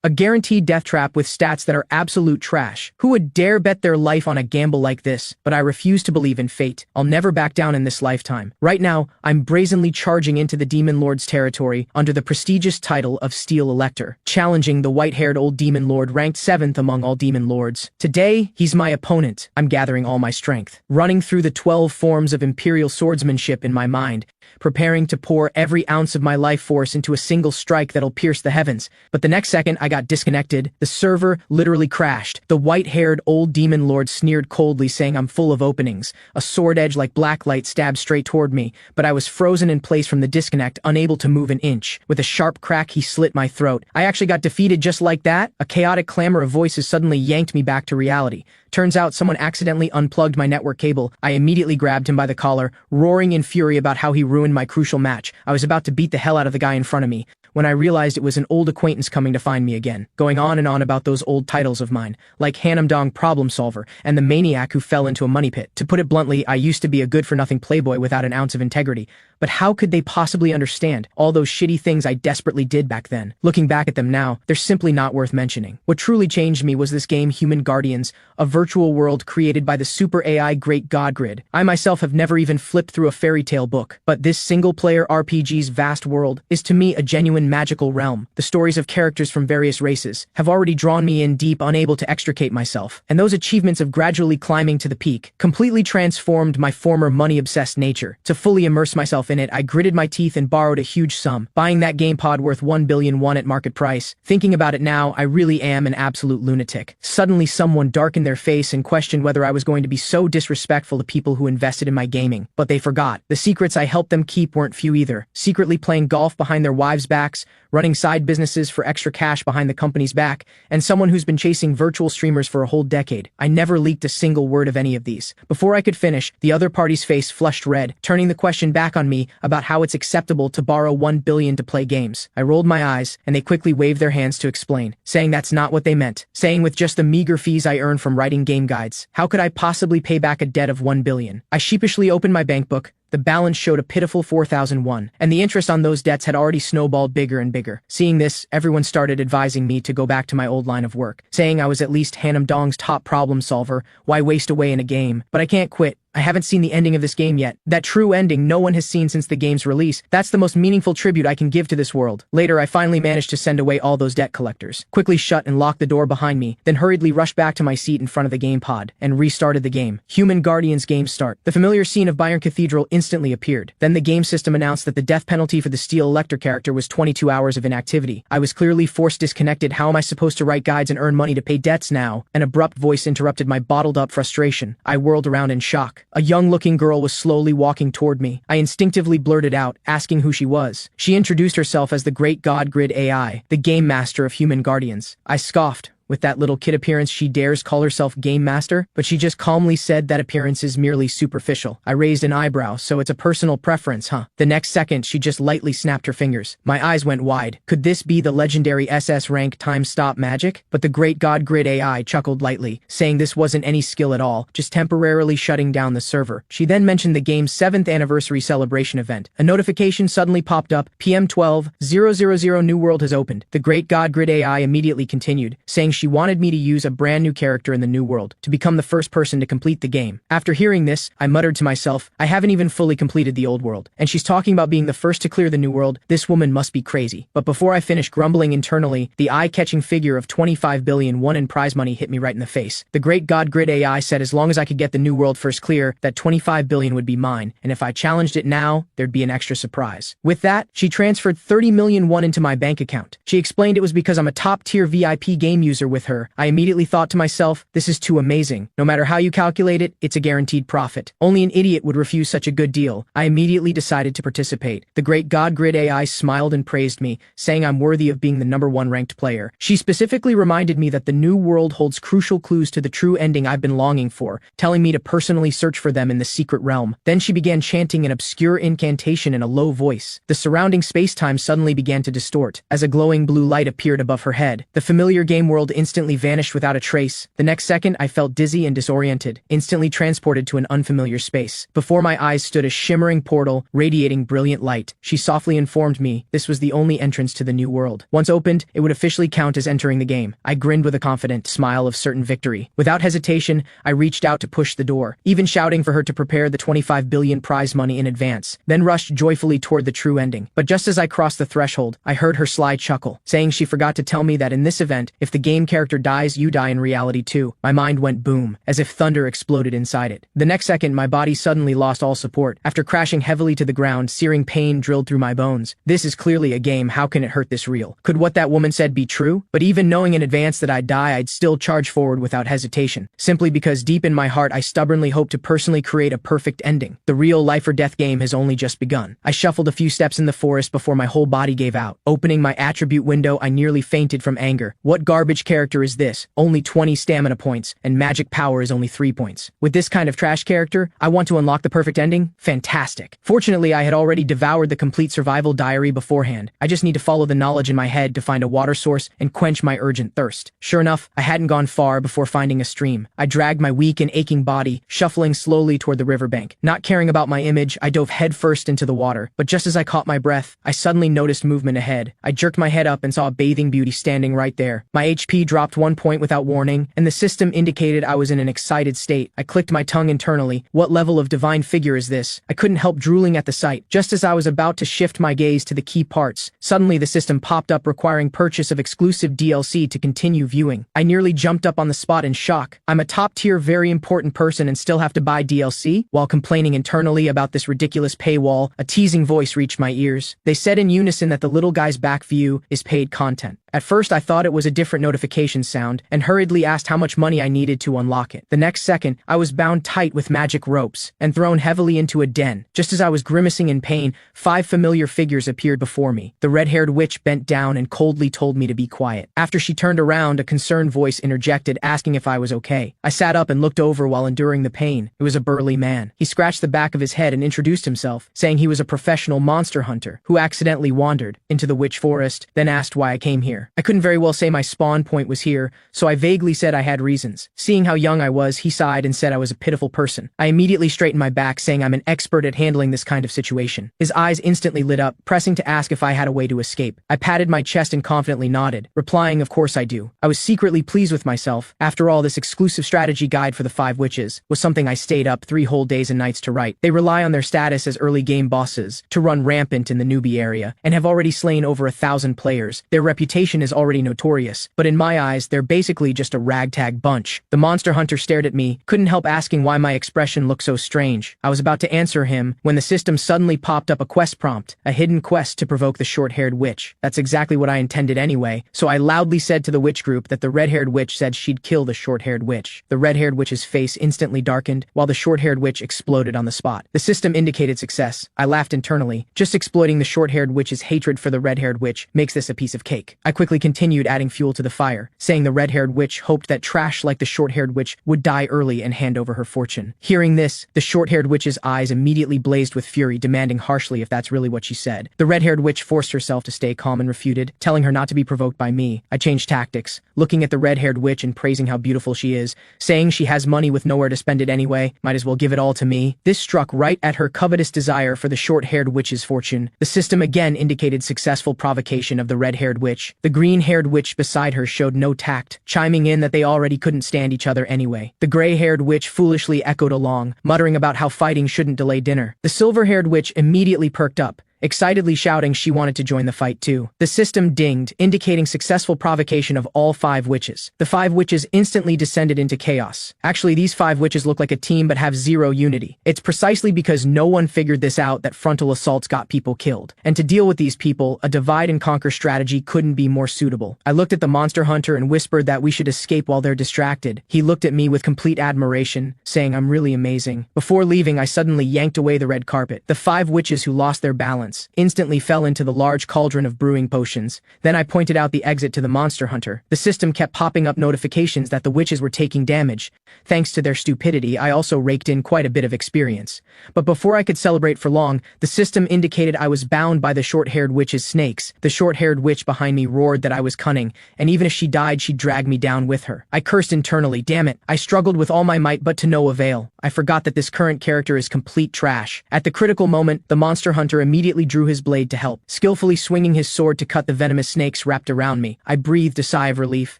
A guaranteed death trap with stats that are absolute trash. Who would dare bet their life on a gamble like this? But I refuse to believe in fate. I'll never back down in this lifetime. Right now, I'm brazenly charging into the Demon Lord's territory under the prestigious title of Steel Elector, challenging the white-haired old Demon Lord ranked 7th among all Demon Lords. Today, he's my opponent. I'm gathering all my strength, running through the 12 forms of Imperial swordsmanship in my mind, preparing to pour every ounce of my life force into a single strike that'll pierce the heavens. But the next second, I got disconnected. The server literally crashed. The white-haired old Demon Lord sneered coldly, saying I'm full of openings. A sword edge like blacklight stabbed straight toward me, but I was frozen in place from the disconnect, unable to move an inch. With a sharp crack, he slit my throat. I actually got defeated just like that. A chaotic clamor of voices suddenly yanked me back to reality. Turns out someone accidentally unplugged my network cable. I immediately grabbed him by the collar, roaring in fury about how he ruined my crucial match. I was about to beat the hell out of the guy in front of me when I realized it was an old acquaintance coming to find me again, going on and on about those old titles of mine, like Hanamdong Problem Solver and the maniac who fell into a money pit. To put it bluntly, I used to be a good-for-nothing playboy without an ounce of integrity, but how could they possibly understand all those shitty things I desperately did back then? Looking back at them now, they're simply not worth mentioning. What truly changed me was this game Human Guardians, a virtual world created by the super AI Great God Grid. I myself have never even flipped through a fairy tale book, but this single-player RPG's vast world is to me a genuine magical realm. The stories of characters from various races have already drawn me in deep, unable to extricate myself, and those achievements of gradually climbing to the peak completely transformed my former money-obsessed nature. To fully immerse myself in it, I gritted my teeth and borrowed a huge sum, buying that game pod worth 1 billion won at market price. Thinking about it now, I really am an absolute lunatic. Suddenly someone darkened their face and questioned whether I was going to be so disrespectful to people who invested in my gaming. But they forgot. The secrets I helped them keep weren't few either. Secretly playing golf behind their wives' backs, running side businesses for extra cash behind the company's back, and someone who's been chasing virtual streamers for a whole decade. I never leaked a single word of any of these. Before I could finish, the other party's face flushed red, turning the question back on me about how it's acceptable to borrow 1 billion to play games. I rolled my eyes, and they quickly waved their hands to explain, saying that's not what they meant, saying with just the meager fees I earn from writing game guides, how could I possibly pay back a debt of 1 billion? I sheepishly opened my bank book. The balance showed a pitiful 4,001, and the interest on those debts had already snowballed bigger and bigger. Seeing this, everyone started advising me to go back to my old line of work, saying I was at least Hanamdong's top problem solver. Why waste away in a game? But I can't quit. I haven't seen the ending of this game yet. That true ending no one has seen since the game's release. That's the most meaningful tribute I can give to this world. Later, I finally managed to send away all those debt collectors, quickly shut and locked the door behind me, then hurriedly rushed back to my seat in front of the game pod, and restarted the game. Human Guardians game start. The familiar scene of Bayern Cathedral instantly appeared. Then the game system announced that the death penalty for the Steel Elector character was 22 hours of inactivity. I was clearly forced disconnected. How am I supposed to write guides and earn money to pay debts now? An abrupt voice interrupted my bottled-up frustration. I whirled around in shock. A young-looking girl was slowly walking toward me. I instinctively blurted out, asking who she was. She introduced herself as the Great God Grid AI, the game master of Human Guardians. I scoffed. With that little kid appearance, she dares call herself Game Master? But she just calmly said that appearance is merely superficial. I raised an eyebrow, so it's a personal preference, huh? The next second, she just lightly snapped her fingers. My eyes went wide. Could this be the legendary SS rank time-stop magic? But the Great God Grid AI chuckled lightly, saying this wasn't any skill at all, just temporarily shutting down the server. She then mentioned the game's 7th anniversary celebration event. A notification suddenly popped up, PM 12:000 New World has opened. The Great God Grid AI immediately continued, saying she wanted me to use a brand new character in the new world, to become the first person to complete the game. After hearing this, I muttered to myself, I haven't even fully completed the old world, and she's talking about being the first to clear the new world. This woman must be crazy. But before I finished grumbling internally, the eye-catching figure of 25 billion won in prize money hit me right in the face. The Great God Grid AI said as long as I could get the new world first clear, that 25 billion would be mine, and if I challenged it now, there'd be an extra surprise. With that, she transferred 30 million won into my bank account. She explained it was because I'm a top-tier VIP game user with her. I immediately thought to myself, this is too amazing. No matter how you calculate it, it's a guaranteed profit. Only an idiot would refuse such a good deal. I immediately decided to participate. The Great God Grid AI smiled and praised me, saying I'm worthy of being the #1 ranked player. She specifically reminded me that the new world holds crucial clues to the true ending I've been longing for, telling me to personally search for them in the secret realm. Then she began chanting an obscure incantation in a low voice. The surrounding space-time suddenly began to distort, as a glowing blue light appeared above her head. The familiar game world instantly vanished without a trace. The next second, I felt dizzy and disoriented, instantly transported to an unfamiliar space. Before my eyes stood a shimmering portal, radiating brilliant light. She softly informed me this was the only entrance to the new world. Once opened, it would officially count as entering the game. I grinned with a confident smile of certain victory. Without hesitation, I reached out to push the door, even shouting for her to prepare the 25 billion prize money in advance, then rushed joyfully toward the true ending. But just as I crossed the threshold, I heard her sly chuckle, saying she forgot to tell me that in this event, if the game character dies, you die in reality too. My mind went boom, as if thunder exploded inside it. The next second, my body suddenly lost all support. After crashing heavily to the ground, searing pain drilled through my bones. This is clearly a game, how can it hurt this real? Could what that woman said be true? But even knowing in advance that I'd die, I'd still charge forward without hesitation, simply because deep in my heart I stubbornly hoped to personally create a perfect ending. The real life or death game has only just begun. I shuffled a few steps in the forest before my whole body gave out. Opening my attribute window, I nearly fainted from anger. What garbage character is this? Only 20 stamina points, and magic power is only 3 points. With this kind of trash character, I want to unlock the perfect ending? Fantastic. Fortunately, I had already devoured the complete survival diary beforehand. I just need to follow the knowledge in my head to find a water source and quench my urgent thirst. Sure enough, I hadn't gone far before finding a stream. I dragged my weak and aching body, shuffling slowly toward the riverbank. Not caring about my image, I dove headfirst into the water. But just as I caught my breath, I suddenly noticed movement ahead. I jerked my head up and saw a bathing beauty standing right there. My HP dropped 1 point without warning, and the system indicated I was in an excited state. I clicked my tongue internally. What level of divine figure is this? I couldn't help drooling at the sight. Just as I was about to shift my gaze to the key parts, suddenly the system popped up requiring purchase of exclusive DLC to continue viewing. I nearly jumped up on the spot in shock. I'm a top-tier, very important person and still have to buy DLC? While complaining internally about this ridiculous paywall, a teasing voice reached my ears. They said in unison that the little guy's back view is paid content. At first, I thought it was a different notification sound and hurriedly asked how much money I needed to unlock it. The next second, I was bound tight with magic ropes and thrown heavily into a den. Just as I was grimacing in pain, 5 familiar figures appeared before me. The red-haired witch bent down and coldly told me to be quiet. After she turned around, a concerned voice interjected, asking if I was okay. I sat up and looked over while enduring the pain. It was a burly man. He scratched the back of his head and introduced himself, saying he was a professional monster hunter who accidentally wandered into the witch forest, then asked why I came here. I couldn't very well say my spawn point was here, so I vaguely said I had reasons. Seeing how young I was, he sighed and said I was a pitiful person. I immediately straightened my back, saying I'm an expert at handling this kind of situation. His eyes instantly lit up, pressing to ask if I had a way to escape. I patted my chest and confidently nodded, replying, of course I do. I was secretly pleased with myself. After all, this exclusive strategy guide for the 5 witches was something I stayed up 3 whole days and nights to write. They rely on their status as early game bosses to run rampant in the newbie area and have already slain over 1,000 players. Their reputation is already notorious, but in my eyes, they're basically just a ragtag bunch. The monster hunter stared at me, couldn't help asking why my expression looked so strange. I was about to answer him when the system suddenly popped up a quest prompt, a hidden quest to provoke the short-haired witch. That's exactly what I intended anyway, so I loudly said to the witch group that the red-haired witch said she'd kill the short-haired witch. The red-haired witch's face instantly darkened, while the short-haired witch exploded on the spot. The system indicated success. I laughed internally. Just exploiting the short-haired witch's hatred for the red-haired witch makes this a piece of cake. I quickly continued adding fuel to the fire, saying the red-haired witch hoped that trash like the short-haired witch would die early and hand over her fortune. Hearing this, the short-haired witch's eyes immediately blazed with fury, demanding harshly if that's really what she said. The red-haired witch forced herself to stay calm and refuted, telling her not to be provoked by me. I changed tactics, looking at the red-haired witch and praising how beautiful she is, saying she has money with nowhere to spend it anyway, might as well give it all to me. This struck right at her covetous desire for the short-haired witch's fortune. The system again indicated successful provocation of the red-haired witch. The green-haired witch beside her showed no tact, chiming in that they already couldn't stand each other anyway. The gray-haired witch foolishly echoed along, muttering about how fighting shouldn't delay dinner. The silver-haired witch immediately perked up, excitedly shouting she wanted to join the fight too. The system dinged, indicating successful provocation of all 5 witches. The 5 witches instantly descended into chaos. Actually, these 5 witches look like a team but have 0 unity. It's precisely because no one figured this out that frontal assaults got people killed. And to deal with these people, a divide and conquer strategy couldn't be more suitable. I looked at the monster hunter and whispered that we should escape while they're distracted. He looked at me with complete admiration, saying I'm really amazing. Before leaving, I suddenly yanked away the red carpet. The 5 witches who lost their balance silence, instantly fell into the large cauldron of brewing potions. Then I pointed out the exit to the monster hunter. The system kept popping up notifications that the witches were taking damage. Thanks to their stupidity, I also raked in quite a bit of experience. But before I could celebrate for long, the system indicated I was bound by the short-haired witch's snakes. The short-haired witch behind me roared that I was cunning, and even if she died, she'd drag me down with her. I cursed internally. Damn it. I struggled with all my might, but to no avail. I forgot that this current character is complete trash. At the critical moment, the monster hunter immediately drew his blade to help, skillfully swinging his sword to cut the venomous snakes wrapped around me. I breathed a sigh of relief,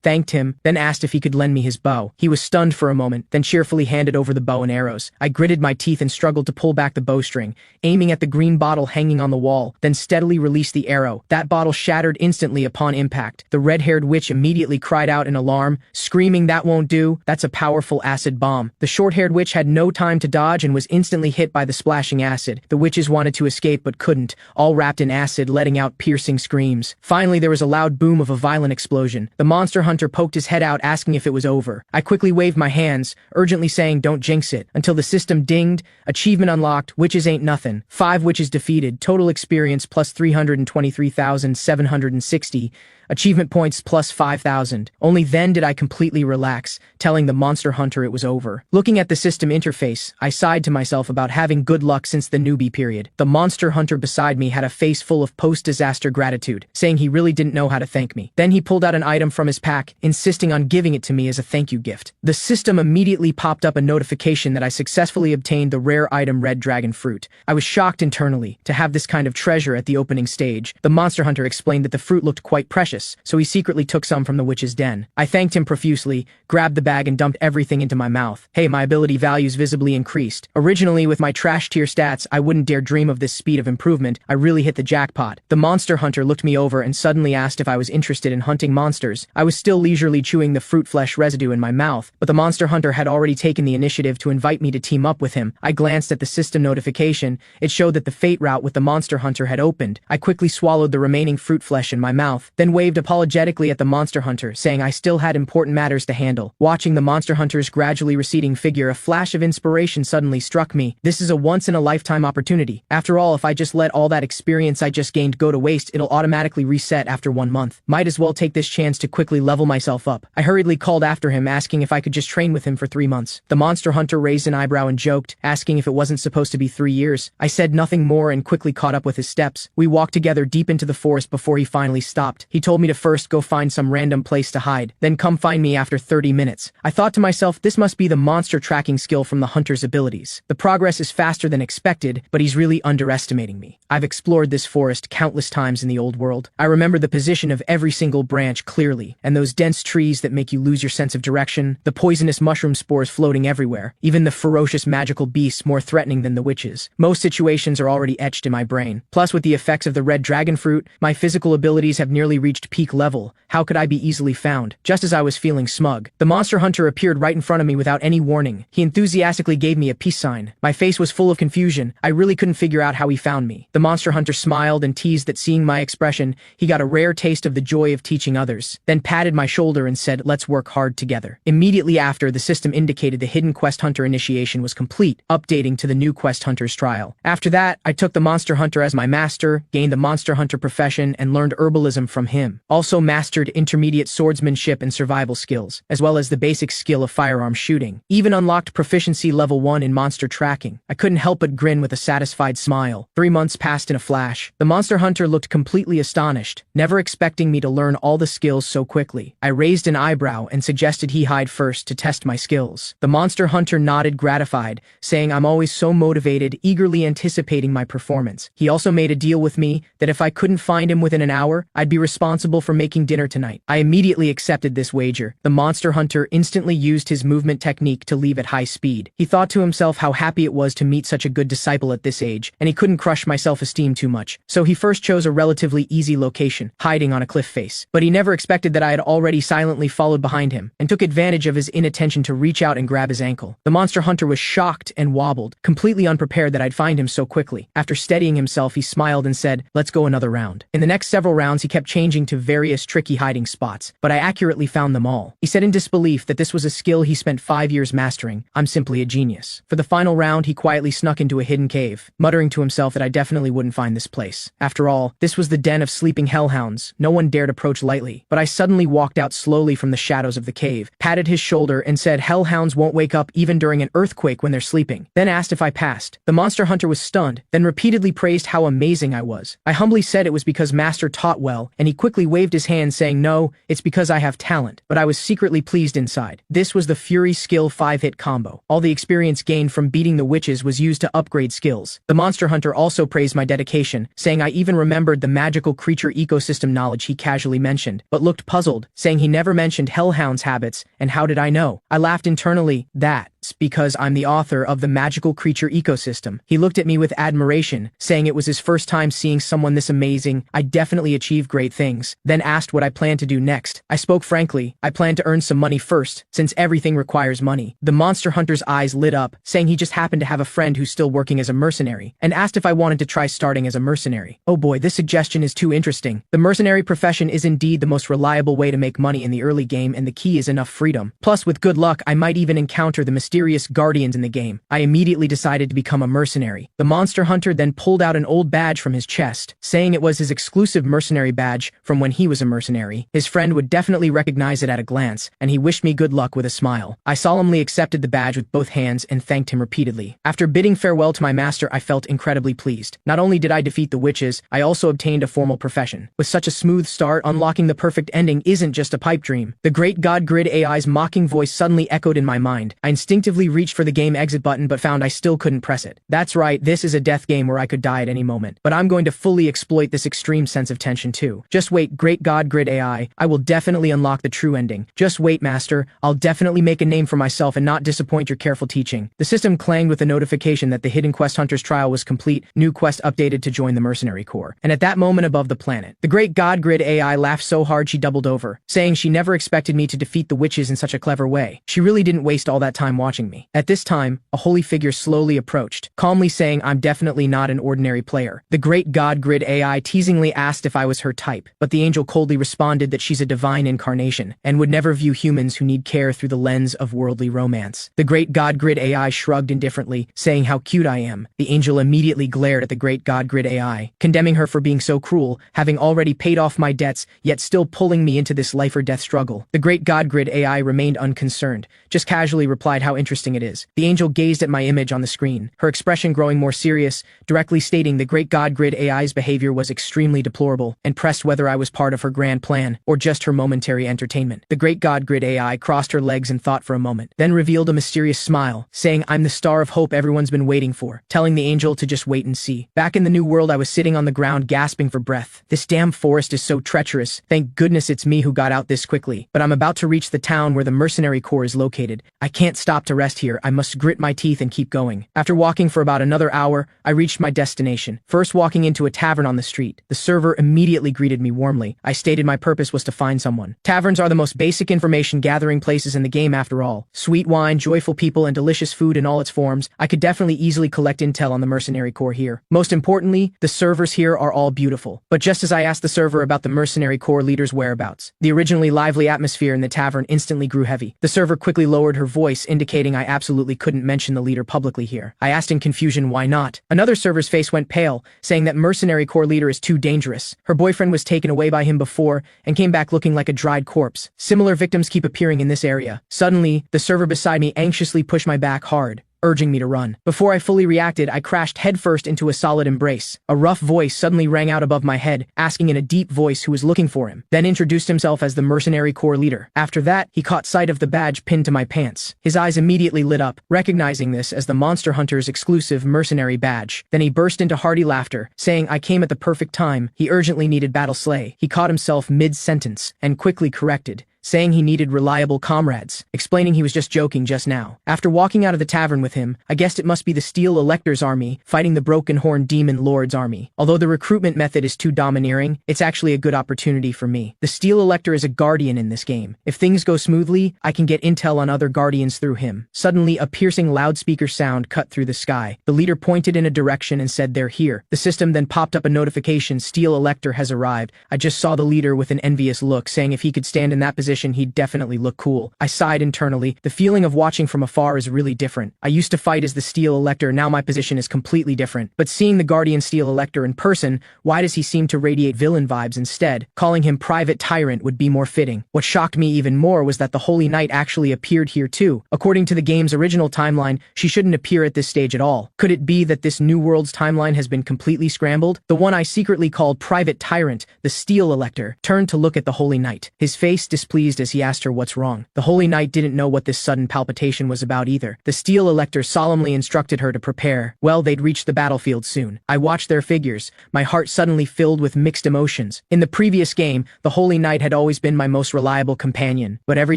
thanked him, then asked if he could lend me his bow. He was stunned for a moment, then cheerfully handed over the bow and arrows. I gritted my teeth and struggled to pull back the bowstring, aiming at the green bottle hanging on the wall, then steadily released the arrow. That bottle shattered instantly upon impact. The red-haired witch immediately cried out in alarm, screaming, "That won't do. That's a powerful acid bomb." The short-haired witch had no time to dodge and was instantly hit by the splashing acid. The witches wanted to escape but couldn't, all wrapped in acid, letting out piercing screams. Finally, there was a loud boom of a violent explosion. The monster hunter poked his head out, asking if it was over. I quickly waved my hands, urgently saying, "Don't jinx it," until the system dinged. Achievement unlocked. Witches ain't nothing. 5 witches defeated. Total experience plus 323,760. Achievement points plus 5,000. Only then did I completely relax, telling the monster hunter it was over. Looking at the system interface, I sighed to myself about having good luck since the newbie period. The monster hunter beside me had a face full of post-disaster gratitude, saying he really didn't know how to thank me. Then he pulled out an item from his pack, insisting on giving it to me as a thank you gift. The system immediately popped up a notification that I successfully obtained the rare item Red Dragon Fruit. I was shocked internally to have this kind of treasure at the opening stage. The monster hunter explained that the fruit looked quite precious, so he secretly took some from the witch's den. I thanked him profusely, grabbed the bag and dumped everything into my mouth. Hey, my ability values visibly increased. Originally, with my trash tier stats, I wouldn't dare dream of this speed of improvement. I really hit the jackpot. The monster hunter looked me over and suddenly asked if I was interested in hunting monsters. I was still leisurely chewing the fruit flesh residue in my mouth, but the monster hunter had already taken the initiative to invite me to team up with him. I glanced at the system notification. It showed that the fate route with the monster hunter had opened. I quickly swallowed the remaining fruit flesh in my mouth, then waved apologetically at the monster hunter, saying I still had important matters to handle. Watching the monster hunter's gradually receding figure, a flash of inspiration suddenly struck me. This is a once-in-a-lifetime opportunity. After all, if I just let all that experience I just gained go to waste, it'll automatically reset after 1 month. Might as well take this chance to quickly level myself up. I hurriedly called after him, asking if I could just train with him for 3 months. The monster hunter raised an eyebrow and joked, asking if it wasn't supposed to be 3 years. I said nothing more and quickly caught up with his steps. We walked together deep into the forest before he finally stopped. He told me to first go find some random place to hide, then come find me after 30 minutes. I thought to myself, this must be the monster tracking skill from the hunter's abilities. The progress is faster than expected, but he's really underestimating me. I've explored this forest countless times in the old world. I remember the position of every single branch clearly, and those dense trees that make you lose your sense of direction, the poisonous mushroom spores floating everywhere, even the ferocious magical beasts more threatening than the witches. Most situations are already etched in my brain. Plus, with the effects of the red dragon fruit, my physical abilities have nearly reached peak level. How could I be easily found? Just as I was feeling smug, the monster hunter appeared right in front of me without any warning. He enthusiastically gave me a peace sign. My face was full of confusion. I really couldn't figure out how he found me. The monster hunter smiled and teased that seeing my expression, he got a rare taste of the joy of teaching others, then patted my shoulder and said, "Let's work hard together." Immediately after, the system indicated the hidden quest hunter initiation was complete, updating to the new quest hunter's trial. After that, I took the monster hunter as my master, gained the monster hunter profession, and learned herbalism from him. Also mastered intermediate swordsmanship and survival skills, as well as the basic skill of firearm shooting. Even unlocked proficiency level 1 in monster tracking. I couldn't help but grin with a satisfied smile. 3 months passed in a flash. The monster hunter looked completely astonished, never expecting me to learn all the skills so quickly. I raised an eyebrow and suggested he hide first to test my skills. The monster hunter nodded gratified, saying I'm always so motivated, eagerly anticipating my performance. He also made a deal with me that if I couldn't find him within an hour, I'd be responsible for making dinner tonight. I immediately accepted this wager. The monster hunter instantly used his movement technique to leave at high speed. He thought to himself how happy it was to meet such a good disciple at this age, and he couldn't crush my self-esteem too much. So he first chose a relatively easy location, hiding on a cliff face. But he never expected that I had already silently followed behind him, and took advantage of his inattention to reach out and grab his ankle. The monster hunter was shocked and wobbled, completely unprepared that I'd find him so quickly. After steadying himself, he smiled and said, "Let's go another round." In the next several rounds, he kept changing to to various tricky hiding spots, but I accurately found them all. He said in disbelief that this was a skill he spent 5 years mastering. I'm simply a genius. For the final round, he quietly snuck into a hidden cave, muttering to himself that I definitely wouldn't find this place. After all, this was the den of sleeping hellhounds. No one dared approach lightly. But I suddenly walked out slowly from the shadows of the cave, patted his shoulder, and said hellhounds won't wake up even during an earthquake when they're sleeping. Then asked if I passed. The monster hunter was stunned, then repeatedly praised how amazing I was. I humbly said it was because Master taught well, and he quickly waved his hand saying no, it's because I have talent. But I was secretly pleased inside. This was the Fury skill 5-hit combo. All the experience gained from beating the witches was used to upgrade skills. The monster hunter also praised my dedication, saying I even remembered the magical creature ecosystem knowledge he casually mentioned, but looked puzzled, saying he never mentioned hellhounds' habits, and how did I know? I laughed internally. That's because I'm the author of the magical creature ecosystem. He looked at me with admiration, saying it was his first time seeing someone this amazing. I definitely achieved great things. Then asked what I planned to do next. I spoke frankly. I planned to earn some money first, since everything requires money. The monster hunter's eyes lit up, saying he just happened to have a friend who's still working as a mercenary, and asked if I wanted to try starting as a mercenary. Oh boy, this suggestion is too interesting. The mercenary profession is indeed the most reliable way to make money in the early game, and the key is enough freedom. Plus, with good luck, I might even encounter the mysterious guardians in the game. I immediately decided to become a mercenary. The monster hunter then pulled out an old badge from his chest, saying it was his exclusive mercenary badge from when he was a mercenary. His friend would definitely recognize it at a glance, and he wished me good luck with a smile. I solemnly accepted the badge with both hands and thanked him repeatedly. After bidding farewell to my master, I felt incredibly pleased. Not only did I defeat the witches, I also obtained a formal profession. With such a smooth start, unlocking the perfect ending isn't just a pipe dream. The great God Grid AI's mocking voice suddenly echoed in my mind. I instinctively reached for the game exit button but found I still couldn't press it. That's right, this is a death game where I could die at any moment. But I'm going to fully exploit this extreme sense of tension too. Just wait, great God Grid AI, I will definitely unlock the true ending. Just wait, master, I'll definitely make a name for myself and not disappoint your careful teaching. The system clanged with a notification that the Hidden Quest Hunter's trial was complete, new quest updated to join the Mercenary Corps. And at that moment above the planet, the great God Grid AI laughed so hard she doubled over, saying she never expected me to defeat the witches in such a clever way. She really didn't waste all that time watching me. At this time, a holy figure slowly approached, calmly saying I'm definitely not an ordinary player. The great God Grid AI teasingly asked if I was her type, but the angel coldly responded that she's a divine incarnation, and would never view humans who need care through the lens of worldly romance. The great God Grid AI shrugged indifferently, saying how cute I am. The angel immediately glared at the great God Grid AI, condemning her for being so cruel, having already paid off my debts, yet still pulling me into this life or death struggle. The great God Grid AI remained unconcerned, just casually replied how interesting it is. The angel gazed at my image on the screen, her expression growing more serious, directly stating the great God Grid AI's behavior was extremely deplorable, and pressed whether I was part of her grand plan, or just her momentary entertainment. The great God Grid AI crossed her legs and thought for a moment, then revealed a mysterious smile, saying I'm the star of hope everyone's been waiting for, telling the angel to just wait and see. Back in the new world, I was sitting on the ground gasping for breath. This damn forest is so treacherous. Thank goodness it's me who got out this quickly. But I'm about to reach the town where the Mercenary Corps is located. I can't stop to rest here. I must grit my teeth and keep going. After walking for about another hour, I reached my destination. First walking into a tavern on the street. The server immediately greeted me warmly. I stated my purpose was to find someone. Taverns are the most basic information gathering places in the game after all. Sweet wine, joyful people, and delicious food in all its forms. I could definitely easily collect intel on the Mercenary Corps here. Most importantly, the servers here are all beautiful. But just as I asked the server about the Mercenary Corps leader's whereabouts, the originally lively atmosphere in the tavern instantly grew heavy. The server quickly lowered her voice, indicating I absolutely couldn't mention the leader publicly here. I asked in confusion why not. Another server's face went pale, saying that Mercenary Corps leader is too dangerous. Her boyfriend was taken away by him before and came back looking like a dried corpse. Similar victims keep appearing in this area. Suddenly, the server beside me anxiously pushed my back hard, urging me to run. Before I fully reacted, I crashed headfirst into a solid embrace. A rough voice suddenly rang out above my head, asking in a deep voice who was looking for him, then introduced himself as the Mercenary Corps leader. After that, he caught sight of the badge pinned to my pants. His eyes immediately lit up, recognizing this as the Monster Hunter's exclusive mercenary badge. Then he burst into hearty laughter, saying I came at the perfect time. He urgently needed battle slay. He caught himself mid-sentence and quickly corrected, saying he needed reliable comrades, explaining he was just joking just now. After walking out of the tavern with him, I guessed it must be the Steel Elector's army fighting the Broken Horn Demon Lord's army. Although the recruitment method is too domineering, it's actually a good opportunity for me. The Steel Elector is a guardian in this game. If things go smoothly, I can get intel on other guardians through him. Suddenly, a piercing loudspeaker sound cut through the sky. The leader pointed in a direction and said they're here. The system then popped up a notification: Steel Elector has arrived. I just saw the leader with an envious look, saying if he could stand in that position, he'd definitely look cool. I sighed internally. The feeling of watching from afar is really different. I used to fight as the Steel Elector, now my position is completely different. But seeing the Guardian Steel Elector in person, why does he seem to radiate villain vibes instead? Calling him Private Tyrant would be more fitting. What shocked me even more was that the Holy Knight actually appeared here too. According to the game's original timeline, she shouldn't appear at this stage at all. Could it be that this New World's timeline has been completely scrambled? The one I secretly called Private Tyrant, the Steel Elector, turned to look at the Holy Knight, his face displeased as he asked her what's wrong. The Holy Knight didn't know what this sudden palpitation was about either. The Steel Elector solemnly instructed her to prepare. Well, they'd reach the battlefield soon. I watched their figures, my heart suddenly filled with mixed emotions. In the previous game, the Holy Knight had always been my most reliable companion, but every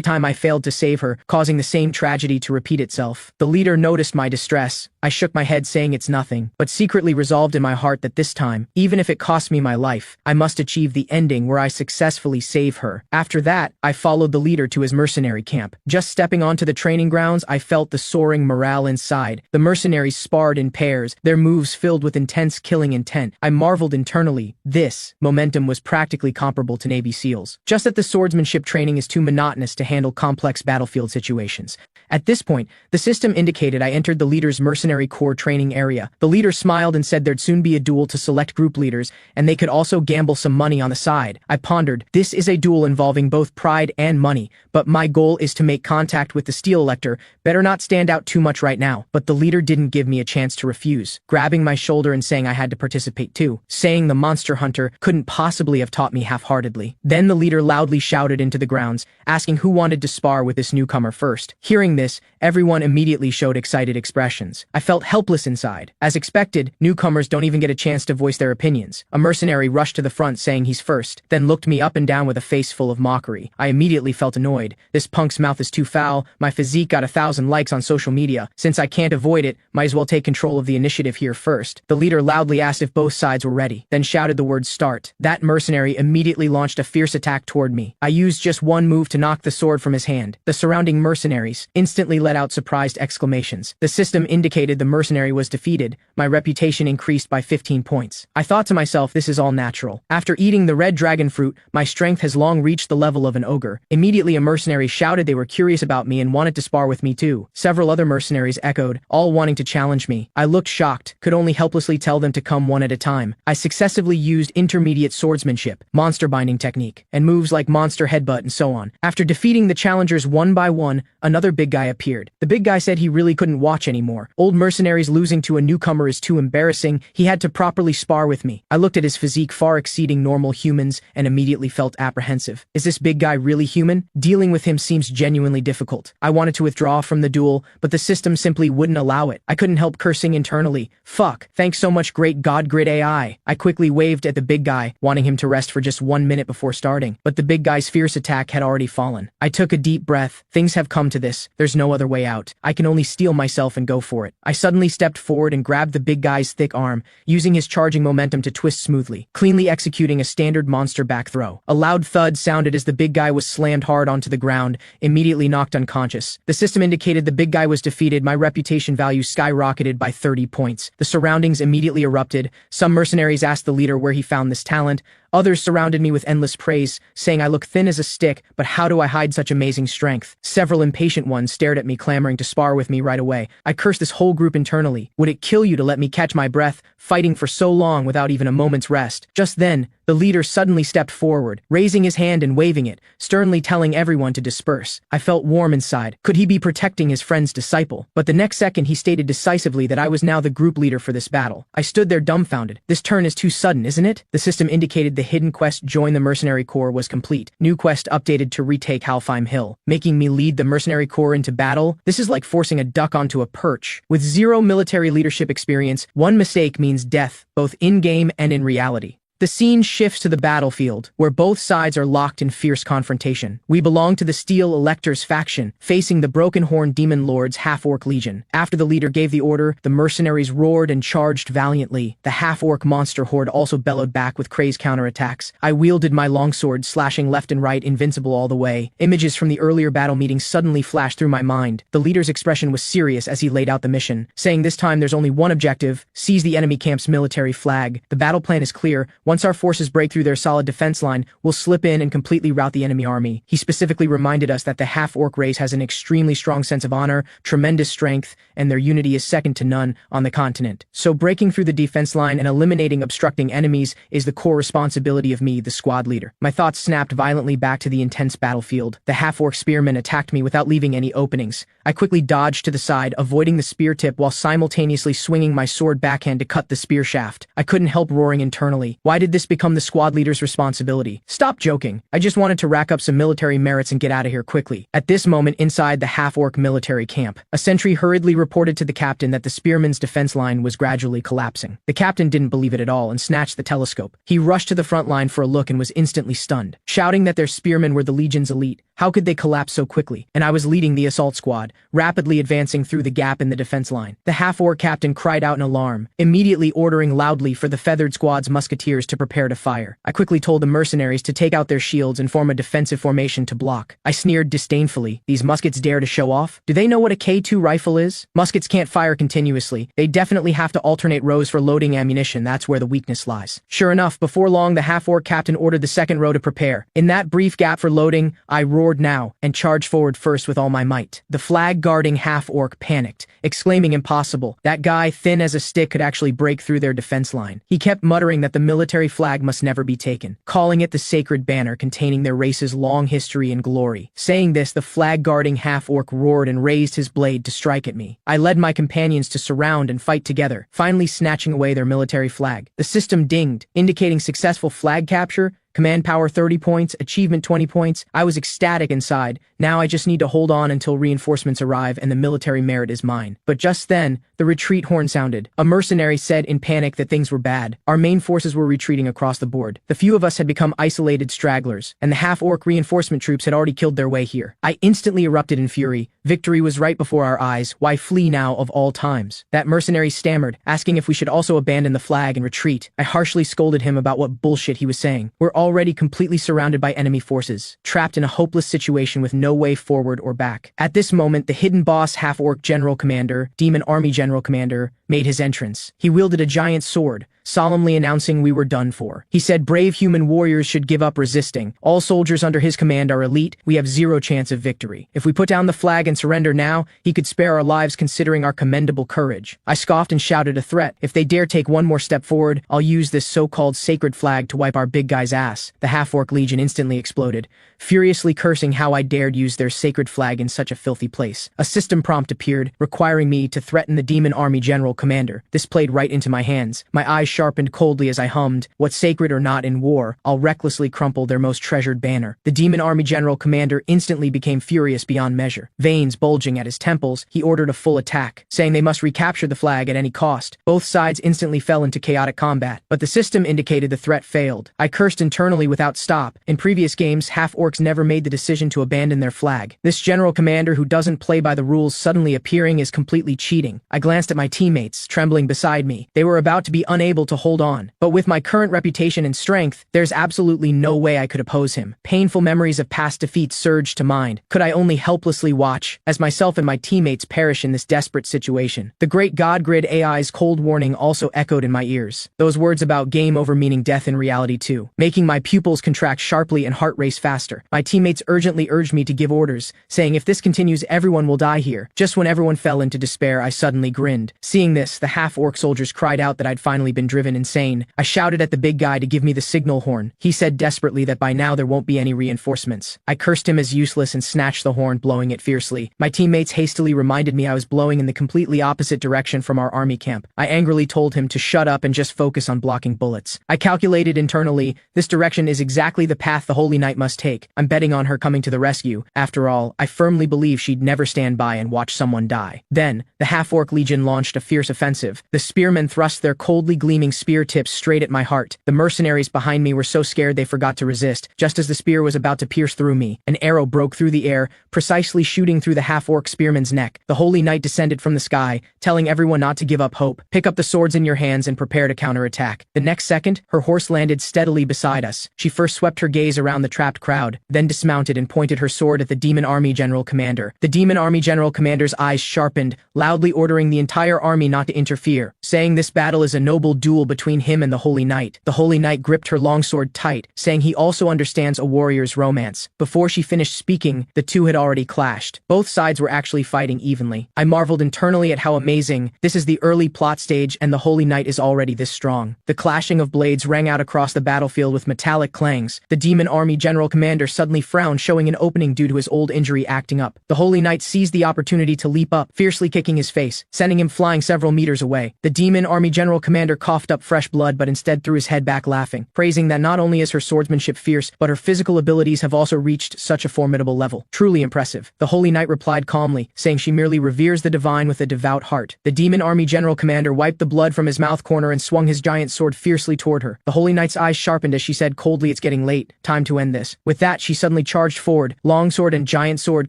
time I failed to save her, causing the same tragedy to repeat itself. The leader noticed my distress. I shook my head saying it's nothing, but secretly resolved in my heart that this time, even if it cost me my life, I must achieve the ending where I successfully save her. After that, I followed the leader to his mercenary camp. Just stepping onto the training grounds, I felt the soaring morale inside. The mercenaries sparred in pairs, their moves filled with intense killing intent. I marveled internally. This momentum was practically comparable to Navy SEALs. Just that the swordsmanship training is too monotonous to handle complex battlefield situations. At this point, the system indicated I entered the leader's mercenary corps training area. The leader smiled and said there'd soon be a duel to select group leaders, and they could also gamble some money on the side. I pondered, this is a duel involving both pride and money, but my goal is to make contact with the Steel Elector, better not stand out too much right now. But the leader didn't give me a chance to refuse, grabbing my shoulder and saying I had to participate too, saying the monster hunter couldn't possibly have taught me half-heartedly. Then the leader loudly shouted into the grounds, asking who wanted to spar with this newcomer first. Hearing this, everyone immediately showed excited expressions. I felt helpless inside. As expected, newcomers don't even get a chance to voice their opinions. A mercenary rushed to the front saying he's first, then looked me up and down with a face full of mockery. I immediately felt annoyed. This punk's mouth is too foul. My physique got 1,000 likes on social media. Since I can't avoid it, might as well take control of the initiative here first. The leader loudly asked if both sides were ready, then shouted the word start. That mercenary immediately launched a fierce attack toward me. I used just one move to knock the sword from his hand. The surrounding mercenaries instantly let out surprised exclamations. The system indicated the mercenary was defeated. My reputation increased by 15 points. I thought to myself, this is all natural. After eating the red dragon fruit, my strength has long reached the level of an ogre. Immediately a mercenary shouted they were curious about me and wanted to spar with me too. Several other mercenaries echoed, all wanting to challenge me. I looked shocked, could only helplessly tell them to come one at a time. I successively used intermediate swordsmanship, monster binding technique, and moves like monster headbutt and so on. After defeating the challengers one by one, another big guy appeared. The big guy said he really couldn't watch anymore. Old mercenaries losing to a newcomer is too embarrassing. He had to properly spar with me. I looked at his physique far exceeding normal humans and immediately felt apprehensive. Is this big guy really human? Dealing with him seems genuinely difficult. I wanted to withdraw from the duel, but the system simply wouldn't allow it. I couldn't help cursing internally. Fuck. Thanks so much, great God Grid AI. I quickly waved at the big guy, wanting him to rest for just 1 minute before starting, but the big guy's fierce attack had already fallen. I took a deep breath. Things have come to this. There's no other way out. I can only steel myself and go for it. I suddenly stepped forward and grabbed the big guy's thick arm, using his charging momentum to twist smoothly, cleanly executing a standard monster back throw. A loud thud sounded as the big guy was slammed hard onto the ground, immediately knocked unconscious. The system indicated the big guy was defeated. My reputation value skyrocketed by 30 points. The surroundings immediately erupted. Some mercenaries asked the leader where he found this talent. Others surrounded me with endless praise, saying I look thin as a stick, but how do I hide such amazing strength? Several impatient ones stared at me, clamoring to spar with me right away. I cursed this whole group internally. Would it kill you to let me catch my breath, fighting for so long without even a moment's rest? Just then, the leader suddenly stepped forward, raising his hand and waving it, sternly telling everyone to disperse. I felt warm inside. Could he be protecting his friend's disciple? But the next second he stated decisively that I was now the group leader for this battle. I stood there dumbfounded. This turn is too sudden, isn't it? The system indicated the hidden quest join the mercenary corps was complete. New quest updated to retake Halfheim Hill, making me lead the mercenary corps into battle. This is like forcing a duck onto a perch. With zero military leadership experience, one mistake means death, both in-game and in reality. The scene shifts to the battlefield, where both sides are locked in fierce confrontation. We belong to the Steel Elector's faction, facing the Broken Horn Demon Lord's half-orc legion. After the leader gave the order, the mercenaries roared and charged valiantly. The half-orc monster horde also bellowed back with crazed counterattacks. I wielded my longsword, slashing left and right, invincible all the way. Images from the earlier battle meeting suddenly flashed through my mind. The leader's expression was serious as he laid out the mission, saying this time there's only one objective: seize the enemy camp's military flag. The battle plan is clear. Once our forces break through their solid defense line, we'll slip in and completely rout the enemy army. He specifically reminded us that the half-orc race has an extremely strong sense of honor, tremendous strength, and their unity is second to none on the continent. So breaking through the defense line and eliminating obstructing enemies is the core responsibility of me, the squad leader. My thoughts snapped violently back to the intense battlefield. The half-orc spearmen attacked me without leaving any openings. I quickly dodged to the side, avoiding the spear tip while simultaneously swinging my sword backhand to cut the spear shaft. I couldn't help roaring internally. Why did this become the squad leader's responsibility? Stop joking. I just wanted to rack up some military merits and get out of here quickly. At this moment, inside the half-orc military camp, a sentry hurriedly reported to the captain that the spearmen's defense line was gradually collapsing. The captain didn't believe it at all and snatched the telescope. He rushed to the front line for a look and was instantly stunned, shouting that their spearmen were the Legion's elite. How could they collapse so quickly? And I was leading the assault squad, rapidly advancing through the gap in the defense line. The half-orc captain cried out in alarm, immediately ordering loudly for the feathered squad's musketeers to prepare to fire. I quickly told the mercenaries to take out their shields and form a defensive formation to block. I sneered disdainfully. These muskets dare to show off? Do they know what a K2 rifle is? Muskets can't fire continuously. They definitely have to alternate rows for loading ammunition. That's where the weakness lies. Sure enough, before long, the half-orc captain ordered the second row to prepare. In that brief gap for loading, I roared now and charged forward first with all my might. The flag-guarding half-orc panicked, exclaiming impossible. That guy, thin as a stick, could actually break through their defense line. He kept muttering that the military flag must never be taken, calling it the sacred banner containing their race's long history and glory. Saying this, the flag-guarding half-orc roared and raised his blade to strike at me. I led my companions to surround and fight together, finally snatching away their military flag. The system dinged, indicating successful flag capture. Command power 30 points, achievement 20 points. I was ecstatic inside. Now I just need to hold on until reinforcements arrive and the military merit is mine. But just then, the retreat horn sounded. A mercenary said in panic that things were bad. Our main forces were retreating across the board. The few of us had become isolated stragglers, and the half-orc reinforcement troops had already killed their way here. I instantly erupted in fury. Victory was right before our eyes. Why flee now of all times? That mercenary stammered, asking if we should also abandon the flag and retreat. I harshly scolded him about what bullshit he was saying. We're already completely surrounded by enemy forces, trapped in a hopeless situation with no way forward or back. At this moment, the hidden boss half-orc general commander, demon army general commander, made his entrance. He wielded a giant sword, solemnly announcing we were done for. He said brave human warriors should give up resisting. All soldiers under his command are elite. We have zero chance of victory. If we put down the flag and surrender now, he could spare our lives considering our commendable courage. I scoffed and shouted a threat. If they dare take one more step forward, I'll use this so-called sacred flag to wipe our big guy's ass. The half-orc legion instantly exploded, furiously cursing how I dared use their sacred flag in such a filthy place. A system prompt appeared, requiring me to threaten the demon army general commander. This played right into my hands. My eyes sharpened coldly as I hummed, "What's sacred or not in war, I'll recklessly crumple their most treasured banner." The demon army general commander instantly became furious beyond measure. Veins bulging at his temples, he ordered a full attack, saying they must recapture the flag at any cost. Both sides instantly fell into chaotic combat, but the system indicated the threat failed. I cursed internally without stop. In previous games, half-orcs never made the decision to abandon their flag. This general commander who doesn't play by the rules suddenly appearing is completely cheating. I glanced at my teammates, trembling beside me. They were about to be unable to hold on, but with my current reputation and strength, there's absolutely no way I could oppose him. Painful memories of past defeats surged to mind. Could I only helplessly watch as myself and my teammates perish in this desperate situation? The great God Grid AI's cold warning also echoed in my ears. Those words about game over meaning death in reality too, making my pupils contract sharply and heart race faster. My teammates urgently urged me to give orders, saying if this continues everyone will die here. Just when everyone fell into despair, I suddenly grinned. Seeing this, the half-orc soldiers cried out that I'd finally been driven insane. I shouted at the big guy to give me the signal horn. He said desperately that by now there won't be any reinforcements. I cursed him as useless and snatched the horn, blowing it fiercely. My teammates hastily reminded me I was blowing in the completely opposite direction from our army camp. I angrily told him to shut up and just focus on blocking bullets. I calculated internally, this direction is exactly the path the Holy Knight must take. stake. I'm betting on her coming to the rescue. After all, I firmly believe she'd never stand by and watch someone die. Then, the half-orc legion launched a fierce offensive. The spearmen thrust their coldly gleaming spear tips straight at my heart. The mercenaries behind me were so scared they forgot to resist. Just as the spear was about to pierce through me, an arrow broke through the air, precisely shooting through the half-orc spearman's neck. The holy knight descended from the sky, telling everyone not to give up hope. Pick up the swords in your hands and prepare to counterattack. The next second, her horse landed steadily beside us. She first swept her gaze around the trapped crowd, then dismounted and pointed her sword at the demon army general commander. The demon army general commander's eyes sharpened, loudly ordering the entire army not to interfere, saying this battle is a noble duel between him and the holy knight. The holy knight gripped her longsword tight, saying he also understands a warrior's romance. Before she finished speaking, the two had already clashed. Both sides were actually fighting evenly. I marveled internally at how amazing. This is the early plot stage and the holy knight is already this strong. The clashing of blades rang out across the battlefield with metallic clangs. The demon army general commander suddenly frowned, showing an opening due to his old injury acting up. The holy knight seized the opportunity to leap up, fiercely kicking his face, sending him flying several meters away. The demon army general commander coughed up fresh blood but instead threw his head back laughing, praising that not only is her swordsmanship fierce, but her physical abilities have also reached such a formidable level. Truly impressive. The holy knight replied calmly, saying she merely reveres the divine with a devout heart. The demon army general commander wiped the blood from his mouth corner and swung his giant sword fiercely toward her. The holy knight's eyes sharpened as she said coldly, "It's getting late. Time to end this." With that, she suddenly charged forward, longsword and giant sword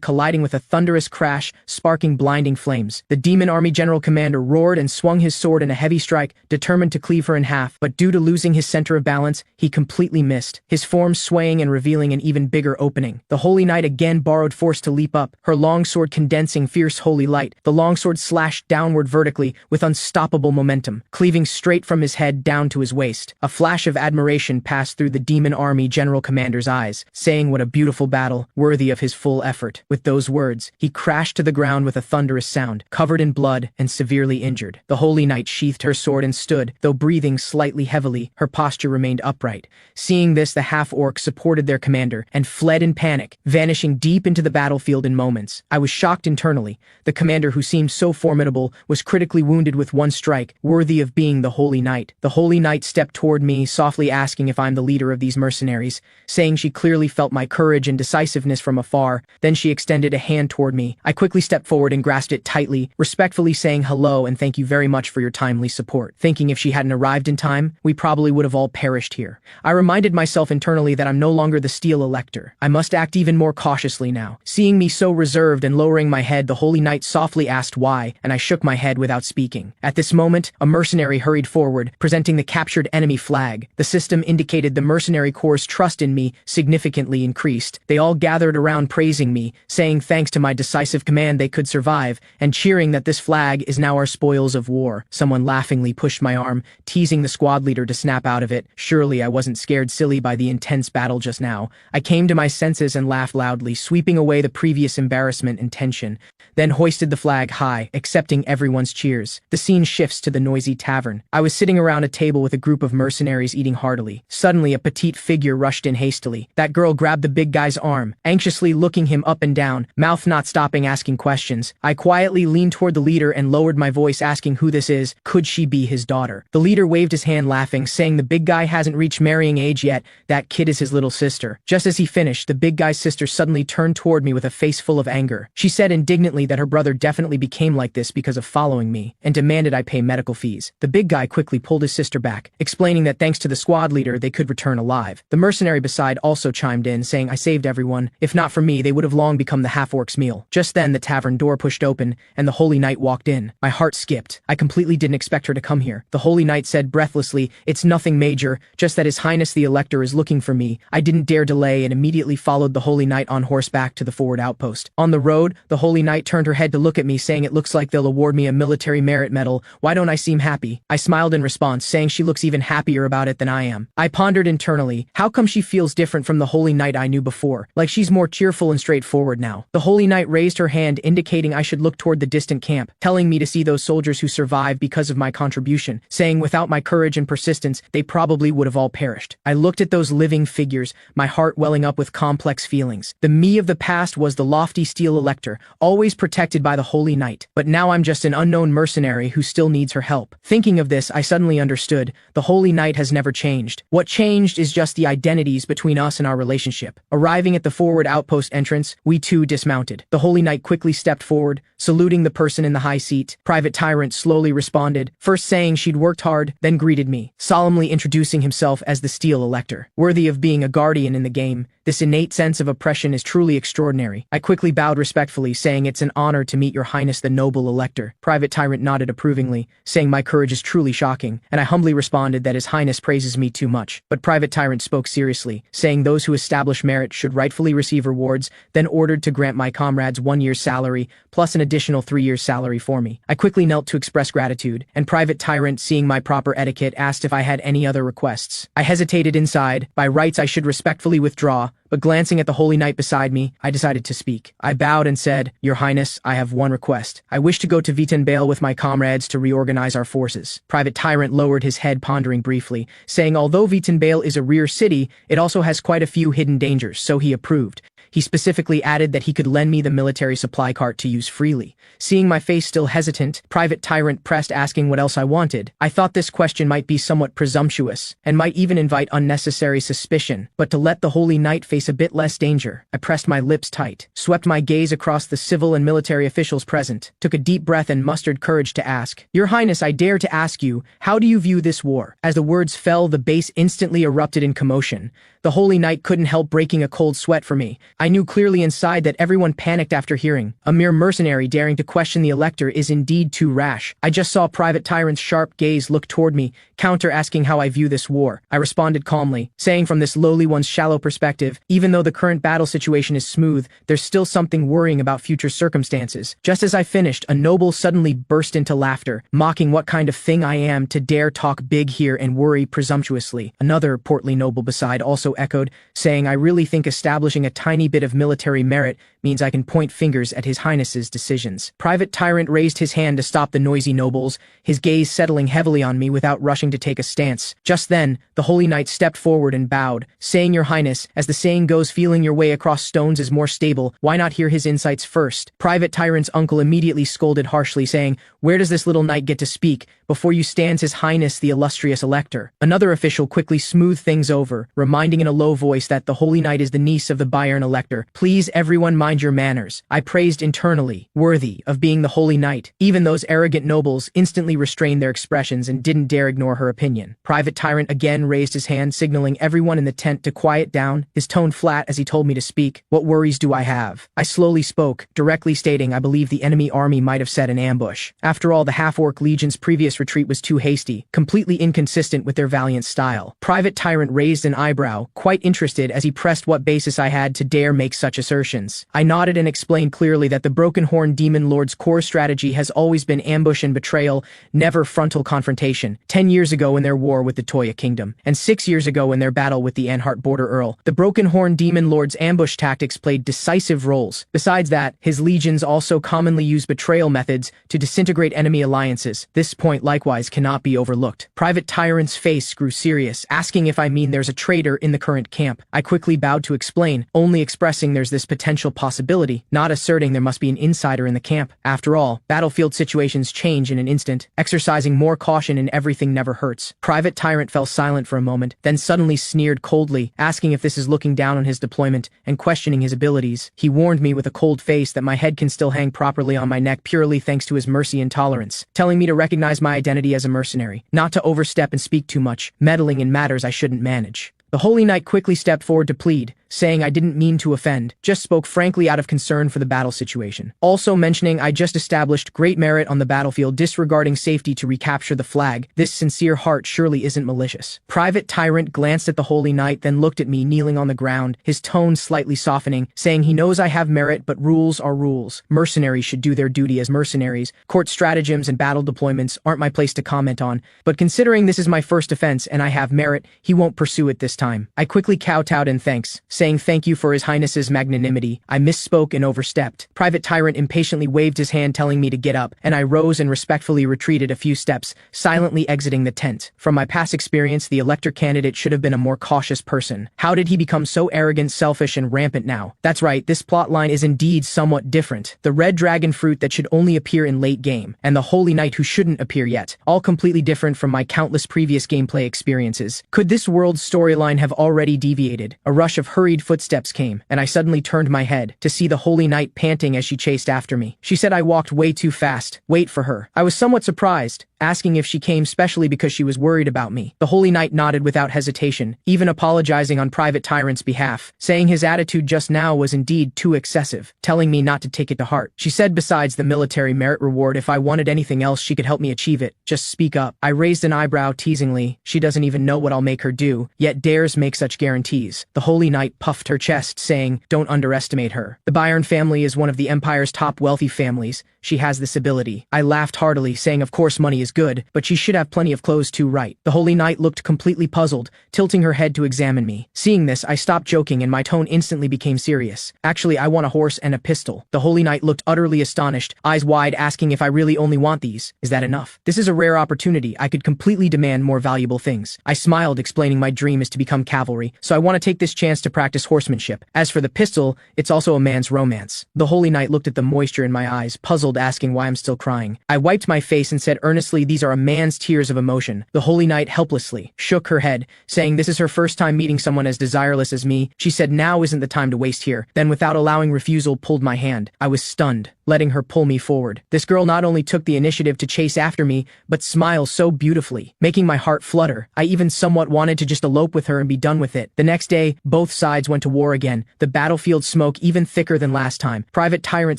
colliding with a thunderous crash, sparking blinding flames. The demon army general commander roared and swung his sword in a heavy strike, determined to cleave her in half, but due to losing his center of balance, he completely missed, his form swaying and revealing an even bigger opening. The holy knight again borrowed force to leap up, her longsword condensing fierce holy light. The longsword slashed downward vertically with unstoppable momentum, cleaving straight from his head down to his waist. A flash of admiration passed through the demon army general commander's eyes, saying what a beautiful battle, worthy of his full effort. With those words, he crashed to the ground with a thunderous sound, covered in blood and severely injured. The holy knight sheathed her sword and stood, though breathing slightly heavily, her posture remained upright. Seeing this, the half-orcs supported their commander and fled in panic, vanishing deep into the battlefield in moments. I was shocked internally. The commander, who seemed so formidable, was critically wounded with one strike, worthy of being the holy knight. The holy knight stepped toward me, softly asking if I'm the leader of these mercenaries, saying she clearly felt my courage and decisiveness from afar. Then she extended a hand toward me. I quickly stepped forward and grasped it tightly, respectfully saying hello and thank you very much for your timely support, thinking if she hadn't arrived in time, we probably would have all perished here. I reminded myself internally that I'm no longer the steel elector. I must act even more cautiously now. Seeing me so reserved and lowering my head, the holy knight softly asked why, and I shook my head without speaking. At this moment, a mercenary hurried forward, presenting the captured enemy flag. The system indicated the mercenary corps' trust in me significantly increased. They all gathered around praising me, saying thanks to my decisive command they could survive, and cheering that this flag is now our spoils of war. Someone laughingly pushed my arm, teasing the squad leader to snap out of it. Surely I wasn't scared silly by the intense battle just now. I came to my senses and laughed loudly, sweeping away the previous embarrassment and tension, then hoisted the flag high, accepting everyone's cheers. The scene shifts to the noisy tavern. I was sitting around a table with a group of mercenaries eating heartily. Suddenly, a petite figure rushed in hastily. That girl grabbed the big guy's arm, anxiously looking him up and down, mouth not stopping asking questions. I quietly leaned toward the leader and lowered my voice asking who this is. Could she be his daughter? The leader waved his hand laughing, saying the big guy hasn't reached marrying age yet. That kid is his little sister. Just as he finished, the big guy's sister suddenly turned toward me with a face full of anger. She said indignantly that her brother definitely became like this because of following me, and demanded I pay medical fees. The big guy quickly pulled his sister back, explaining that thanks to the squad leader they could return alive. The mercenary beside also chimed in, saying I saved everyone. If not for me, they would have long become the half-orc's meal. Just then, the tavern door pushed open, and the holy knight walked in. My heart skipped. I completely didn't expect her to come here. The holy knight said breathlessly, "It's nothing major, just that His Highness the Elector is looking for me." I didn't dare delay and immediately followed the holy knight on horseback to the forward outpost. On the road, the holy knight turned her head to look at me, saying it looks like they'll award me a military merit medal. Why don't I seem happy? I smiled in response, saying she looks even happier about it than I am. I pondered internally, how come she feels different from the holy knight I knew before? Like she's more cheerful and straightforward now. The holy knight raised her hand, indicating I should look toward the distant camp, telling me to see those soldiers who survived because of my contribution, saying without my courage and persistence, they probably would have all perished. I looked at those living figures, my heart welling up with complex feelings. The me of the past was the lofty steel elector, always protected by the holy knight. But now I'm just an unknown mercenary who still needs her help. Thinking of this, I suddenly understood. The holy knight has never changed. What changed is just the identities between us and our relationship. relationship. Arriving at the forward outpost entrance, we too dismounted. The Holy Knight quickly stepped forward, saluting the person in the high seat. Private Tyrant slowly responded, first saying she'd worked hard, then greeted me, solemnly introducing himself as the Steel Elector. Worthy of being a guardian in the game, this innate sense of oppression is truly extraordinary. I quickly bowed respectfully, saying it's an honor to meet your highness the noble Elector. Private Tyrant nodded approvingly, saying my courage is truly shocking, and I humbly responded that his highness praises me too much. But Private Tyrant spoke seriously, saying those who establish merit should rightfully receive rewards, then ordered to grant my comrades 1 year's salary, plus an additional 3 years' salary for me. I quickly knelt to express gratitude, and Private Tyrant, seeing my proper etiquette, asked if I had any other requests. I hesitated inside. By rights I should respectfully withdraw, but glancing at the Holy Knight beside me, I decided to speak. I bowed and said, Your Highness, I have one request. I wish to go to Vitenbale with my comrades to reorganize our forces. Private Tyrant lowered his head, pondering briefly, saying although Vitenbale is a rear city, it also has quite a few hidden dangers, so he approved. He specifically added that he could lend me the military supply cart to use freely. Seeing my face still hesitant, Private Tyrant pressed, asking what else I wanted. I thought this question might be somewhat presumptuous, and might even invite unnecessary suspicion, but to let the Holy Knight face a bit less danger, I pressed my lips tight, swept my gaze across the civil and military officials present, took a deep breath and mustered courage to ask, Your Highness, I dare to ask you, how do you view this war? As the words fell, the base instantly erupted in commotion. The Holy Knight couldn't help breaking a cold sweat for me. I knew clearly inside that everyone panicked after hearing. A mere mercenary daring to question the Elector is indeed too rash. I just saw Private Tyrant's sharp gaze look toward me, counter asking how I view this war. I responded calmly, saying from this lowly one's shallow perspective, even though the current battle situation is smooth, there's still something worrying about future circumstances. Just as I finished, a noble suddenly burst into laughter, mocking what kind of thing I am to dare talk big here and worry presumptuously. Another portly noble beside also echoed, saying I really think establishing a tiny bit of military merit means I can point fingers at His Highness's decisions. Private Tyrant raised his hand to stop the noisy nobles, his gaze settling heavily on me without rushing to take a stance. Just then, the Holy Knight stepped forward and bowed, saying, Your Highness, as the saying goes, feeling your way across stones is more stable. Why not hear his insights first? Private Tyrant's uncle immediately scolded harshly, saying, Where does this little knight get to speak? Before you stands His Highness the illustrious Elector. Another official quickly smoothed things over, reminding in a low voice that the Holy Knight is the niece of the Bayern Elector. Please everyone mind your manners. I praised internally, worthy of being the Holy Knight. Even those arrogant nobles instantly restrained their expressions and didn't dare ignore her opinion. Private Tyrant again raised his hand, signaling everyone in the tent to quiet down, his tone flat as he told me to speak. What worries do I have? I slowly spoke, directly stating I believe the enemy army might have set an ambush. After all, the half-orc legion's previous retreat was too hasty, completely inconsistent with their valiant style. Private Tyrant raised an eyebrow, quite interested as he pressed what basis I had to dare make such assertions. I nodded and explained clearly that the Broken Horn Demon Lord's core strategy has always been ambush and betrayal, never frontal confrontation. 10 years ago in their war with the Toya Kingdom, and 6 years ago in their battle with the Anhart Border Earl, the Broken Horn Demon Lord's ambush tactics played decisive roles. Besides that, his legions also commonly use betrayal methods to disintegrate enemy alliances. This point likewise cannot be overlooked. Private Tyrant's face grew serious, asking if I mean there's a traitor in the current camp. I quickly bowed to explain, only expressing there's this potential possibility, not asserting there must be an insider in the camp. After all, battlefield situations change in an instant. Exercising more caution in everything never hurts. Private Tyrant fell silent for a moment, then suddenly sneered coldly, asking if this is looking down on his deployment and questioning his abilities. He warned me with a cold face that my head can still hang properly on my neck purely thanks to his mercy and tolerance, telling me to recognize my identity as a mercenary, not to overstep and speak too much, meddling in matters I shouldn't manage. The Holy Knight quickly stepped forward to plead, saying I didn't mean to offend, just spoke frankly out of concern for the battle situation. Also mentioning I just established great merit on the battlefield, disregarding safety to recapture the flag. This sincere heart surely isn't malicious. Private Tyrant glanced at the Holy Knight, then looked at me kneeling on the ground, his tone slightly softening, saying he knows I have merit, but rules are rules. Mercenaries should do their duty as mercenaries. Court stratagems and battle deployments aren't my place to comment on, but considering this is my first offense and I have merit, he won't pursue it this time. I quickly kowtowed in thanks, saying thank you for His Highness's magnanimity. I misspoke and overstepped. Private Tyrant impatiently waved his hand, telling me to get up, and I rose and respectfully retreated a few steps, silently exiting the tent. From my past experience, the Elector candidate should have been a more cautious person. How did he become so arrogant, selfish, and rampant now? That's right, this plotline is indeed somewhat different. The red dragon fruit that should only appear in late game, and the Holy Knight who shouldn't appear yet, all completely different from my countless previous gameplay experiences. Could this world's storyline have already deviated? A rush of hurried hurried footsteps came, and I suddenly turned my head to see the Holy Knight panting as she chased after me. She said I walked way too fast. Wait for her. I was somewhat surprised, asking if she came specially because she was worried about me. The Holy Knight nodded without hesitation, even apologizing on Private Tyrant's behalf, saying his attitude just now was indeed too excessive, telling me not to take it to heart. She said besides the military merit reward, if I wanted anything else she could help me achieve it. Just speak up. I raised an eyebrow teasingly. She doesn't even know what I'll make her do, yet dares make such guarantees. The Holy Knight puffed her chest, saying, don't underestimate her. The Bayern family is one of the Empire's top wealthy families. She has this ability. I laughed heartily, saying of course money is good, but she should have plenty of clothes too, right? The Holy Knight looked completely puzzled, tilting her head to examine me. Seeing this, I stopped joking and my tone instantly became serious. Actually, I want a horse and a pistol. The Holy Knight looked utterly astonished, eyes wide, asking if I really only want these. Is that enough? This is a rare opportunity. I could completely demand more valuable things. I smiled, explaining my dream is to become cavalry, so I want to take this chance to practice horsemanship. As for the pistol, it's also a man's romance. The Holy Knight looked at the moisture in my eyes, puzzled, asking why I'm still crying. I wiped my face and said earnestly, these are a man's tears of emotion. The Holy Knight helplessly shook her head, saying this is her first time meeting someone as desireless as me. She said now isn't the time to waste here, then without allowing refusal pulled my hand. I was stunned, letting her pull me forward. This girl not only took the initiative to chase after me, but smiled so beautifully, making my heart flutter. I even somewhat wanted to just elope with her and be done with it. The next day, both sides went to war again, the battlefield smoke even thicker than last time. Private Tyrant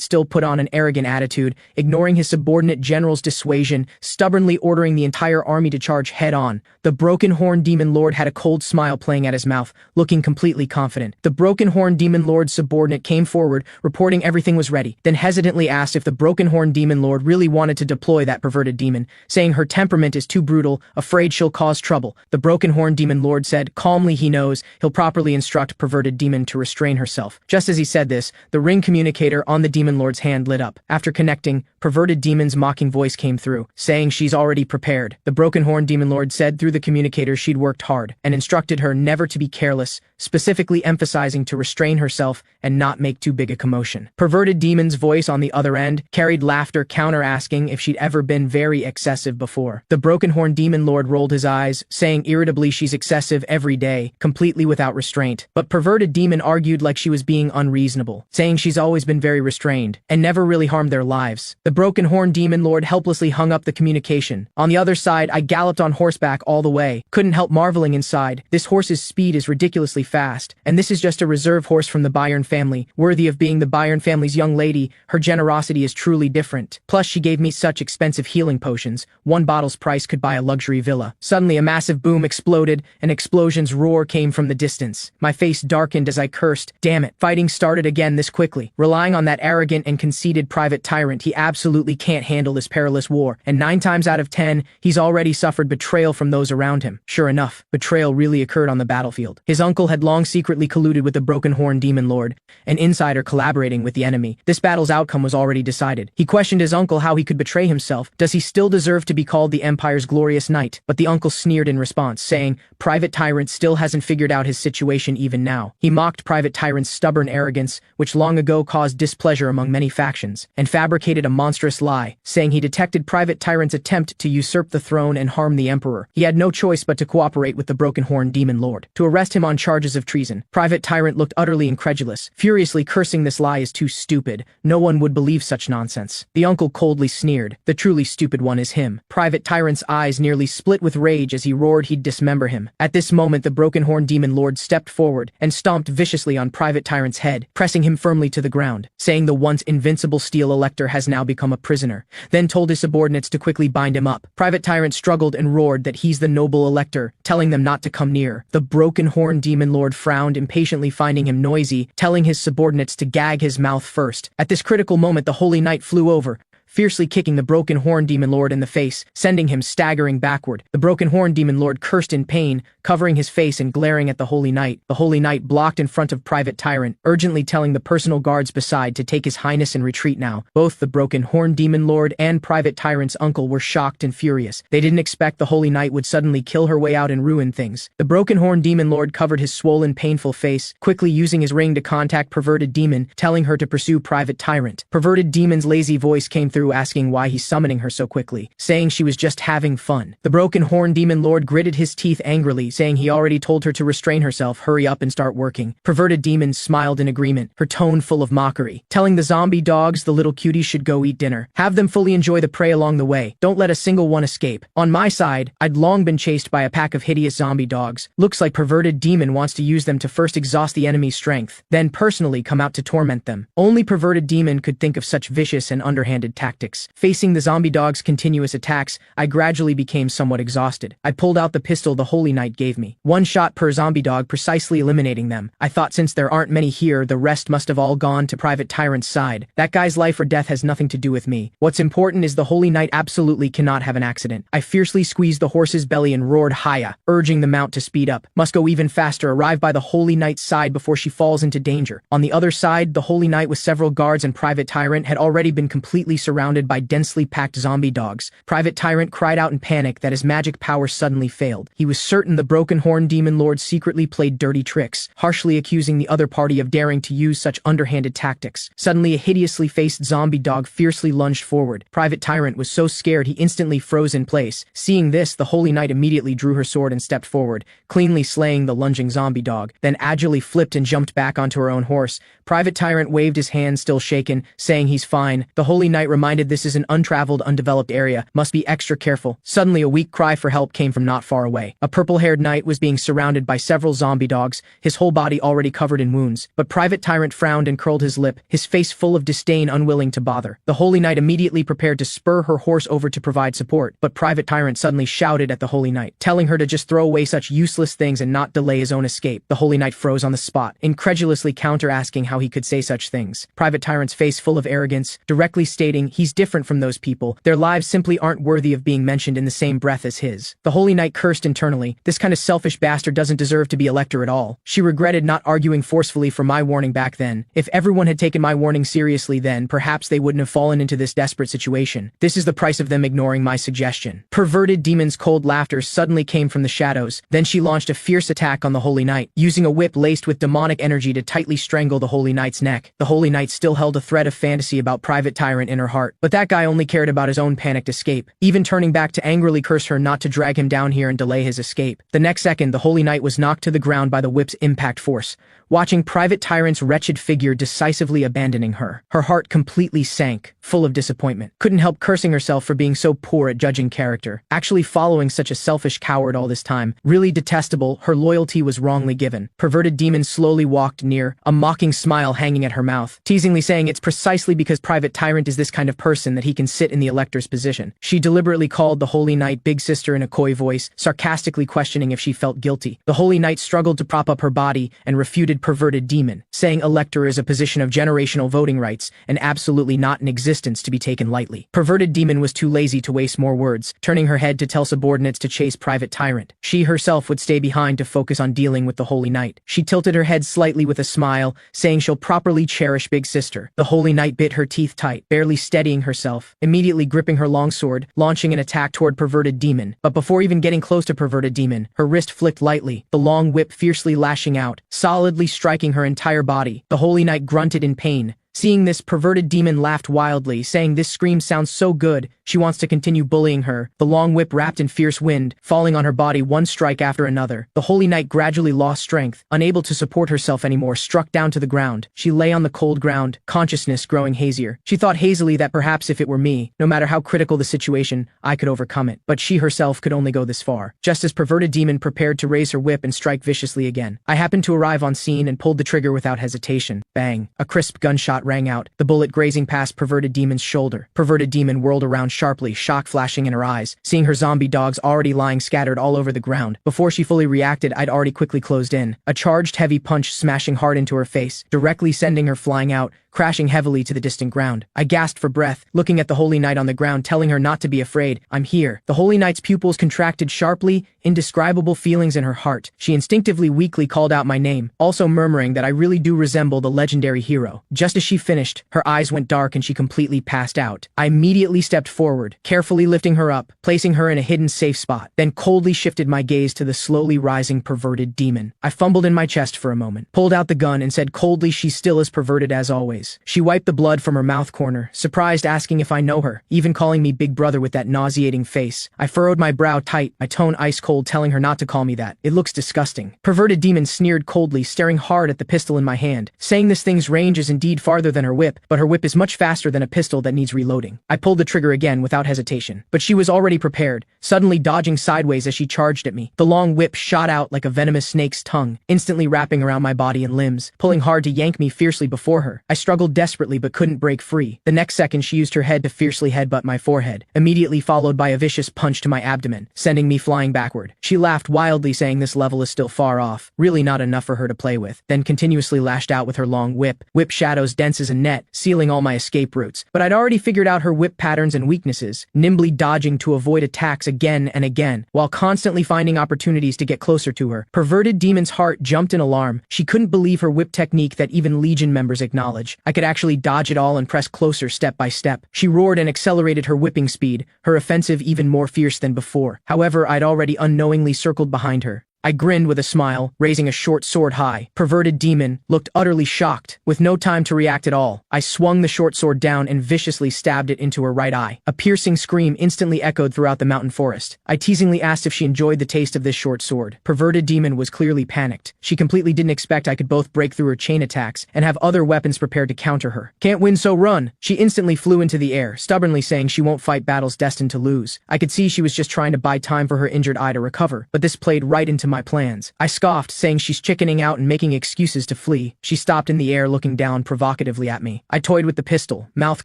still put on an arrogant attitude, ignoring his subordinate general's dissuasion, stubbornly ordering the entire army to charge head-on. The Broken Horn Demon Lord had a cold smile playing at his mouth, looking completely confident. The Broken Horn Demon Lord's subordinate came forward, reporting everything was ready, then hesitantly asked if the Broken Horn Demon Lord really wanted to deploy that perverted demon, saying her temperament is too brutal, afraid she'll cause trouble. The Broken Horn Demon Lord said calmly he knows he'll properly instruct perverted demon to restrain herself. Just as he said this, the ring communicator on the Demon Lord's hand lit up. After connecting, perverted demon's mocking voice came through, saying she's already prepared. The Broken Horn Demon Lord said through the communicator she'd worked hard, and instructed her never to be careless, specifically emphasizing to restrain herself and not make too big a commotion. Perverted demon's voice on the other end carried laughter, counter asking if she'd ever been very excessive before. The Broken Horn Demon Lord rolled his eyes, saying irritably she's excessive every day, completely without restraint. But perverted demon argued like she was being unreasonable, saying she's always been very restrained, and never really harmed their lives. The Broken Horn Demon Lord helplessly hung up the communication. On the other side, I galloped on horseback all the way, couldn't help marveling inside. This horse's speed is ridiculously fast, and this is just a reserve horse from the Bayern family, worthy of being the Bayern family's young lady. Her generosity is truly different. Plus, she gave me such expensive healing potions. One bottle's price could buy a luxury villa. Suddenly, a massive boom exploded, an explosion's roar came from the distance. My face darkened as I cursed. Damn it, fighting started again this quickly. Relying on that arrogant and conceited Private Tyrant, he absolutely can't handle this perilous war, and 9 times out of 10, he's already suffered betrayal from those around him. Sure enough, betrayal really occurred on the battlefield. His uncle had long secretly colluded with the Broken Horn Demon Lord, an insider collaborating with the enemy. This battle's outcome was already decided. He questioned his uncle how he could betray himself. Does he still deserve to be called the Empire's glorious knight? But the uncle sneered in response, saying, Private Tyrant still hasn't figured out his situation even now. He mocked Private Tyrant's stubborn arrogance, which long ago caused displeasure among many factions, and fabricated a monstrous lie, saying he detected Private Tyrant's attempt to usurp the throne and harm the Emperor. He had no choice but to cooperate with the Broken Horn Demon Lord to arrest him on charges of treason. Private Tyrant looked utterly incredulous, furiously cursing this lie is too stupid. No one would believe such nonsense. The uncle coldly sneered. The truly stupid one is him. Private Tyrant's eyes nearly split with rage as he roared he'd dismember him. At this moment, the Broken Horn Demon Lord stepped forward and stomped viciously on Private Tyrant's head, pressing him firmly to the ground, saying the once invincible Steel Elector has now become a prisoner, then told his subordinates to quickly bind him up. Private Tyrant struggled and roared that he's the noble Elector, telling them not to come near. The Broken Horn Demon Lord frowned, impatiently finding him noisy, telling his subordinates to gag his mouth first. At this critical moment, the Holy Knight flew over, fiercely kicking the Broken Horn Demon Lord in the face, sending him staggering backward. The Broken Horn Demon Lord cursed in pain, covering his face and glaring at the Holy Knight. The Holy Knight blocked in front of Private Tyrant, urgently telling the personal guards beside to take his highness and retreat now. Both the Broken Horn Demon Lord and Private Tyrant's uncle were shocked and furious. They didn't expect the Holy Knight would suddenly kill her way out and ruin things. The Broken Horn Demon Lord covered his swollen, painful face, quickly using his ring to contact Perverted Demon, telling her to pursue Private Tyrant. Perverted Demon's lazy voice came through through asking why he's summoning her so quickly, saying she was just having fun. The broken horn demon lord gritted his teeth angrily, saying he already told her to restrain herself, hurry up and start working. Perverted demon smiled in agreement, her tone full of mockery, telling the zombie dogs the little cuties should go eat dinner. Have them fully enjoy the prey along the way. Don't let a single one escape. On my side, I'd long been chased by a pack of hideous zombie dogs. Looks like perverted demon wants to use them to first exhaust the enemy's strength, then personally come out to torment them. Only perverted demon could think of such vicious and underhanded tactics. Facing the zombie dogs' continuous attacks, I gradually became somewhat exhausted. I pulled out the pistol the Holy Knight gave me. One shot per zombie dog, precisely eliminating them. I thought since there aren't many here, the rest must have all gone to Private Tyrant's side. That guy's life or death has nothing to do with me. What's important is the Holy Knight absolutely cannot have an accident. I fiercely squeezed the horse's belly and roared Haya, urging the mount to speed up. Must go even faster, arrive by the Holy Knight's side before she falls into danger. On the other side, the Holy Knight with several guards and Private Tyrant had already been completely surrounded by densely packed zombie dogs. Private Tyrant cried out in panic that his magic power suddenly failed. He was certain the broken horn demon lord secretly played dirty tricks, harshly accusing the other party of daring to use such underhanded tactics. Suddenly, a hideously faced zombie dog fiercely lunged forward. Private Tyrant was so scared he instantly froze in place. Seeing this, the Holy Knight immediately drew her sword and stepped forward, cleanly slaying the lunging zombie dog, then agilely flipped and jumped back onto her own horse. Private Tyrant waved his hand still shaken, saying he's fine. The Holy Knight reminded this is an untraveled, undeveloped area, must be extra careful. Suddenly, a weak cry for help came from not far away. A purple-haired knight was being surrounded by several zombie dogs, his whole body already covered in wounds. But Private Tyrant frowned and curled his lip, his face full of disdain, unwilling to bother. The Holy Knight immediately prepared to spur her horse over to provide support, but Private Tyrant suddenly shouted at the Holy Knight, telling her to just throw away such useless things and not delay his own escape. The Holy Knight froze on the spot, incredulously counter-asking how he could say such things. Private Tyrant's face full of arrogance, directly stating he's different from those people. Their lives simply aren't worthy of being mentioned in the same breath as his. The Holy Knight cursed internally. This kind of selfish bastard doesn't deserve to be Elector at all. She regretted not arguing forcefully for my warning back then. If everyone had taken my warning seriously then, perhaps they wouldn't have fallen into this desperate situation. This is the price of them ignoring my suggestion. Perverted demon's cold laughter suddenly came from the shadows. Then she launched a fierce attack on the Holy Knight, using a whip laced with demonic energy to tightly strangle the Holy Knight's neck. The Holy Knight still held a thread of fantasy about Private Tyrant in her heart, but that guy only cared about his own panicked escape, even turning back to angrily curse her not to drag him down here and delay his escape. The next second, the Holy Knight was knocked to the ground by the whip's impact force, watching Private Tyrant's wretched figure decisively abandoning her. Her heart completely sank, full of disappointment. Couldn't help cursing herself for being so poor at judging character. Actually following such a selfish coward all this time. Really detestable, her loyalty was wrongly given. Perverted demon slowly walked near, a mocking smile hanging at her mouth, teasingly saying it's precisely because Private Tyrant is this kind of person that he can sit in the Elector's position. She deliberately called the Holy Knight Big Sister in a coy voice, sarcastically questioning if she felt guilty. The Holy Knight struggled to prop up her body and refuted Perverted demon, saying Elector is a position of generational voting rights and absolutely not in existence to be taken lightly. Perverted demon was too lazy to waste more words, turning her head to tell subordinates to chase Private Tyrant. She herself would stay behind to focus on dealing with the Holy Knight. She tilted her head slightly with a smile, saying she'll properly cherish Big Sister. The Holy Knight bit her teeth tight, barely steadying herself, immediately gripping her longsword, launching an attack toward Perverted demon. But before even getting close to Perverted demon, her wrist flicked lightly, the long whip fiercely lashing out, solidly striking her entire body. The Holy Knight grunted in pain. Seeing this, Perverted demon laughed wildly, saying this scream sounds so good, she wants to continue bullying her. The long whip wrapped in fierce wind, falling on her body one strike after another. The Holy Knight gradually lost strength, unable to support herself anymore, struck down to the ground. She lay on the cold ground, consciousness growing hazier. She thought hazily that perhaps if it were me, no matter how critical the situation, I could overcome it. But she herself could only go this far. Just as Perverted demon prepared to raise her whip and strike viciously again, I happened to arrive on scene and pulled the trigger without hesitation. Bang! A crisp gunshot rang out, the bullet grazing past Perverted demon's shoulder. Perverted demon whirled around sharply, shock flashing in her eyes, seeing her zombie dogs already lying scattered all over the ground. Before she fully reacted, I'd already quickly closed in, a charged heavy punch smashing hard into her face, directly sending her flying out, crashing heavily to the distant ground. I gasped for breath, looking at the Holy Knight on the ground, telling her not to be afraid. I'm here. The Holy Knight's pupils contracted sharply, indescribable feelings in her heart. She instinctively weakly called out my name, also murmuring that I really do resemble the legendary hero. Just as she finished, her eyes went dark and she completely passed out. I immediately stepped forward, carefully lifting her up, placing her in a hidden safe spot, then coldly shifted my gaze to the slowly rising Perverted demon. I fumbled in my chest for a moment, pulled out the gun and said coldly, she's still as perverted as always. noise. She wiped the blood from her mouth corner, surprised, asking if I know her, even calling me big brother with that nauseating face. I furrowed my brow tight, my tone ice cold, telling her not to call me that. It looks disgusting. Perverted demon sneered coldly, staring hard at the pistol in my hand, saying this thing's range is indeed farther than her whip, but her whip is much faster than a pistol that needs reloading. I pulled the trigger again without hesitation, but she was already prepared, suddenly dodging sideways as she charged at me. The long whip shot out like a venomous snake's tongue, instantly wrapping around my body and limbs, pulling hard to yank me fiercely before her. I struggled desperately but couldn't break free. The next second she used her head to fiercely headbutt my forehead, immediately followed by a vicious punch to my abdomen, sending me flying backward. She laughed wildly, saying this level is still far off, really not enough for her to play with, then continuously lashed out with her long whip shadows dense as a net, sealing all my escape routes. But I'd already figured out her whip patterns and weaknesses, nimbly dodging to avoid attacks again and again, while constantly finding opportunities to get closer to her. Perverted demon's heart jumped in alarm. She couldn't believe her whip technique that even Legion members acknowledge. I could actually dodge it all and press closer step by step. She roared and accelerated her whipping speed, her offensive even more fierce than before. However, I'd already unknowingly circled behind her. I grinned with a smile, raising a short sword high. Perverted demon looked utterly shocked. With no time to react at all, I swung the short sword down and viciously stabbed it into her right eye. A piercing scream instantly echoed throughout the mountain forest. I teasingly asked if she enjoyed the taste of this short sword. Perverted demon was clearly panicked. She completely didn't expect I could both break through her chain attacks and have other weapons prepared to counter her. Can't win, so run! She instantly flew into the air, stubbornly saying she won't fight battles destined to lose. I could see she was just trying to buy time for her injured eye to recover, but this played right into my plans. I scoffed, saying she's chickening out and making excuses to flee. She stopped in the air, looking down provocatively at me. I toyed with the pistol, mouth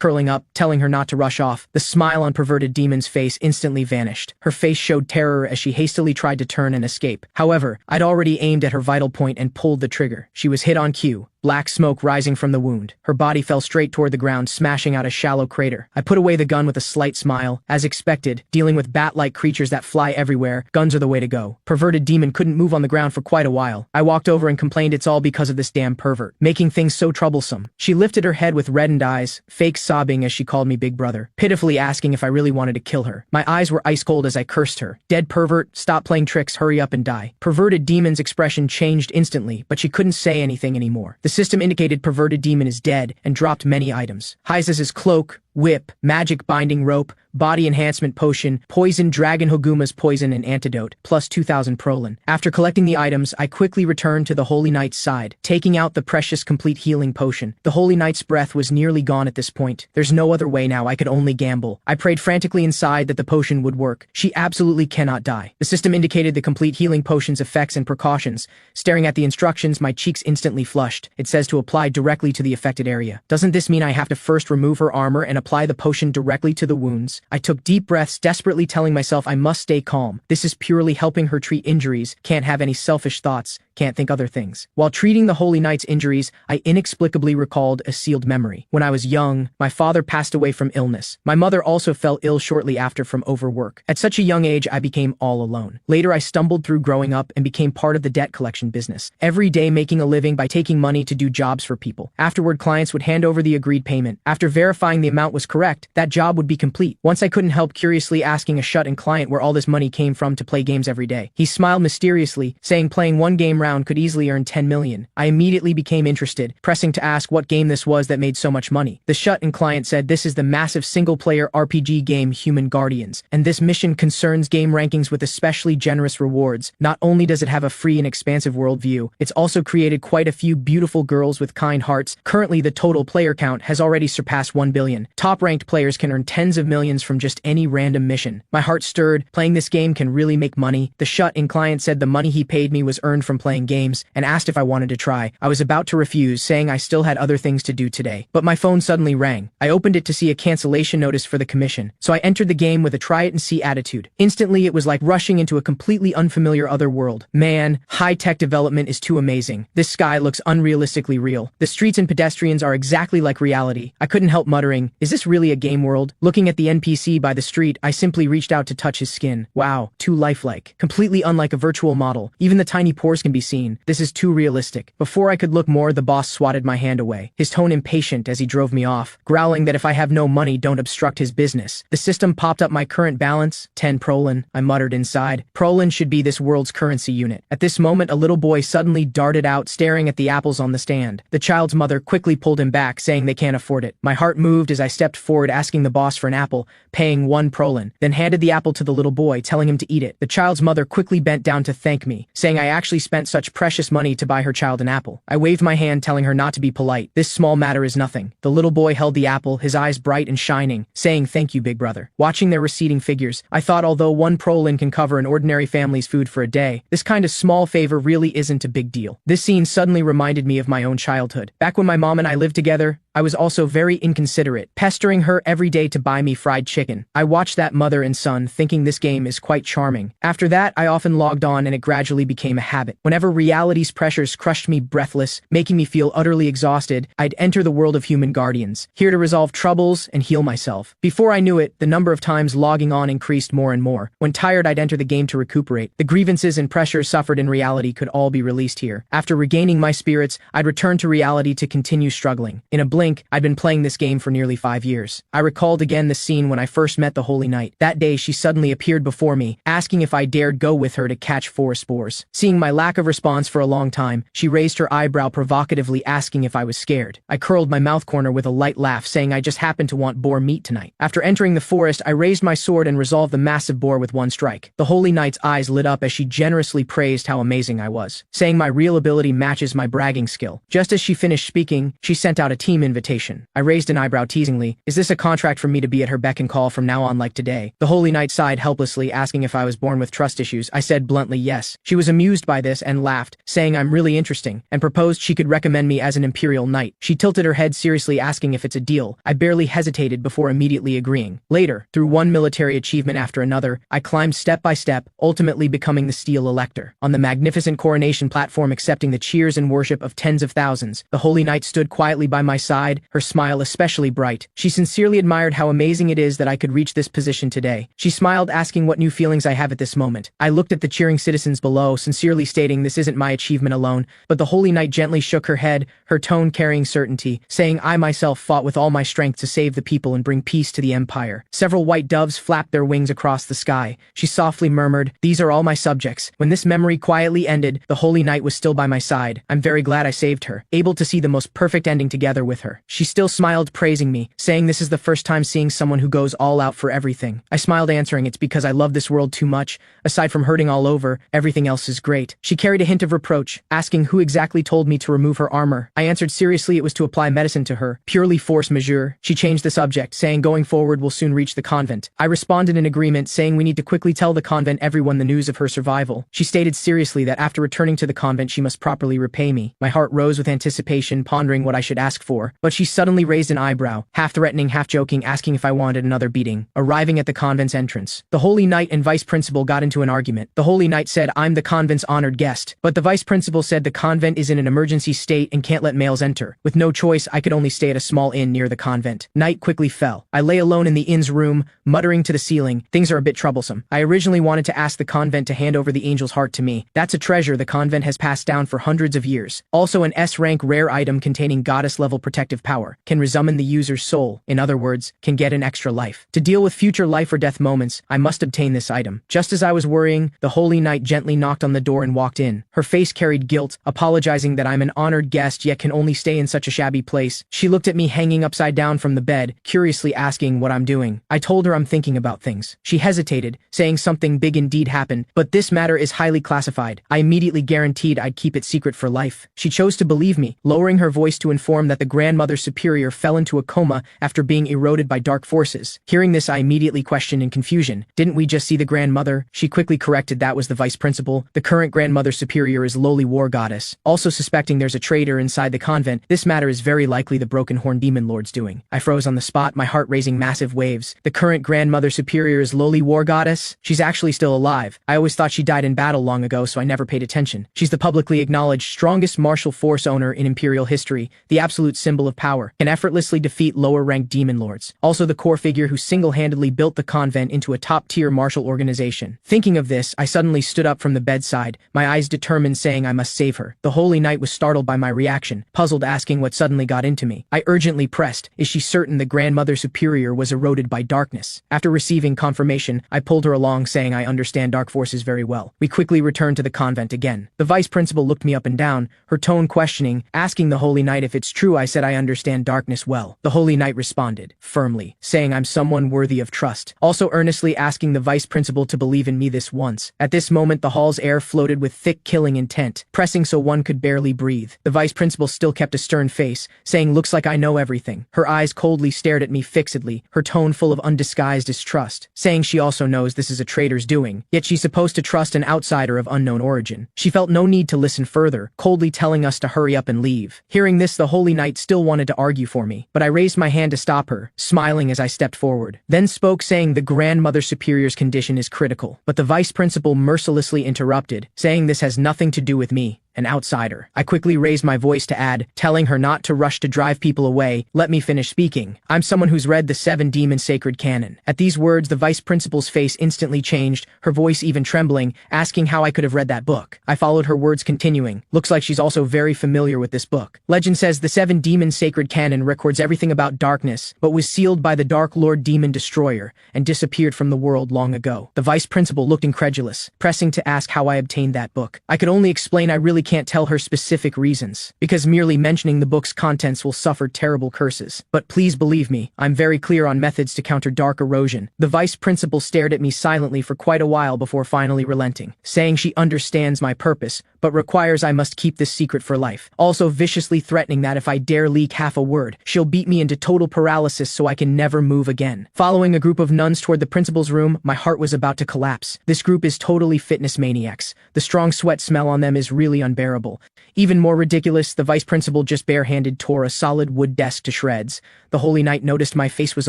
curling up, telling her not to rush off. The smile on perverted demon's face instantly vanished. Her face showed terror as she hastily tried to turn and escape. However, I'd already aimed at her vital point and pulled the trigger. She was hit on cue. Black smoke rising from the wound. Her body fell straight toward the ground, smashing out a shallow crater. I put away the gun with a slight smile. As expected, dealing with bat-like creatures that fly everywhere, guns are the way to go. Perverted demon couldn't move on the ground for quite a while. I walked over and complained it's all because of this damn pervert, making things so troublesome. She lifted her head with reddened eyes, fake sobbing as she called me big brother, pitifully asking if I really wanted to kill her. My eyes were ice cold as I cursed her. Dead pervert, stop playing tricks, hurry up and die. Perverted demon's expression changed instantly, but she couldn't say anything anymore. The system indicated perverted demon is dead and dropped many items. Hyz's cloak, whip, magic binding rope, body enhancement potion, poison dragon Hoguma's poison and antidote, plus 2,000 prolin. After collecting the items, I quickly returned to the Holy Knight's side, taking out the precious complete healing potion. The Holy Knight's breath was nearly gone at this point. There's no other way now, I could only gamble. I prayed frantically inside that the potion would work. She absolutely cannot die. The system indicated the complete healing potion's effects and precautions. Staring at the instructions, my cheeks instantly flushed. It says to apply directly to the affected area. Doesn't this mean I have to first remove her armor and apply the potion directly to the wounds? I took deep breaths, desperately telling myself I must stay calm. This is purely helping her treat injuries, can't have any selfish thoughts, can't think other things. While treating the Holy Knight's injuries, I inexplicably recalled a sealed memory. When I was young, my father passed away from illness. My mother also fell ill shortly after from overwork. At such a young age, I became all alone. Later, I stumbled through growing up and became part of the debt collection business, every day making a living by taking money to do jobs for people. Afterward, clients would hand over the agreed payment. After verifying the amount was correct, that job would be complete. Once I couldn't help curiously asking a shut-in client where all this money came from to play games every day. He smiled mysteriously, saying playing one game round could easily earn 10 million. I immediately became interested, pressing to ask what game this was that made so much money. The shut-in client said this is the massive single-player RPG game Human Guardians, and this mission concerns game rankings with especially generous rewards. Not only does it have a free and expansive worldview, it's also created quite a few beautiful girls with kind hearts. Currently, the total player count has already surpassed 1 billion. Top-ranked players can earn tens of millions from just any random mission. My heart stirred. Playing this game can really make money. The shut-in client said the money he paid me was earned from playing games and asked if I wanted to try. I was about to refuse, saying I still had other things to do today. But my phone suddenly rang. I opened it to see a cancellation notice for the commission, so I entered the game with a try-it-and-see attitude. Instantly, it was like rushing into a completely unfamiliar other world. Man, high-tech development is too amazing. This sky looks unrealistically real. The streets and pedestrians are exactly like reality. I couldn't help muttering, is this really a game world? Looking at the NPC by the street, I simply reached out to touch his skin. Wow, too lifelike. Completely unlike a virtual model. Even the tiny pores can be be seen. This is too realistic. Before I could look more, the boss swatted my hand away, his tone impatient as he drove me off, growling that if I have no money, don't obstruct his business. The system popped up my current balance, 10 prolin, I muttered inside. Prolin should be this world's currency unit. At this moment, a little boy suddenly darted out, staring at the apples on the stand. The child's mother quickly pulled him back, saying they can't afford it. My heart moved as I stepped forward, asking the boss for an apple, paying 1 prolin, then handed the apple to the little boy, telling him to eat it. The child's mother quickly bent down to thank me, saying I actually spent such precious money to buy her child an apple. I waved my hand, telling her not to be polite. This small matter is nothing. The little boy held the apple, his eyes bright and shining, saying thank you, big brother. Watching their receding figures, I thought although 1 prolin can cover an ordinary family's food for a day, this kind of small favor really isn't a big deal. This scene suddenly reminded me of my own childhood. Back when my mom and I lived together, I was also very inconsiderate, pestering her every day to buy me fried chicken. I watched that mother and son, thinking this game is quite charming. After that, I often logged on and it gradually became a habit. Whenever reality's pressures crushed me breathless, making me feel utterly exhausted, I'd enter the world of human guardians, here to resolve troubles and heal myself. Before I knew it, the number of times logging on increased more and more. When tired, I'd enter the game to recuperate. The grievances and pressures suffered in reality could all be released here. After regaining my spirits, I'd return to reality to continue struggling. In a blink, I'd been playing this game for nearly 5 years. I recalled again the scene when I first met the Holy Knight. That day, she suddenly appeared before me, asking if I dared go with her to catch 4 spores. Seeing my lack of response for a long time, she raised her eyebrow provocatively, asking if I was scared. I curled my mouth corner with a light laugh, saying I just happened to want boar meat tonight. After entering the forest, I raised my sword and resolved the massive boar with 1 strike. The Holy Knight's eyes lit up as she generously praised how amazing I was, saying my real ability matches my bragging skill. Just as she finished speaking, she sent out a team invitation. I raised an eyebrow teasingly. Is this a contract for me to be at her beck and call from now on like today? The Holy Knight sighed helplessly, asking if I was born with trust issues. I said bluntly yes. She was amused by this and laughed, saying I'm really interesting, and proposed she could recommend me as an Imperial Knight. She tilted her head seriously, asking if it's a deal. I barely hesitated before immediately agreeing. Later, through one military achievement after another, I climbed step by step, ultimately becoming the Steel Elector. On the magnificent coronation platform, accepting the cheers and worship of tens of thousands, the Holy Knight stood quietly by my side, her smile especially bright. She sincerely admired how amazing it is that I could reach this position today. She smiled, asking what new feelings I have at this moment. I looked at the cheering citizens below, sincerely stating this isn't my achievement alone, but the Holy Knight gently shook her head, her tone carrying certainty, saying I myself fought with all my strength to save the people and bring peace to the Empire. Several white doves flapped their wings across the sky. She softly murmured, these are all my subjects. When this memory quietly ended, the Holy Knight was still by my side. I'm very glad I saved her, able to see the most perfect ending together with her. She still smiled, praising me, saying this is the first time seeing someone who goes all out for everything. I smiled, answering it's because I love this world too much. Aside from hurting all over, everything else is great. She carried a hint of reproach, asking who exactly told me to remove her armor. I answered seriously it was to apply medicine to her, purely force majeure. She changed the subject, saying going forward we'll soon reach the convent. I responded in agreement, saying we need to quickly tell the convent everyone the news of her survival. She stated seriously that after returning to the convent she must properly repay me. My heart rose with anticipation, pondering what I should ask for, but she suddenly raised an eyebrow, half threatening, half joking, asking if I wanted another beating. Arriving at the convent's entrance, the Holy Knight and Vice Principal got into an argument. The Holy Knight said I'm the convent's honored guest, but the Vice Principal said the convent is in an emergency state and can't let males enter. With no choice, I could only stay at a small inn near the convent. Night quickly fell. I lay alone in the inn's room, muttering to the ceiling, things are a bit troublesome. I originally wanted to ask the convent to hand over the angel's heart to me. That's a treasure the convent has passed down for hundreds of years. Also an S-rank rare item containing goddess-level protective power. Can resummon the user's soul. In other words, can get an extra life. To deal with future life or death moments, I must obtain this item. Just as I was worrying, the Holy Knight gently knocked on the door and walked in. Her face carried guilt, apologizing that I'm an honored guest yet can only stay in such a shabby place. She looked at me hanging upside down from the bed, curiously asking what I'm doing. I told her I'm thinking about things. She hesitated, saying something big indeed happened, but this matter is highly classified. I immediately guaranteed I'd keep it secret for life. She chose to believe me, lowering her voice to inform that the Grandmother Superior fell into a coma after being eroded by dark forces. Hearing this, I immediately questioned in confusion. Didn't we just see the Grandmother? She quickly corrected that was the Vice Principal. The current Grandmother Superior is lowly war goddess. Also suspecting there's a traitor inside the convent, this matter is very likely the Broken Horn Demon Lord's doing. I froze on the spot, my heart raising massive waves. The current Grandmother Superior is lowly war goddess? She's actually still alive. I always thought she died in battle long ago, so I never paid attention. She's the publicly acknowledged strongest martial force owner in Imperial history, the absolute symbol of power, can effortlessly defeat lower-ranked demon lords. Also the core figure who single-handedly built the convent into a top-tier martial organization. Thinking of this, I suddenly stood up from the bedside, my eyes determined, saying I must save her. The Holy Knight was startled by my reaction, puzzled, asking what suddenly got into me. I urgently pressed, is she certain the Grandmother Superior was eroded by darkness? After receiving confirmation, I pulled her along, saying I understand dark forces very well. We quickly returned to the convent again. The vice principal looked me up and down, her tone questioning, asking the Holy Knight if it's true I said I understand darkness well. The Holy Knight responded, firmly, saying I'm someone worthy of trust, also earnestly asking the vice principal to believe in me this once. At this moment the hall's air floated with thick killing intent, pressing so one could barely breathe. The vice principal still kept a stern face, saying looks like I know everything. Her eyes coldly stared at me fixedly, her tone full of undisguised distrust, saying she also knows this is a traitor's doing, yet she's supposed to trust an outsider of unknown origin. She felt no need to listen further, coldly telling us to hurry up and leave. Hearing this, the Holy Knight still wanted to argue for me, but I raised my hand to stop her, smiling as I stepped forward. Then spoke, saying the Grandmother Superior's condition is critical, but the vice principal mercilessly interrupted, saying this has nothing to do with me, an outsider. I quickly raised my voice to add, telling her not to rush to drive people away. Let me finish speaking. I'm someone who's read the 7 demon sacred canon. At these words, the vice principal's face instantly changed, her voice even trembling, asking how I could have read that book. I followed her words, continuing, looks like she's also very familiar with this book. Legend says the 7 demon sacred canon records everything about darkness, but was sealed by the Dark Lord Demon Destroyer and disappeared from the world long ago. The vice principal looked incredulous, pressing to ask how I obtained that book. I could only explain I really can't tell her specific reasons, because merely mentioning the book's contents will suffer terrible curses. But please believe me, I'm very clear on methods to counter dark erosion. The vice principal stared at me silently for quite a while before finally relenting, saying she understands my purpose, but requires I must keep this secret for life, also viciously threatening that if I dare leak half a word, she'll beat me into total paralysis so I can never move again. Following a group of nuns toward the principal's room, my heart was about to collapse. This group is totally fitness maniacs. The strong sweat smell on them is really unbearable. Even more ridiculous, the vice principal just barehanded tore a solid wood desk to shreds. The Holy Knight noticed my face was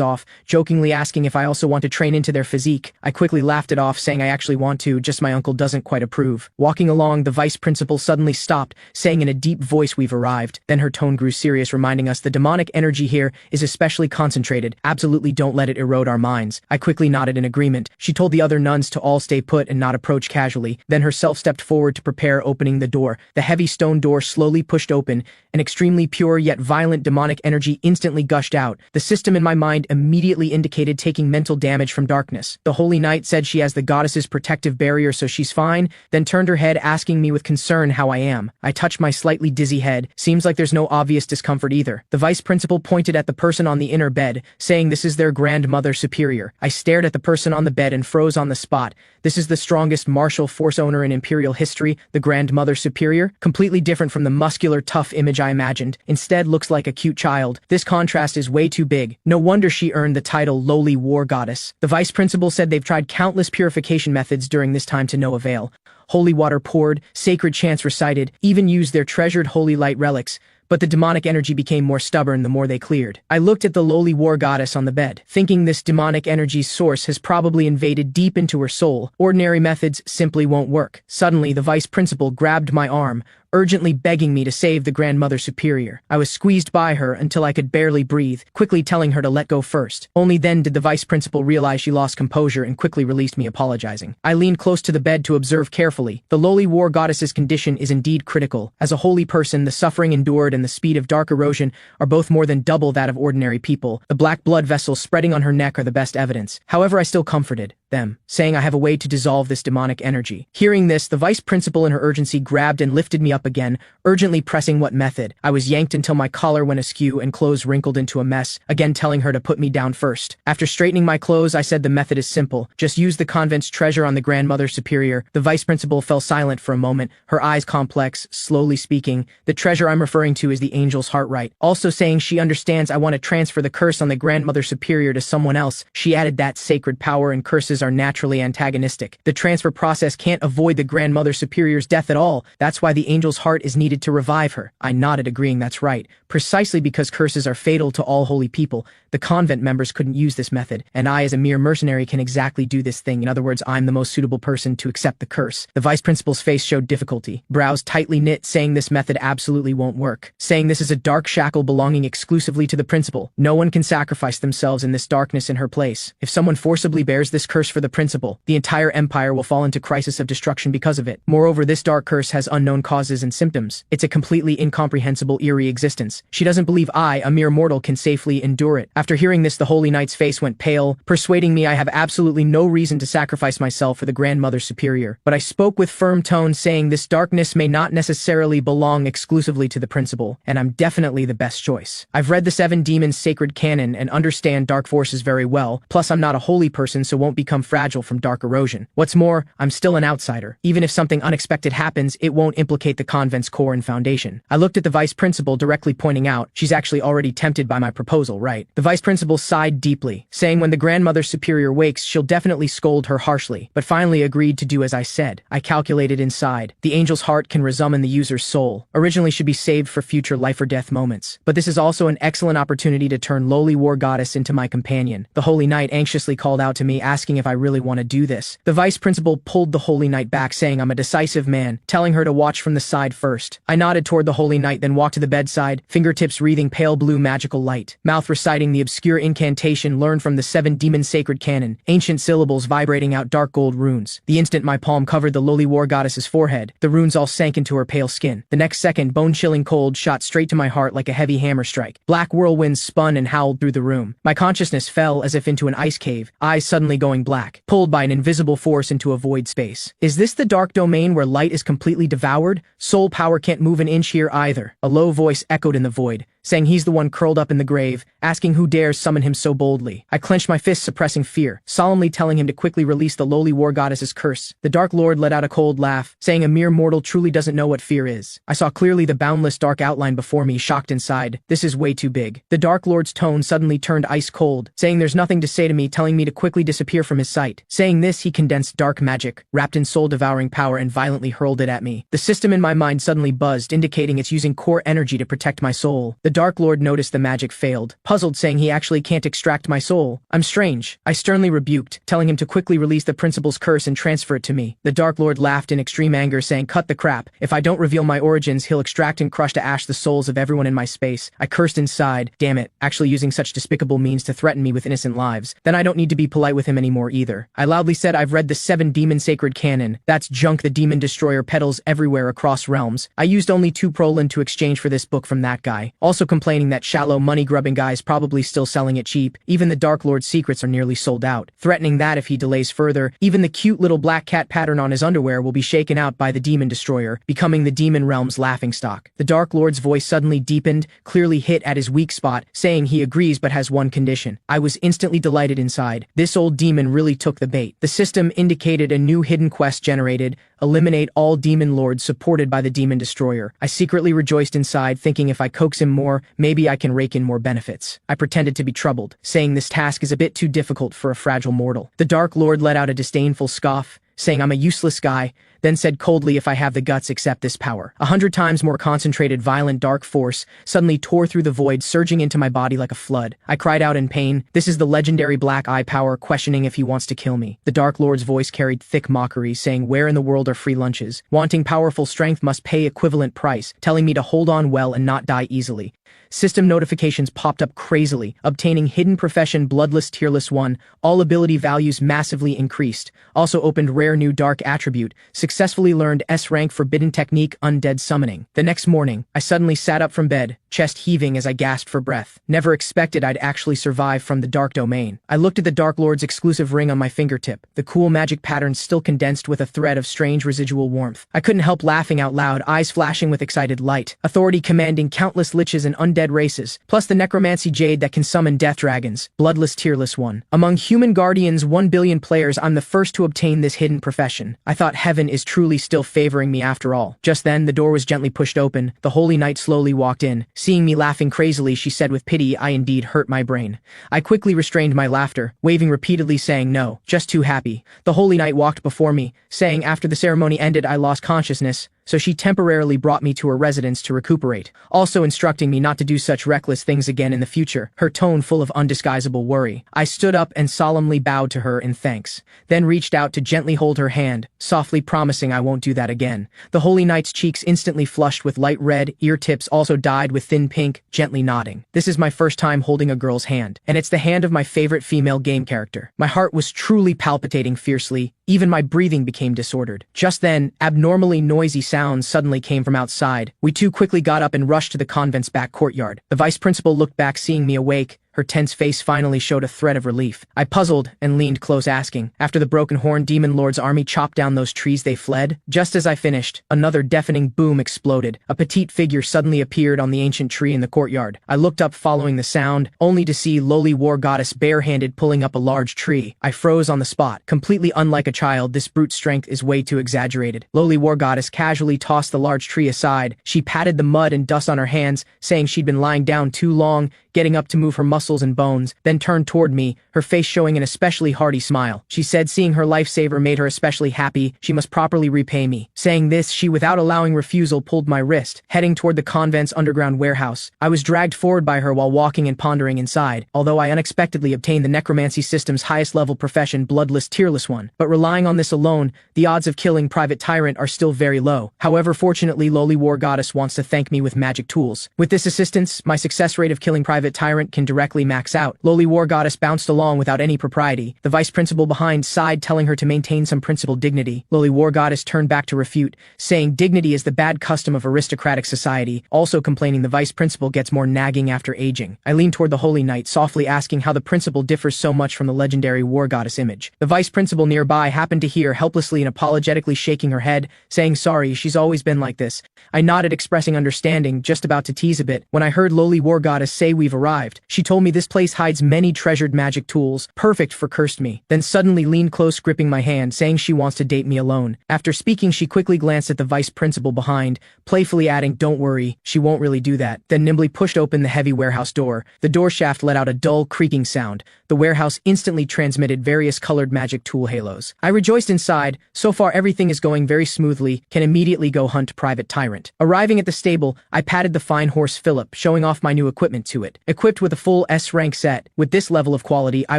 off, jokingly asking if I also want to train into their physique. I quickly laughed it off, saying I actually want to, just my uncle doesn't quite approve. Walking along, the vice principal suddenly stopped, saying in a deep voice, we've arrived. Then her tone grew serious, reminding us the demonic energy here is especially concentrated. Absolutely don't let it erode our minds. I quickly nodded in agreement. She told the other nuns to all stay put and not approach casually, then herself stepped forward to prepare, opening the door. The heavy stone door slowly pushed open, an extremely pure yet violent demonic energy instantly gushed out. The system in my mind immediately indicated taking mental damage from darkness. The Holy Knight said she has the goddess's protective barrier so she's fine, then turned her head, asking me with concern how I am. I touched my slightly dizzy head. Seems like there's no obvious discomfort either. The vice principal pointed at the person on the inner bed, saying this is their Grandmother Superior. I stared at the person on the bed and froze on the spot. This is the strongest martial force owner in Imperial history, the Grandmother Superior, completely different from the muscular, tough image I imagined. Instead, looks like a cute child. This contrast is way too big. No wonder she earned the title Lowly War Goddess. The vice principal said they've tried countless purification methods during this time to no avail. Holy water poured, sacred chants recited, even used their treasured holy light relics, but the demonic energy became more stubborn the more they cleared. I looked at the lowly war goddess on the bed, thinking this demonic energy's source has probably invaded deep into her soul. Ordinary methods simply won't work. Suddenly, the vice principal grabbed my arm, urgently begging me to save the Grandmother Superior. I was squeezed by her until I could barely breathe, quickly telling her to let go first. Only then did the vice principal realize she lost composure and quickly released me, apologizing. I leaned close to the bed to observe carefully. The lowly war goddess's condition is indeed critical. As a holy person, the suffering endured and the speed of dark erosion are both more than double that of ordinary people. The black blood vessels spreading on her neck are the best evidence. However, I still comforted them, saying I have a way to dissolve this demonic energy. Hearing this, the vice principal in her urgency grabbed and lifted me up again, urgently pressing what method. I was yanked until my collar went askew and clothes wrinkled into a mess, again telling her to put me down first. After straightening my clothes, I said the method is simple. Just use the convent's treasure on the Grandmother Superior. The vice principal fell silent for a moment, her eyes complex, slowly speaking. The treasure I'm referring to is the angel's heart right. Also saying she understands I want to transfer the curse on the Grandmother Superior to someone else. She added that sacred power and curses curses are naturally antagonistic. The transfer process can't avoid the Grandmother Superior's death at all. That's why the angel's heart is needed to revive her. I nodded, agreeing that's right. Precisely because curses are fatal to all holy people, the convent members couldn't use this method, and I as a mere mercenary can exactly do this thing. In other words, I'm the most suitable person to accept the curse. The vice principal's face showed difficulty, brows tightly knit, saying this method absolutely won't work. Saying this is a dark shackle belonging exclusively to the principal. No one can sacrifice themselves in this darkness in her place. If someone forcibly bears this curse for the principal, the entire empire will fall into crisis of destruction because of it. Moreover, this dark curse has unknown causes and symptoms. It's a completely incomprehensible, eerie existence. She doesn't believe I, a mere mortal, can safely endure it. After hearing this, the Holy Knight's face went pale, persuading me I have absolutely no reason to sacrifice myself for the Grandmother Superior. But I spoke with firm tone, saying this darkness may not necessarily belong exclusively to the principal, and I'm definitely the best choice. I've read the 7 Demons' sacred canon and understand dark forces very well, plus I'm not a holy person so won't become fragile from dark erosion. What's more, I'm still an outsider. Even if something unexpected happens, it won't implicate the convent's core and foundation. I looked at the vice principal, directly pointing out, she's actually already tempted by my proposal, right? The vice principal sighed deeply, saying when the Grandmother Superior wakes, she'll definitely scold her harshly, but finally agreed to do as I said. I calculated inside. The angel's heart can resummon the user's soul. Originally should be saved for future life or death moments. But this is also an excellent opportunity to turn lowly war goddess into my companion. The Holy Knight anxiously called out to me, asking if I really want to do this. The vice principal pulled the Holy Knight back, saying I'm a decisive man, telling her to watch from the side first. I nodded toward the Holy Knight, then walked to the bedside, fingertips wreathing pale blue magical light, mouth reciting the obscure incantation learned from the 7 Demons' sacred canon, ancient syllables vibrating out dark gold runes. The instant my palm covered the lowly war goddess's forehead, the runes all sank into her pale skin. The next second, bone-chilling cold shot straight to my heart like a heavy hammer strike. Black whirlwinds spun and howled through the room. My consciousness fell as if into an ice cave, eyes suddenly going black, pulled by an invisible force into a void space. Is this the dark domain where light is completely devoured? Soul power can't move an inch here either. A low voice echoed in the void, saying he's the one curled up in the grave, asking who dares summon him so boldly. I clenched my fists, suppressing fear, solemnly telling him to quickly release the lowly war goddess's curse. The Dark Lord let out a cold laugh, saying a mere mortal truly doesn't know what fear is. I saw clearly the boundless dark outline before me, shocked inside. This is way too big. The Dark Lord's tone suddenly turned ice cold, saying there's nothing to say to me, telling me to quickly disappear from his sight. Saying this, he condensed dark magic, wrapped in soul-devouring power, and violently hurled it at me. The system in my mind suddenly buzzed, indicating it's using core energy to protect my soul. The Dark Lord noticed the magic failed, puzzled, saying he actually can't extract my soul. I'm strange. I sternly rebuked, telling him to quickly release the principal's curse and transfer it to me. The Dark Lord laughed in extreme anger, saying, cut the crap. If I don't reveal my origins, he'll extract and crush to ash the souls of everyone in my space. I cursed inside. Damn it, actually using such despicable means to threaten me with innocent lives. Then I don't need to be polite with him anymore either. I loudly said I've read the 7 Demons' sacred canon. That's junk the demon destroyer peddles everywhere across realms. I used only 2 prolin to exchange for this book from that guy. Also complaining that shallow money-grubbing guy's probably still selling it cheap. Even the Dark Lord's secrets are nearly sold out. Threatening that if he delays further, even the cute little black cat pattern on his underwear will be shaken out by the demon destroyer, becoming the demon realm's laughingstock. The Dark Lord's voice suddenly deepened, clearly hit at his weak spot, saying he agrees but has one condition. I was instantly delighted inside. This old demon really took the bait. The system indicated a new hidden quest generated: eliminate all demon lords supported by the demon destroyer. I secretly rejoiced inside, thinking if I coax him more, maybe I can rake in more benefits. I pretended to be troubled, saying this task is a bit too difficult for a fragile mortal. The Dark Lord let out a disdainful scoff, saying I'm a useless guy, then said coldly if I have the guts accept this power. 100 times more concentrated violent dark force suddenly tore through the void, surging into my body like a flood. I cried out in pain. This is the legendary black eye power, questioning if he wants to kill me. The Dark Lord's voice carried thick mockery, saying where in the world are free lunches? Wanting powerful strength must pay equivalent price, telling me to hold on well and not die easily. System notifications popped up crazily. Obtaining hidden profession bloodless tearless 1, all ability values massively increased. Also opened rare new dark attribute, successfully learned S-rank forbidden technique undead summoning. The next morning, I suddenly sat up from bed, chest heaving as I gasped for breath. Never expected I'd actually survive from the dark domain. I looked at the Dark Lord's exclusive ring on my fingertip, the cool magic pattern still condensed with a thread of strange residual warmth. I couldn't help laughing out loud, eyes flashing with excited light. Authority commanding countless liches and undead races, plus the necromancy jade that can summon death dragons. Bloodless tearless 1. Among human guardians 1 billion players, I'm the first to obtain this hidden profession. I thought heaven is is truly still favoring me after all. Just then, the door was gently pushed open. The Holy Knight slowly walked in. Seeing me laughing crazily, she said with pity, "I indeed hurt my brain." I quickly restrained my laughter, waving repeatedly saying no, just too happy. The Holy Knight walked before me, saying after the ceremony ended I lost consciousness, so she temporarily brought me to her residence to recuperate, also instructing me not to do such reckless things again in the future, her tone full of undisguisable worry. I stood up and solemnly bowed to her in thanks, then reached out to gently hold her hand, softly promising I won't do that again. The Holy Knight's cheeks instantly flushed with light red, ear tips also dyed with thin pink, gently nodding. This is my first time holding a girl's hand, and it's the hand of my favorite female game character. My heart was truly palpitating fiercely, even my breathing became disordered. Just then, abnormally noisy sounds suddenly came from outside. We two quickly got up and rushed to the convent's back courtyard. The vice principal looked back, seeing me awake. Her tense face finally showed a thread of relief. I puzzled and leaned close, asking, "After the Broken Horn Demon Lord's army chopped down those trees, they fled?" Just as I finished, another deafening boom exploded. A petite figure suddenly appeared on the ancient tree in the courtyard. I looked up following the sound, only to see lowly war goddess barehanded pulling up a large tree. I froze on the spot. Completely unlike a child, this brute strength is way too exaggerated. Lowly war goddess casually tossed the large tree aside. She patted the mud and dust on her hands, saying she'd been lying down too long, getting up to move her muscles and bones, then turned toward me, her face showing an especially hearty smile. She said seeing her lifesaver made her especially happy, she must properly repay me. Saying this, she without allowing refusal pulled my wrist, heading toward the convent's underground warehouse. I was dragged forward by her while walking and pondering inside, although I unexpectedly obtained the necromancy system's highest level profession, bloodless tearless one. But relying on this alone, the odds of killing Private Tyrant are still very low. However, fortunately, lowly war goddess wants to thank me with magic tools. With this assistance, my success rate of killing Private Tyrant can directly max out. Lowly war goddess bounced along without any propriety. The vice principal behind sighed, telling her to maintain some principled dignity. Lowly war goddess turned back to refute, saying dignity is the bad custom of aristocratic society, also complaining the vice principal gets more nagging after aging. I leaned toward the Holy Knight, softly asking how the principal differs so much from the legendary war goddess image. The vice principal nearby happened to hear, helplessly and apologetically shaking her head, saying sorry, she's always been like this. I nodded, expressing understanding, just about to tease a bit, when I heard lowly war goddess say we've arrived. She told me this place hides many treasured magic tools, perfect for cursed me, then suddenly leaned close, gripping my hand, saying she wants to date me alone. After speaking, she quickly glanced at the vice principal behind, playfully adding, "Don't worry, she won't really do that," then nimbly pushed open the heavy warehouse door. The door shaft let out a dull, creaking sound. The warehouse instantly transmitted various colored magic tool halos. I rejoiced inside. So far everything is going very smoothly, can immediately go hunt Private Tyrant. Arriving at the stable, I patted the fine horse Philip, showing off my new equipment to it. Equipped with a full S-rank set, with this level of quality I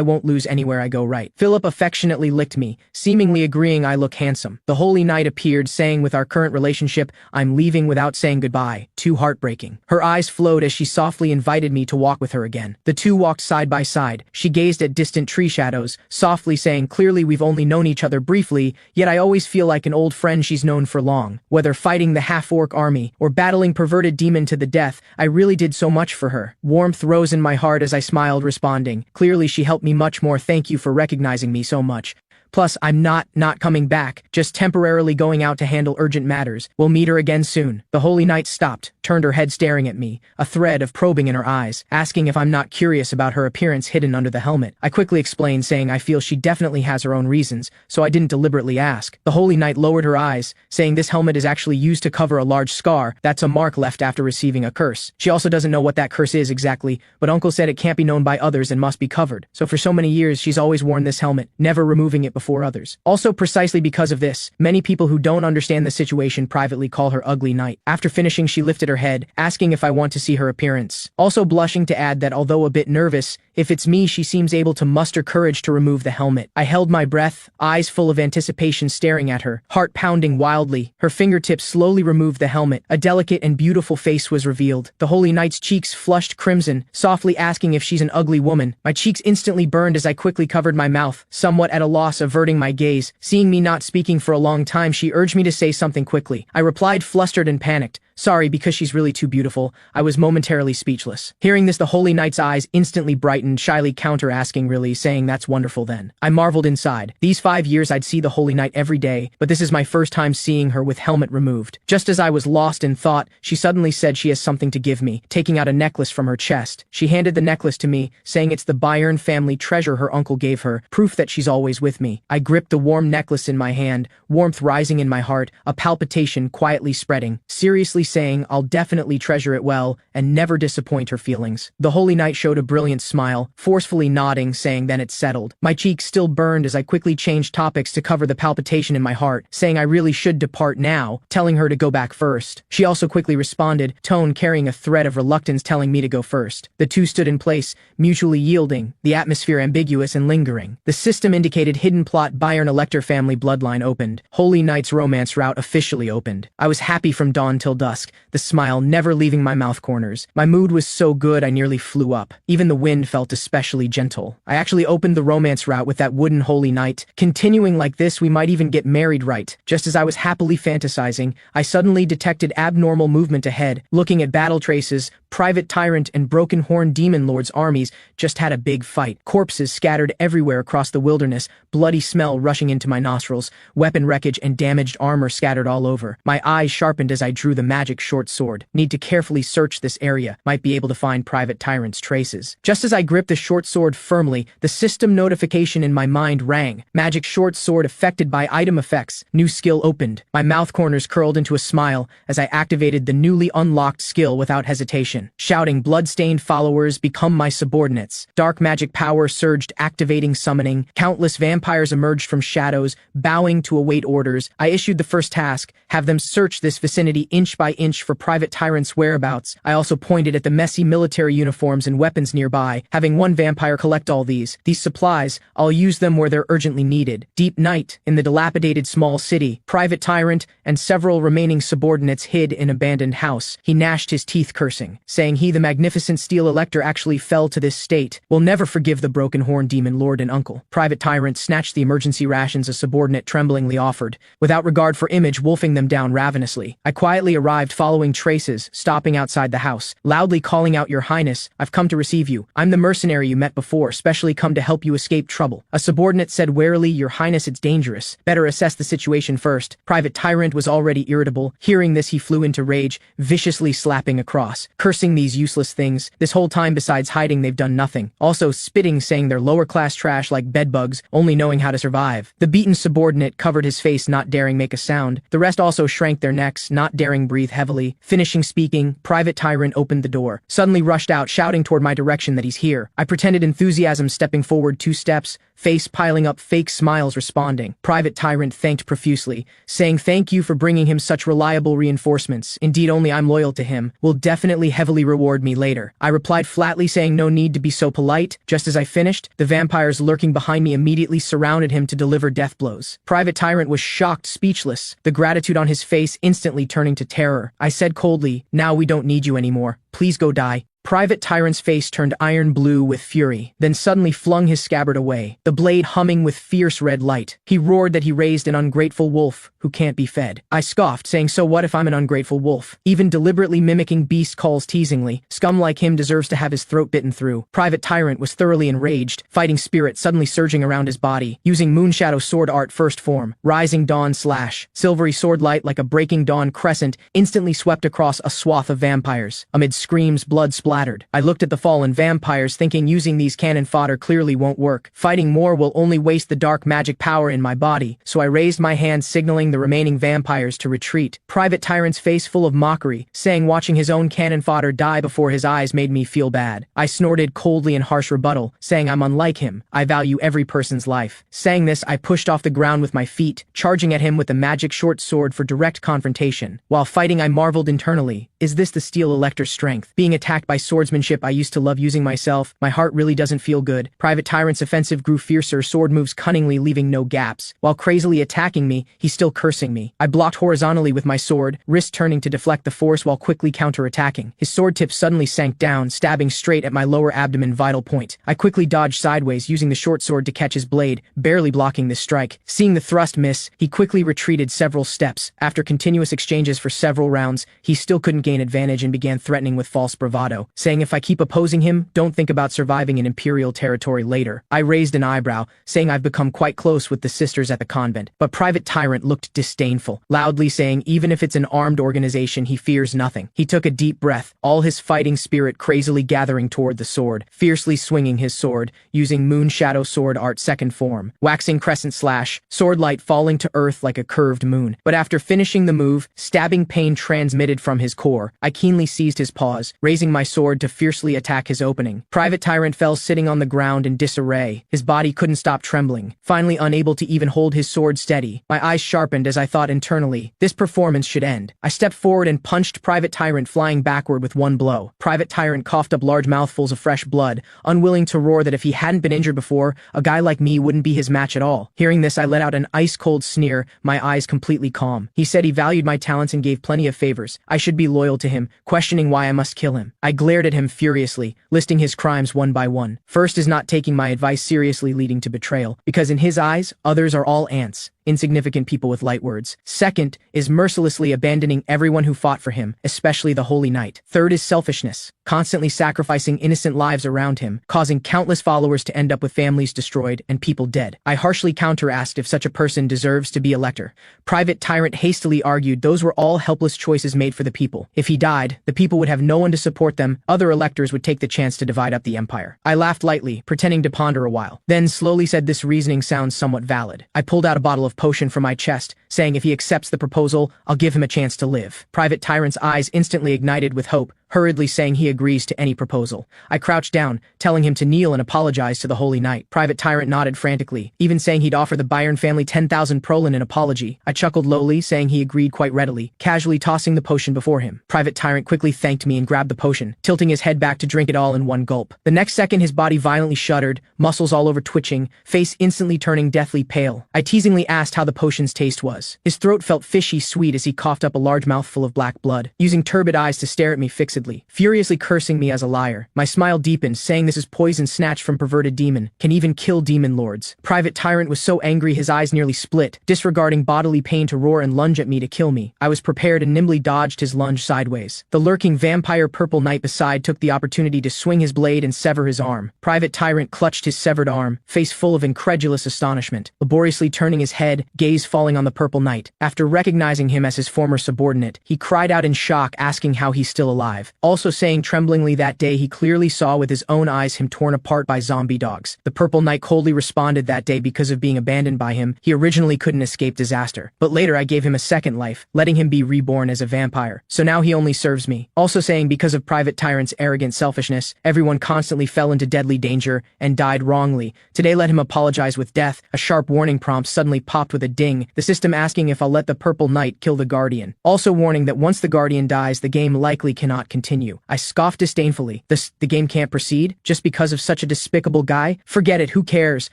won't lose anywhere I go right. Philip affectionately licked me, seemingly agreeing I look handsome. The Holy Knight appeared, saying with our current relationship, I'm leaving without saying goodbye. Too heartbreaking. Her eyes flowed as she softly invited me to walk with her again. The two walked side by side. She gazed at distant tree shadows, softly saying clearly we've only known each other briefly, yet I always feel like an old friend she's known for long. Whether fighting the half-orc army or battling perverted demon to the death, I really did so much for her. Warmth rose in my heart as I smiled, responding, clearly she helped me much more, thank you for recognizing me so much. Plus, I'm not coming back, just temporarily going out to handle urgent matters. We'll meet her again soon. The Holy Knight stopped, turned her head staring at me, a thread of probing in her eyes, asking if I'm not curious about her appearance hidden under the helmet. I quickly explained, saying I feel she definitely has her own reasons, so I didn't deliberately ask. The Holy Knight lowered her eyes, saying this helmet is actually used to cover a large scar, that's a mark left after receiving a curse. She also doesn't know what that curse is exactly, but Uncle said it can't be known by others and must be covered. So for so many years she's always worn this helmet, never removing it before others. Also, precisely because of this, many people who don't understand the situation privately call her Ugly Knight. After finishing, she lifted her head, asking if I want to see her appearance. Also blushing to add that although a bit nervous, if it's me, she seems able to muster courage to remove the helmet. I held my breath, eyes full of anticipation staring at her, heart pounding wildly. Her fingertips slowly removed the helmet. A delicate and beautiful face was revealed. The Holy Knight's cheeks flushed crimson, softly asking if she's an ugly woman. My cheeks instantly burned as I quickly covered my mouth, somewhat at a loss, averting my gaze. Seeing me not speaking for a long time, she urged me to say something quickly. I replied, flustered and panicked, sorry, because she's really too beautiful. I was momentarily speechless. Hearing this, the Holy Knight's eyes instantly brightened. Titan shyly counter-asking really, saying that's wonderful then. I marveled inside. These 5 years I'd see the Holy Knight every day, but this is my first time seeing her with helmet removed. Just as I was lost in thought, she suddenly said she has something to give me, taking out a necklace from her chest. She handed the necklace to me, saying it's the Bayern family treasure her uncle gave her, proof that she's always with me. I gripped the warm necklace in my hand, warmth rising in my heart, a palpitation quietly spreading, seriously saying I'll definitely treasure it well and never disappoint her feelings. The Holy Knight showed a brilliant smile, forcefully nodding, saying then it's settled. My cheeks still burned as I quickly changed topics to cover the palpitation in my heart, saying I really should depart now, telling her to go back first. She also quickly responded, tone carrying a thread of reluctance telling me to go first. The two stood in place, mutually yielding, the atmosphere ambiguous and lingering. The system indicated hidden plot Bayern Elector family bloodline opened. Holy Knight's romance route officially opened. I was happy from dawn till dusk, the smile never leaving my mouth corners. My mood was so good I nearly flew up. Even the wind felt especially gentle. I actually opened the romance route with that wooden Holy Knight. Continuing like this, we might even get married, right? Just as I was happily fantasizing, I suddenly detected abnormal movement ahead. Looking at battle traces, Private Tyrant and Broken Horn Demon Lord's armies just had a big fight. Corpses scattered everywhere across the wilderness, bloody smell rushing into my nostrils, weapon wreckage and damaged armor scattered all over. My eyes sharpened as I drew the magic short sword. Need to carefully search this area, might be able to find Private Tyrant's traces. Just as I gripped the short sword firmly, the system notification in my mind rang. Magic short sword affected by item effects. New skill opened. My mouth corners curled into a smile as I activated the newly unlocked skill without hesitation. Shouting blood-stained followers become my subordinates. Dark magic power surged, activating summoning. Countless vampires emerged from shadows, bowing to await orders. I issued the first task, have them search this vicinity inch by inch for Private Tyrant's whereabouts. I also pointed at the messy military uniforms and weapons nearby, having one vampire collect all these. These supplies, I'll use them where they're urgently needed. Deep night, in the dilapidated small city, Private Tyrant and several remaining subordinates hid in abandoned house. He gnashed his teeth cursing, saying he the magnificent Steel Elector actually fell to this state. Will never forgive the Broken Horn Demon Lord and uncle. Private Tyrant snatched the emergency rations a subordinate tremblingly offered, without regard for image wolfing them down ravenously. I quietly arrived following traces, stopping outside the house, loudly calling out, Your Highness, I've come to receive you. I'm the mercenary you met before, specially come to help you escape trouble. A subordinate said warily, Your Highness, it's dangerous. Better assess the situation first. Private Tyrant was already irritable. Hearing this, he flew into rage, viciously slapping across, cursing these useless things. This whole time besides hiding they've done nothing. Also spitting, saying they're lower class trash like bedbugs, only knowing how to survive. The beaten subordinate covered his face, not daring make a sound. The rest also shrank their necks, not daring breathe heavily. Finishing speaking, Private Tyrant opened the door, suddenly rushed out, shouting toward my direction that he's here. I pretended enthusiasm, stepping forward 2 steps, face piling up, fake smiles responding. Private Tyrant thanked profusely, saying thank you for bringing him such reliable reinforcements. Indeed, only I'm loyal to him. Will definitely heavily reward me later. I replied flatly, saying no need to be so polite. Just as I finished, the vampires lurking behind me immediately surrounded him to deliver death blows. Private Tyrant was shocked, speechless, the gratitude on his face instantly turning to terror. I said coldly, now we don't need you anymore. Please go die. Private Tyrant's face turned iron blue with fury, then suddenly flung his scabbard away, the blade humming with fierce red light. He roared that he raised an ungrateful wolf who can't be fed. I scoffed, saying so what if I'm an ungrateful wolf? Even deliberately mimicking beast calls teasingly. Scum like him deserves to have his throat bitten through. Private Tyrant was thoroughly enraged, fighting spirit suddenly surging around his body, using Moonshadow sword art first form. Rising dawn slash. Silvery sword light like a breaking dawn crescent instantly swept across a swath of vampires. Amid screams, blood splattered. I looked at the fallen vampires, thinking using these cannon fodder clearly won't work. Fighting more will only waste the dark magic power in my body, so I raised my hand signaling the remaining vampires to retreat. Private Tyrant's face full of mockery, saying watching his own cannon fodder die before his eyes made me feel bad. I snorted coldly in harsh rebuttal, saying I'm unlike him. I value every person's life. Saying this, I pushed off the ground with my feet, charging at him with the magic short sword for direct confrontation. While fighting, I marveled internally. Is this the Steel Elector's strength? Being attacked by swordsmanship I used to love using myself, my heart really doesn't feel good. Private Tyrant's offensive grew fiercer, sword moves cunningly leaving no gaps. While crazily attacking me, he's still cursing me. I blocked horizontally with my sword, wrist turning to deflect the force while quickly counterattacking. His sword tip suddenly sank down, stabbing straight at my lower abdomen vital point. I quickly dodged sideways, using the short sword to catch his blade, barely blocking this strike. Seeing the thrust miss, he quickly retreated several steps. After continuous exchanges for several rounds, he still couldn't gain advantage and began threatening with false bravado, saying if I keep opposing him, don't think about surviving in Imperial territory later. I raised an eyebrow, saying I've become quite close with the sisters at the convent, but Private Tyrant looked disdainful, loudly saying even if it's an armed organization, he fears nothing. He took a deep breath, all his fighting spirit crazily gathering toward the sword, fiercely swinging his sword, using Moon Shadow Sword Art second form, waxing crescent slash, sword light falling to earth like a curved moon. But after finishing the move, stabbing pain transmitted from his core, I keenly seized his paws, raising my sword to fiercely attack his opening. Private Tyrant fell sitting on the ground in disarray. His body couldn't stop trembling, finally unable to even hold his sword steady. My eyes sharpened as I thought internally, this performance should end. I stepped forward and punched Private Tyrant, flying backward with one blow. Private Tyrant coughed up large mouthfuls of fresh blood, unwilling to roar that if he hadn't been injured before, a guy like me wouldn't be his match at all. Hearing this, I let out an ice-cold sneer, my eyes completely calm. He said he valued my talents and gave plenty of favors. I should be loyal to him, questioning why I must kill him. I glared at him furiously, listing his crimes one by one. First is not taking my advice seriously, leading to betrayal, because in his eyes, others are all ants, insignificant people with light words. Second is mercilessly abandoning everyone who fought for him, especially the Holy Knight. Third is selfishness, constantly sacrificing innocent lives around him, causing countless followers to end up with families destroyed and people dead. I harshly counter-asked if such a person deserves to be elector. Private Tyrant hastily argued those were all helpless choices made for the people. If he died, the people would have no one to support them, other electors would take the chance to divide up the empire. I laughed lightly, pretending to ponder a while, then slowly said this reasoning sounds somewhat valid. I pulled out a bottle of potion from my chest, saying if he accepts the proposal, I'll give him a chance to live. Private Tyrant's eyes instantly ignited with hope, hurriedly saying he agrees to any proposal. I crouched down, telling him to kneel and apologize to the Holy Knight. Private Tyrant nodded frantically, even saying he'd offer the Byron family 10,000 prolin in apology. I chuckled lowly, saying he agreed quite readily, casually tossing the potion before him. Private Tyrant quickly thanked me and grabbed the potion, tilting his head back to drink it all in one gulp. The next second his body violently shuddered, muscles all over twitching, face instantly turning deathly pale. I teasingly asked how the potion's taste was. His throat felt fishy sweet as he coughed up a large mouthful of black blood, using turbid eyes to stare at me fixedly, furiously cursing me as a liar. My smile deepened, saying this is poison snatched from perverted demon, can even kill demon lords. Private Tyrant was so angry his eyes nearly split, disregarding bodily pain to roar and lunge at me to kill me. I was prepared and nimbly dodged his lunge sideways. The lurking vampire Purple Knight beside took the opportunity to swing his blade and sever his arm. Private Tyrant clutched his severed arm, face full of incredulous astonishment, laboriously turning his head, gaze falling on the Purple Knight. After recognizing him as his former subordinate, he cried out in shock, asking how he's still alive, also saying tremblingly that day he clearly saw with his own eyes him torn apart by zombie dogs. The Purple Knight coldly responded that day because of being abandoned by him, he originally couldn't escape disaster. But later I gave him a second life, letting him be reborn as a vampire. So now he only serves me. Also saying because of Private Tyrant's arrogant selfishness, everyone constantly fell into deadly danger and died wrongly. Today let him apologize with death. A sharp warning prompt suddenly popped with a ding, the system asking if I'll let the Purple Knight kill the Guardian. Also warning that once the Guardian dies, the game likely cannot continue. I scoffed disdainfully. The game can't proceed? Just because of such a despicable guy? Forget it, who cares?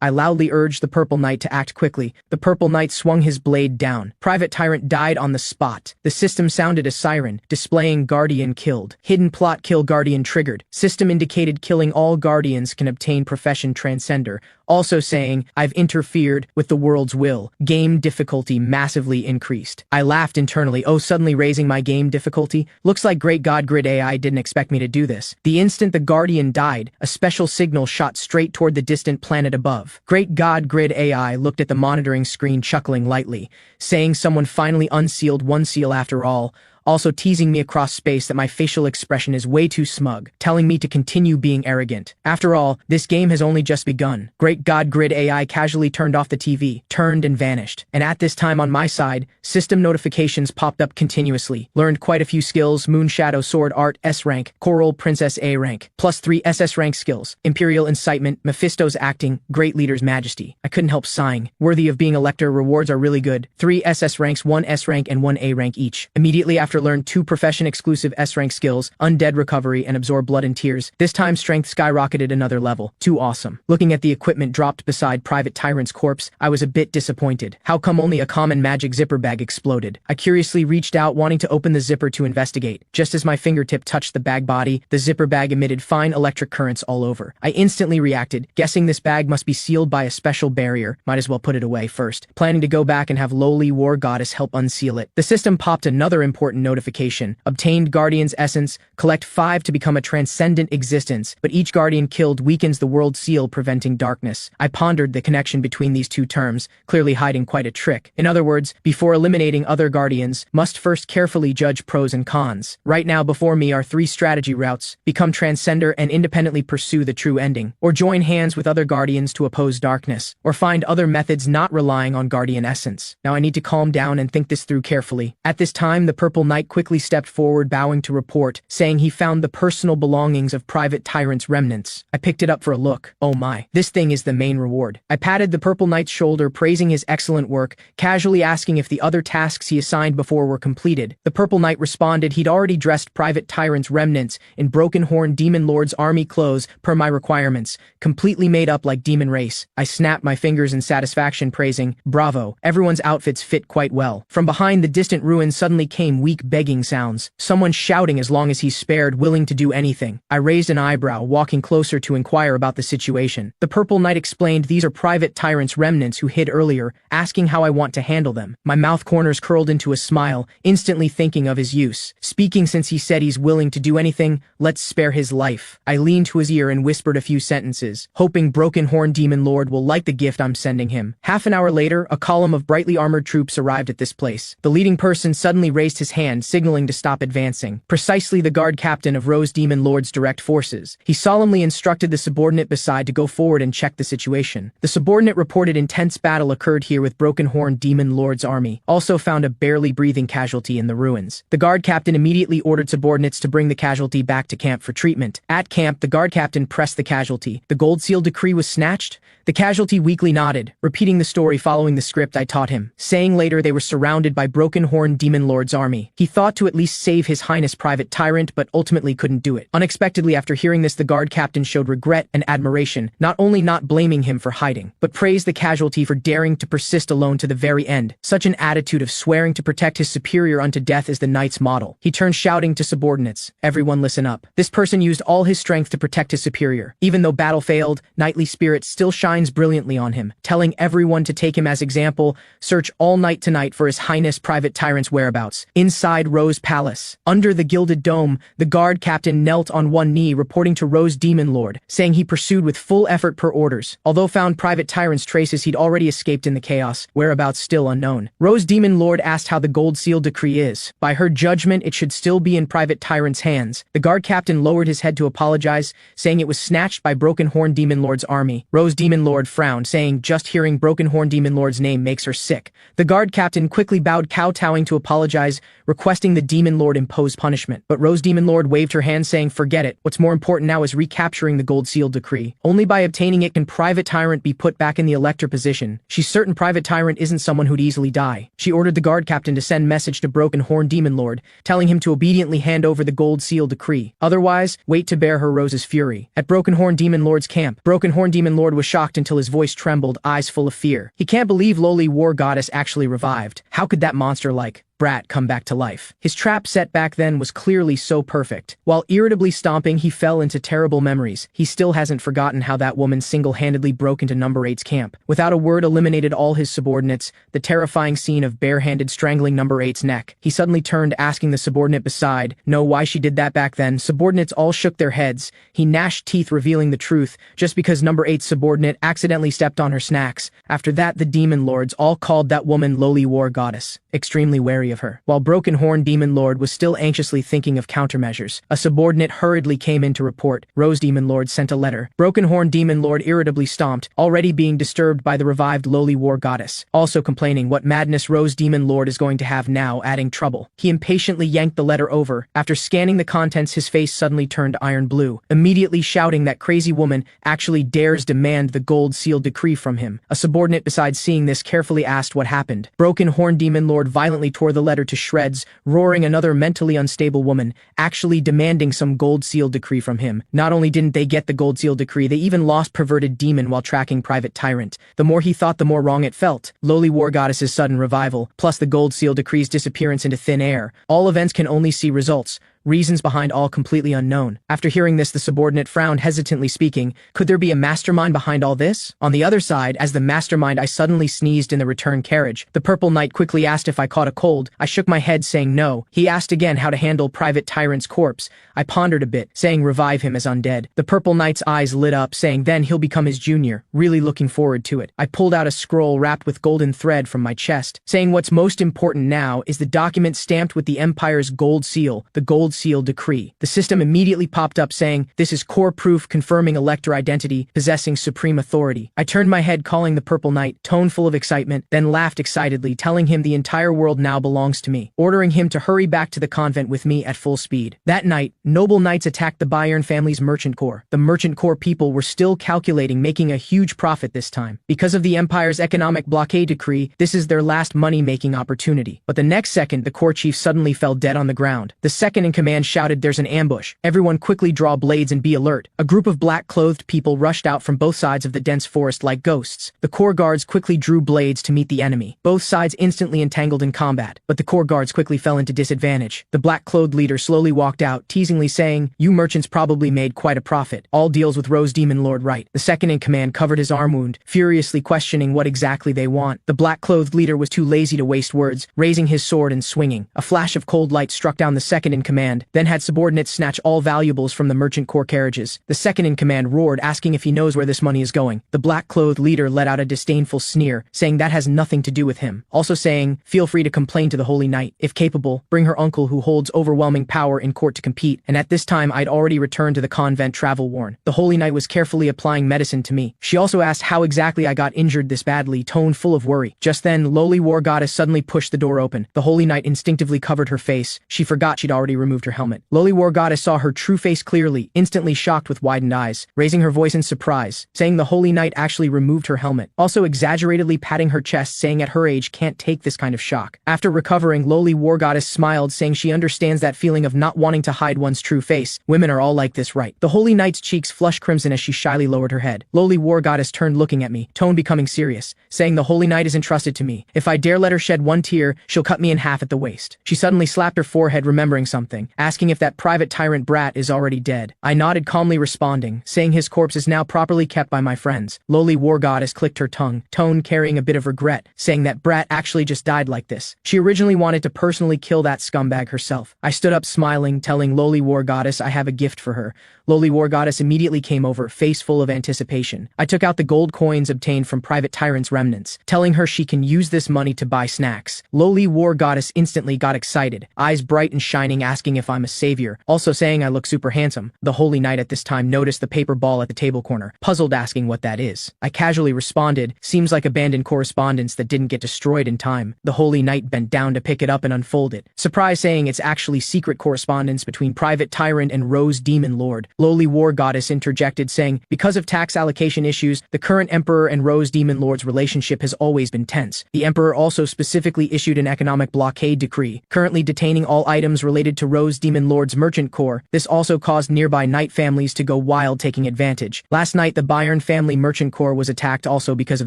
I loudly urged the Purple Knight to act quickly. The Purple Knight swung his blade down. Private Tyrant died on the spot. The system sounded a siren, displaying Guardian killed. Hidden plot, kill Guardian triggered. System indicated killing all Guardians can obtain profession Transcender. Also saying, I've interfered with the world's will. Game difficulty massively increased. I laughed internally, suddenly raising my game difficulty. Looks like Great God Grid AI didn't expect me to do this. The instant the Guardian died, a special signal shot straight toward the distant planet above. Great God Grid AI looked at the monitoring screen, chuckling lightly, saying someone finally unsealed one seal after all, also teasing me across space that my facial expression is way too smug, telling me to continue being arrogant. After all, this game has only just begun. Great God Grid AI casually turned off the TV, turned and vanished. And at this time on my side, system notifications popped up continuously. Learned quite a few skills: Moon Shadow Sword Art S rank, Coral Princess A rank, +3 SS rank skills, Imperial Incitement, Mephisto's Acting, Great Leader's Majesty. I couldn't help sighing. Worthy of being elector, rewards are really good. 3 SS ranks, 1 S rank and 1 A rank each. Immediately after learned 2 profession exclusive S rank skills, Undead Recovery and Absorb Blood and Tears. This time strength skyrocketed another level. Too awesome. Looking at the equipment dropped beside Private Tyrant's corpse, I was a bit disappointed. How come only a common magic zipper bag exploded? I curiously reached out, wanting to open the zipper to investigate. Just as my fingertip touched the bag body, the zipper bag emitted fine electric currents all over. I instantly reacted, guessing this bag must be sealed by a special barrier. Might as well put it away first, planning to go back and have lowly war goddess help unseal it. The system popped another important notification. Obtained Guardian's essence, collect 5 to become a transcendent existence, but each Guardian killed weakens the world seal, preventing darkness. I pondered the connection between these two terms, clearly hiding quite a trick. In other words, before eliminating other Guardians, must first carefully judge pros and cons. Right now before me are 3 strategy routes: become Transcender and independently pursue the true ending, or join hands with other Guardians to oppose darkness, or find other methods not relying on Guardian essence. Now I need to calm down and think this through carefully. At this time, the Purple Knight quickly stepped forward, bowing to report, saying he found the personal belongings of Private Tyrant's remnants. I picked it up for a look. Oh my, this thing is the main reward. I patted the Purple Knight's shoulder, praising his excellent work, casually asking if the other tasks he assigned before were completed. The Purple Knight responded he'd already dressed Private Tyrant's remnants in Broken Horn Demon Lord's army clothes per my requirements, completely made up like demon race. I snapped my fingers in satisfaction, praising, bravo, everyone's outfits fit quite well. From behind the distant ruins suddenly came weak begging sounds, someone shouting as long as he's spared, willing to do anything. I raised an eyebrow, walking closer to inquire about the situation. The Purple Knight explained these are Private Tyrant's remnants who hid earlier, asking how I want to handle them. My mouth corners curled into a smile, instantly thinking of his use. Speaking since he said he's willing to do anything, let's spare his life. I leaned to his ear and whispered a few sentences, hoping Broken Horn Demon Lord will like the gift I'm sending him. Half an hour later, a column of brightly armored troops arrived at this place. The leading person suddenly raised his hand, signaling to stop advancing. Precisely the guard captain of Rose Demon Lord's direct forces. He solemnly instructed the subordinate beside to go forward and check the situation. The subordinate reported intense battle occurred here with Broken Horn Demon Lord's army. Also found a barely breathing casualty in the ruins. The guard captain immediately ordered subordinates to bring the casualty back to camp for treatment. At camp, the guard captain pressed the casualty. The Gold Seal decree was snatched? The casualty weakly nodded, repeating the story following the script I taught him, saying later they were surrounded by Broken Horn Demon Lord's army. He thought to at least save His Highness Private Tyrant, but ultimately couldn't do it. Unexpectedly, after hearing this, the guard captain showed regret and admiration, not only not blaming him for hiding, but praised the casualty for daring to persist alone to the very end. Such an attitude of swearing to protect his superior unto death is the knight's model. He turned shouting to subordinates, everyone listen up. This person used all his strength to protect his superior. Even though battle failed, knightly spirit still shines brilliantly on him, telling everyone to take him as example. Search all night tonight for His Highness Private Tyrant's whereabouts. Inside Rose Palace, under the gilded dome, the guard captain knelt on one knee, reporting to Rose Demon Lord, saying he pursued with full effort per orders. Although found Private Tyrant's traces, he'd already escaped in the chaos, whereabouts still unknown. Rose Demon Lord asked how the Gold Seal decree is. By her judgment, it should still be in Private Tyrant's hands. The guard captain lowered his head to apologize, saying it was snatched by Broken Horn Demon Lord's army. Rose Demon Lord frowned, saying just hearing Broken Horn Demon Lord's name makes her sick. The guard captain quickly bowed, kowtowing to apologize, requesting the Demon Lord impose punishment. But Rose Demon Lord waved her hand, saying forget it. What's more important now is recapturing the Gold Seal decree. Only by obtaining it can Private Tyrant be put back in the elector position. She's certain Private Tyrant isn't someone who'd easily die. She ordered the guard captain to send message to Broken Horn Demon Lord, telling him to obediently hand over the Gold Seal decree. Otherwise, wait to bear her Rose's fury. At Broken Horn Demon Lord's camp, Broken Horn Demon Lord was shocked until his voice trembled, eyes full of fear. He can't believe lowly war goddess actually revived. How could that monster like brat come back to life? His trap set back then was clearly so perfect. While irritably stomping, he fell into terrible memories. He still hasn't forgotten how that woman single-handedly broke into Number 8's camp. Without a word, eliminated all his subordinates, the terrifying scene of barehanded strangling Number 8's neck. He suddenly turned, asking the subordinate beside, know why she did that back then. Subordinates all shook their heads. He gnashed teeth, revealing the truth, just because Number 8's subordinate accidentally stepped on her snacks. After that, the demon lords all called that woman lowly war goddess, extremely wary of her. While Broken Horn Demon Lord was still anxiously thinking of countermeasures, a subordinate hurriedly came in to report. Rose Demon Lord sent a letter. Broken Horn Demon Lord irritably stomped, already being disturbed by the revived lowly war goddess, also complaining what madness Rose Demon Lord is going to have now, adding trouble. He impatiently yanked the letter over. After scanning the contents, his face suddenly turned iron blue, immediately shouting that crazy woman actually dares demand the Gold Seal decree from him. A subordinate besides seeing this carefully asked what happened. Broken Horn Demon Lord violently tore the letter to shreds, roaring another mentally unstable woman, actually demanding some Gold Seal decree from him. Not only didn't they get the Gold Seal decree, they even lost perverted demon while tracking Private Tyrant. The more he thought, the more wrong it felt. Lowly war goddess's sudden revival, plus the Gold Seal decree's disappearance into thin air. All events can only see results. reasons behind all completely unknown. After hearing this, the subordinate frowned hesitantly, speaking, could there be a mastermind behind all this? On the other side, as the mastermind, I suddenly sneezed in the return carriage. The Purple Knight quickly asked if I caught a cold. I shook my head, saying no. He asked again how to handle Private Tyrant's corpse. I pondered a bit, saying revive him as undead. The Purple Knight's eyes lit up, saying then he'll become his junior. Really looking forward to it. I pulled out a scroll wrapped with golden thread from my chest, saying what's most important now is the document stamped with the Empire's gold seal, the Gold Seal Decree. The system immediately popped up saying, this is core proof confirming Elector identity, possessing supreme authority. I turned my head, calling the Purple Knight, tone full of excitement, then laughed excitedly, telling him the entire world now belongs to me, ordering him to hurry back to the convent with me at full speed. That night, noble knights attacked the Bayern family's merchant corps. The merchant corps people were still calculating making a huge profit this time. Because of the Empire's economic blockade decree, this is their last money-making opportunity. But the next second, the corps chief suddenly fell dead on the ground. The second in command shouted, there's an ambush. Everyone quickly draw blades and be alert. A group of black-clothed people rushed out from both sides of the dense forest like ghosts. The corps guards quickly drew blades to meet the enemy. Both sides instantly entangled in combat, but the corps guards quickly fell into disadvantage. The black-clothed leader slowly walked out, teasingly saying, you merchants probably made quite a profit. All deals with Rose Demon Lord right. The second in command covered his arm wound, furiously questioning what exactly they want. The black-clothed leader was too lazy to waste words, raising his sword and swinging. A flash of cold light struck down the second in command, then had subordinates snatch all valuables from the merchant corps carriages. The second in command roared, asking if he knows where this money is going. The black-clothed leader let out a disdainful sneer, saying that has nothing to do with him. Also saying, feel free to complain to the Holy Knight. If capable, bring her uncle who holds overwhelming power in court to compete. And at this time I'd already returned to the convent travel worn. The Holy Knight was carefully applying medicine to me. She also asked how exactly I got injured this badly, tone full of worry. Just then, lowly war goddess suddenly pushed the door open. The Holy Knight instinctively covered her face. She forgot she'd already removed her helmet. Lowly war goddess saw her true face clearly, instantly shocked with widened eyes, raising her voice in surprise, saying the Holy Knight actually removed her helmet, also exaggeratedly patting her chest, saying at her age can't take this kind of shock. After recovering, lowly war goddess smiled, saying she understands that feeling of not wanting to hide one's true face. Women are all like this, right? The Holy Knight's cheeks flushed crimson as she shyly lowered her head. Lowly war goddess turned, looking at me, tone becoming serious, saying the Holy Knight is entrusted to me. If I dare let her shed one tear, she'll cut me in half at the waist. She suddenly slapped her forehead, remembering something, asking if that private tyrant brat is already dead. I nodded, calmly responding, saying his corpse is now properly kept by my friends. Lowly war goddess clicked her tongue, tone carrying a bit of regret, saying that brat actually just died like this. She originally wanted to personally kill that scumbag herself. I stood up smiling, telling lowly war goddess I have a gift for her. Lowly war goddess immediately came over, face full of anticipation. I took out the gold coins obtained from private tyrant's remnants, telling her she can use this money to buy snacks. Lowly war goddess instantly got excited, eyes bright and shining, asking if I'm a savior, also saying I look super handsome. The Holy Knight at this time noticed the paper ball at the table corner, puzzled, asking what that is. I casually responded, seems like abandoned correspondence that didn't get destroyed in time. The Holy Knight bent down to pick it up and unfold it, surprised, saying it's actually secret correspondence between private tyrant and Rose Demon Lord. Lowly war goddess interjected, saying, because of tax allocation issues, the current emperor and Rose Demon Lord's relationship has always been tense. The emperor also specifically issued an economic blockade decree, currently detaining all items related to Rose Demon Lord's merchant corps. This also caused nearby knight families to go wild, taking advantage. Last night, the Bayern family merchant corps was attacked also because of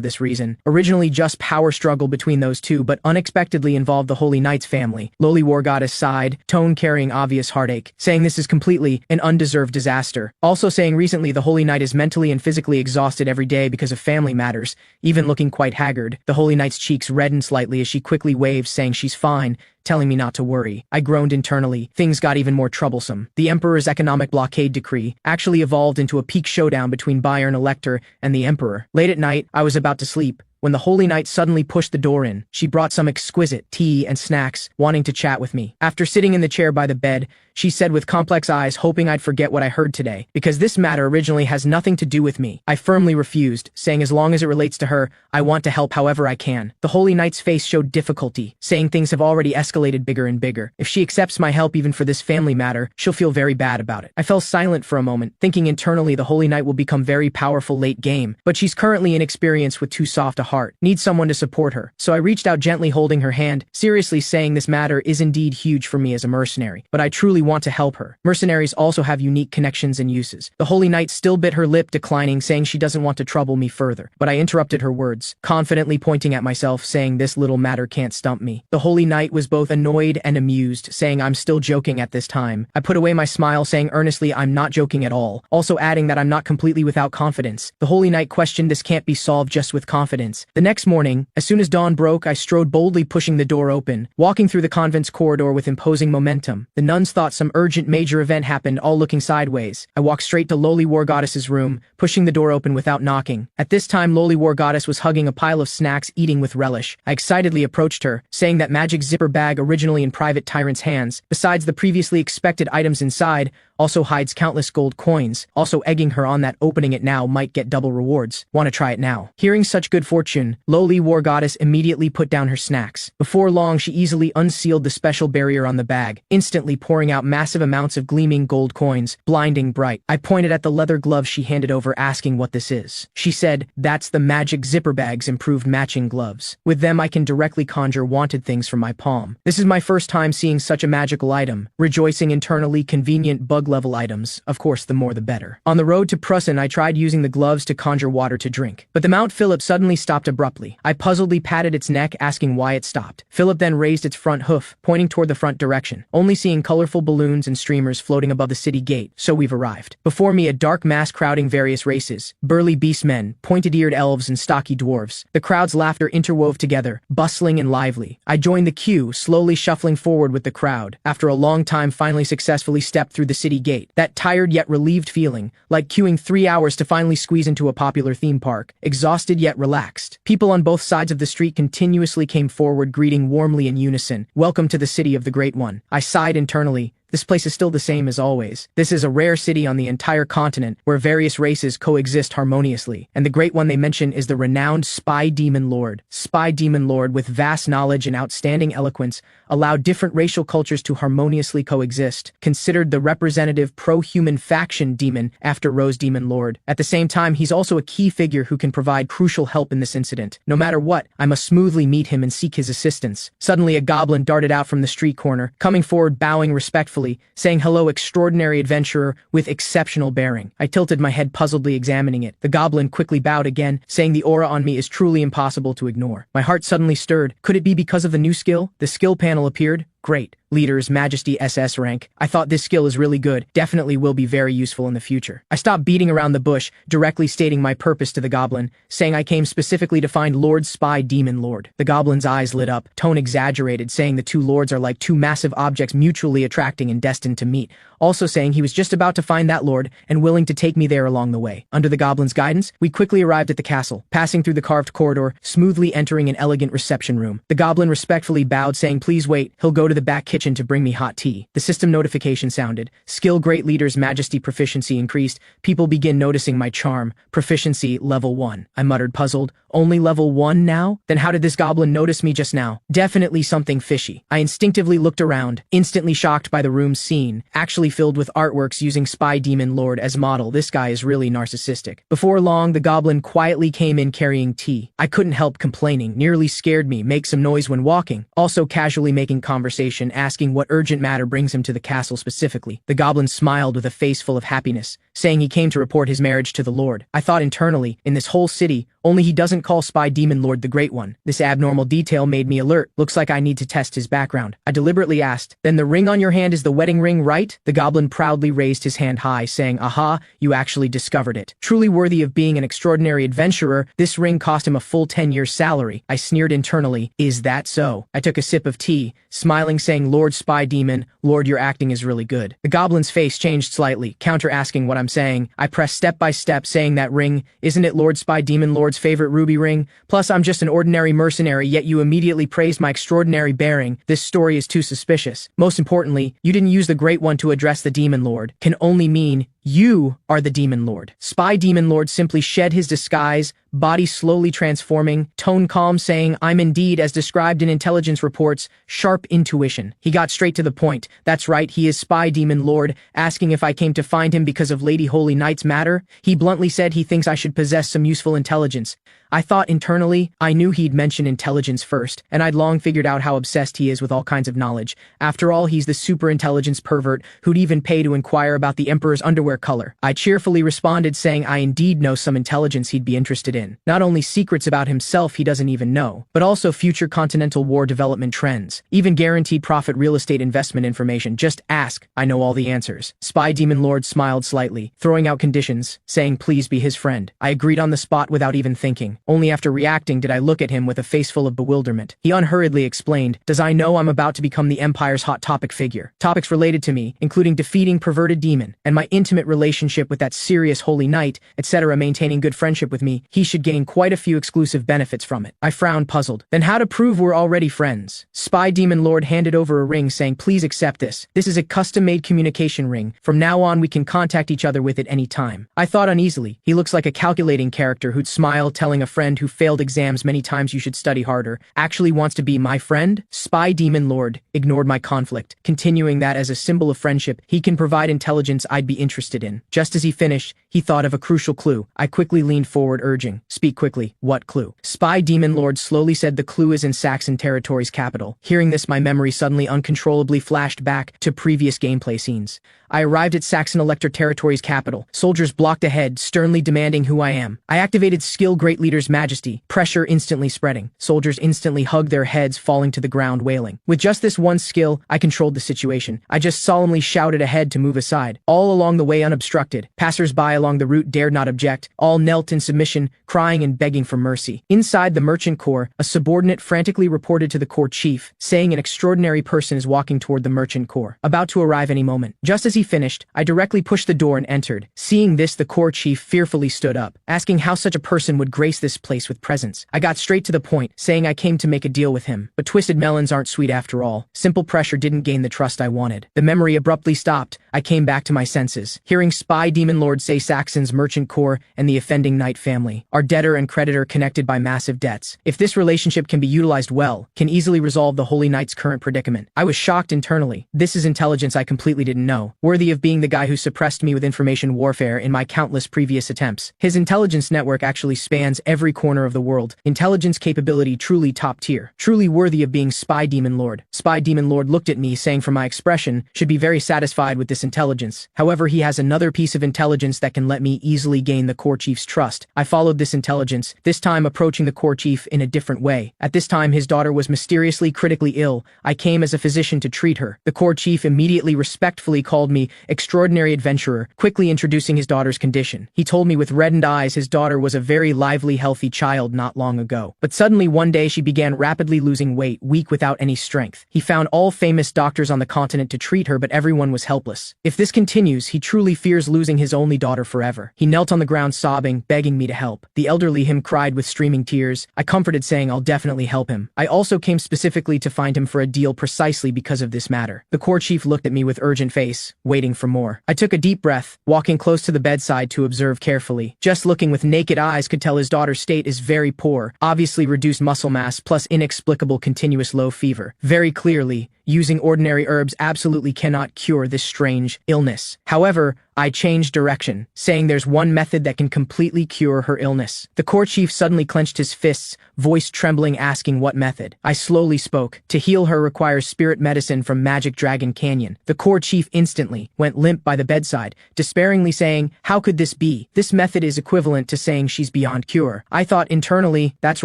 this reason. Originally just power struggle between those two, but unexpectedly involved the Holy Knight's family. Lowly war goddess sighed, tone carrying obvious heartache, saying this is completely an undeserved disaster. Also saying recently the Holy Knight is mentally and physically exhausted every day because of family matters, even looking quite haggard. The Holy Knight's cheeks reddened slightly as she quickly waved, saying she's fine, telling me not to worry. I groaned internally. Things got even more troublesome. The Emperor's economic blockade decree actually evolved into a peak showdown between Bayern Elector and the Emperor. Late at night, I was about to sleep when the Holy Knight suddenly pushed the door in. She brought some exquisite tea and snacks, wanting to chat with me. After sitting in the chair by the bed, she said with complex eyes, hoping I'd forget what I heard today, because this matter originally has nothing to do with me. I firmly refused, saying as long as it relates to her, I want to help however I can. The Holy Knight's face showed difficulty, saying things have already escalated bigger and bigger. If she accepts my help even for this family matter, she'll feel very bad about it. I fell silent for a moment, thinking internally the Holy Knight will become very powerful late game, but she's currently inexperienced with too soft a heart, needs someone to support her. So I reached out gently holding her hand, seriously saying this matter is indeed huge for me as a mercenary, but I truly want to help her. Mercenaries also have unique connections and uses. The Holy Knight still bit her lip, declining, saying she doesn't want to trouble me further. But I interrupted her words, confidently pointing at myself, saying this little matter can't stump me. The Holy Knight was both annoyed and amused, saying I'm still joking at this time. I put away my smile, saying earnestly I'm not joking at all, also adding that I'm not completely without confidence. The Holy Knight questioned this can't be solved just with confidence. The next morning, as soon as dawn broke, I strode boldly, pushing the door open, walking through the convent's corridor with imposing momentum. The nuns thought some urgent major event happened, all looking sideways. I walked straight to lowly war goddess's room, pushing the door open without knocking. At this time, lowly war goddess was hugging a pile of snacks, eating with relish. I excitedly approached her, saying that magic zipper bag, originally in private tyrant's hands, besides the previously expected items inside, also hides countless gold coins, also egging her on that opening it now might get double rewards. Want to try it now? Hearing such good fortune, lowly war goddess immediately put down her snacks. Before long, she easily unsealed the special barrier on the bag, instantly pouring out massive amounts of gleaming gold coins, blinding bright. I pointed at the leather gloves she handed over, asking what this is. She said, that's the magic zipper bag's improved matching gloves. With them I can directly conjure wanted things from my palm. This is my first time seeing such a magical item, rejoicing internally. Convenient bug-level items, of course the more the better. On the road to Prussen, I tried using the gloves to conjure water to drink, but the Mount Philip suddenly stopped abruptly. I puzzledly patted its neck, asking why it stopped. Philip then raised its front hoof, pointing toward the front direction, only seeing colorful balloons and streamers floating above the city gate. So we've arrived. Before me, a dark mass crowding various races, burly beastmen, pointed-eared elves, and stocky dwarves. The crowd's laughter interwove together, bustling and lively. I joined the queue, slowly shuffling forward with the crowd. After a long time, finally successfully stepped through the city gate. That tired yet relieved feeling, like queuing 3 hours to finally squeeze into a popular theme park, exhausted yet relaxed. People on both sides of the street continuously came forward, greeting warmly in unison, "Welcome to the city of the Great One." I sighed internally. This place is still the same as always. This is a rare city on the entire continent where various races coexist harmoniously, and the great one they mention is the renowned Spy Demon Lord. Spy Demon Lord, with vast knowledge and outstanding eloquence, allowed different racial cultures to harmoniously coexist, considered the representative pro-human faction demon after Rose Demon Lord. At the same time, he's also a key figure who can provide crucial help in this incident. No matter what, I must smoothly meet him and seek his assistance. Suddenly, a goblin darted out from the street corner, coming forward, bowing respectfully, saying, "Hello, extraordinary adventurer with exceptional bearing." I tilted my head, puzzledly examining it. The goblin quickly bowed again, saying the aura on me is truly impossible to ignore. My heart suddenly stirred. Could it be because of the new skill? The skill panel appeared. Great. Leader's Majesty SS rank. I thought this skill is really good, definitely will be very useful in the future. I stopped beating around the bush, directly stating my purpose to the goblin, saying I came specifically to find Lord Spy Demon Lord. The goblin's eyes lit up, tone exaggerated, saying the two lords are like two massive objects mutually attracting and destined to meet, also saying he was just about to find that lord and willing to take me there along the way. Under the goblin's guidance, we quickly arrived at the castle, passing through the carved corridor, smoothly entering an elegant reception room. The goblin respectfully bowed, saying please wait, he'll go to the back kitchen to bring me hot tea. The system notification sounded. Skill Great Leader's Majesty proficiency increased. People begin noticing my charm. Proficiency level 1. I muttered, puzzled. Only level 1 now? Then how did this goblin notice me just now? Definitely something fishy. I instinctively looked around, instantly shocked by the room's scene, actually filled with artworks using Spy Demon Lord as model. This guy is really narcissistic. Before long, the goblin quietly came in carrying tea. I couldn't help complaining. Nearly scared me. Make some noise when walking. Also casually making conversation, asking what urgent matter brings him to the castle specifically. The goblin smiled with a face full of happiness, saying he came to report his marriage to the Lord. I thought internally, in this whole city, only he doesn't call Spy Demon Lord the Great One. This abnormal detail made me alert. Looks like I need to test his background. I deliberately asked, "Then the ring on your hand is the wedding ring, right?" The goblin proudly raised his hand high, saying, "Aha, you actually discovered it. Truly worthy of being an extraordinary adventurer. This ring cost him a full 10 years' salary." I sneered internally. Is that so? I took a sip of tea, smiling, saying, "Lord Spy Demon, Lord, your acting is really good." The goblin's face changed slightly, counter-asking what I'm saying. I pressed step by step, saying that ring, isn't it Lord Spy Demon Lord's favorite ruby ring? Plus, I'm just an ordinary mercenary, yet you immediately praised my extraordinary bearing. This story is too suspicious. Most importantly, you didn't use the Great One to address the Demon Lord. Can only mean you are the Demon Lord. Spy Demon Lord simply shed his disguise, body slowly transforming, tone calm, saying, "I'm indeed, as described in intelligence reports, sharp intuition." He got straight to the point. That's right, he is Spy Demon Lord, asking if I came to find him because of Lady Holy Knight's matter. He bluntly said he thinks I should possess some useful intelligence. I thought internally, I knew he'd mention intelligence first, and I'd long figured out how obsessed he is with all kinds of knowledge. After all, he's the superintelligence pervert who'd even pay to inquire about the Emperor's underwear color. I cheerfully responded saying I indeed know some intelligence he'd be interested in. Not only secrets about himself he doesn't even know, but also future Continental War development trends, even guaranteed profit real estate investment information. Just ask, I know all the answers. Spy Demon Lord smiled slightly, throwing out conditions, saying please be his friend. I agreed on the spot without even thinking. Only after reacting did I look at him with a face full of bewilderment. He unhurriedly explained, does I know I'm about to become the Empire's hot topic figure. Topics related to me, including defeating perverted demon, and my intimate relationship with that serious holy knight, etc. Maintaining good friendship with me, he should gain quite a few exclusive benefits from it. I frowned puzzled. Then how to prove we're already friends? Spy Demon Lord handed over a ring saying please accept this. This is a custom-made communication ring. From now on we can contact each other with it any time. I thought uneasily. He looks like a calculating character who'd smile telling a friend who failed exams many times you should study harder, actually wants to be my friend? Spy Demon Lord ignored my conflict, continuing that as a symbol of friendship, he can provide intelligence I'd be interested in. Just as he finished, he thought of a crucial clue. I quickly leaned forward urging, speak quickly, what clue? Spy Demon Lord slowly said the clue is in Saxon Territory's capital. Hearing this, my memory suddenly uncontrollably flashed back to previous gameplay scenes. I arrived at Saxon Elector Territory's capital. Soldiers blocked ahead, sternly demanding who I am. I activated Skill Great Leader's Majesty, pressure instantly spreading. Soldiers instantly hugged their heads, falling to the ground wailing. With just this one skill, I controlled the situation. I just solemnly shouted ahead to move aside. All along the way unobstructed. Passers-by along the route dared not object. All knelt in submission, crying and begging for mercy. Inside the merchant corps, a subordinate frantically reported to the corps chief, saying an extraordinary person is walking toward the merchant corps, about to arrive any moment. Just as he finished, I directly pushed the door and entered. Seeing this, the corps chief fearfully stood up, asking how such a person would grace this place with presence. I got straight to the point, saying I came to make a deal with him. But twisted melons aren't sweet after all. Simple pressure didn't gain the trust I wanted. The memory abruptly stopped. I came back to my senses, hearing Spy Demon Lord say Saxon's merchant corps and the offending knight family are debtor and creditor connected by massive debts. If this relationship can be utilized well, can easily resolve the Holy Knight's current predicament. I was shocked internally. This is intelligence I completely didn't know, worthy of being the guy who suppressed me with information warfare in my countless previous attempts. His intelligence network actually spans every corner of the world. Intelligence capability truly top tier, truly worthy of being Spy Demon Lord. Spy Demon Lord looked at me, saying from my expression, should be very satisfied with this intelligence. However, he has another piece of intelligence that can let me easily gain the corps chief's trust. I followed this intelligence, this time approaching the corps chief in a different way. At this time, his daughter was mysteriously critically ill. I came as a physician to treat her. The corps chief immediately respectfully called me extraordinary adventurer, quickly introducing his daughter's condition. He told me with reddened eyes his daughter was a very lively, healthy child not long ago. But suddenly one day she began rapidly losing weight, weak without any strength. He found all famous doctors on the continent to treat her, but everyone was helpless. If this continues, he truly fears losing his only daughter forever. He knelt on the ground sobbing, begging me to help. The elderly him cried with streaming tears. I comforted, saying I'll definitely help him. I also came specifically to find him for a deal precisely because of this matter. The corps chief looked at me with urgent face, waiting for more. I took a deep breath, walking close to the bedside to observe carefully. Just looking with naked eyes could tell his daughter's state is very poor, obviously reduced muscle mass plus inexplicable continuous low fever. Very clearly, using ordinary herbs absolutely cannot cure this strange illness. However, I changed direction, saying there's one method that can completely cure her illness. The corps chief suddenly clenched his fists, voice trembling, asking what method. I slowly spoke. To heal her requires spirit medicine from Magic Dragon Canyon. The corps chief instantly went limp by the bedside, despairingly saying, how could this be? This method is equivalent to saying she's beyond cure. I thought internally, that's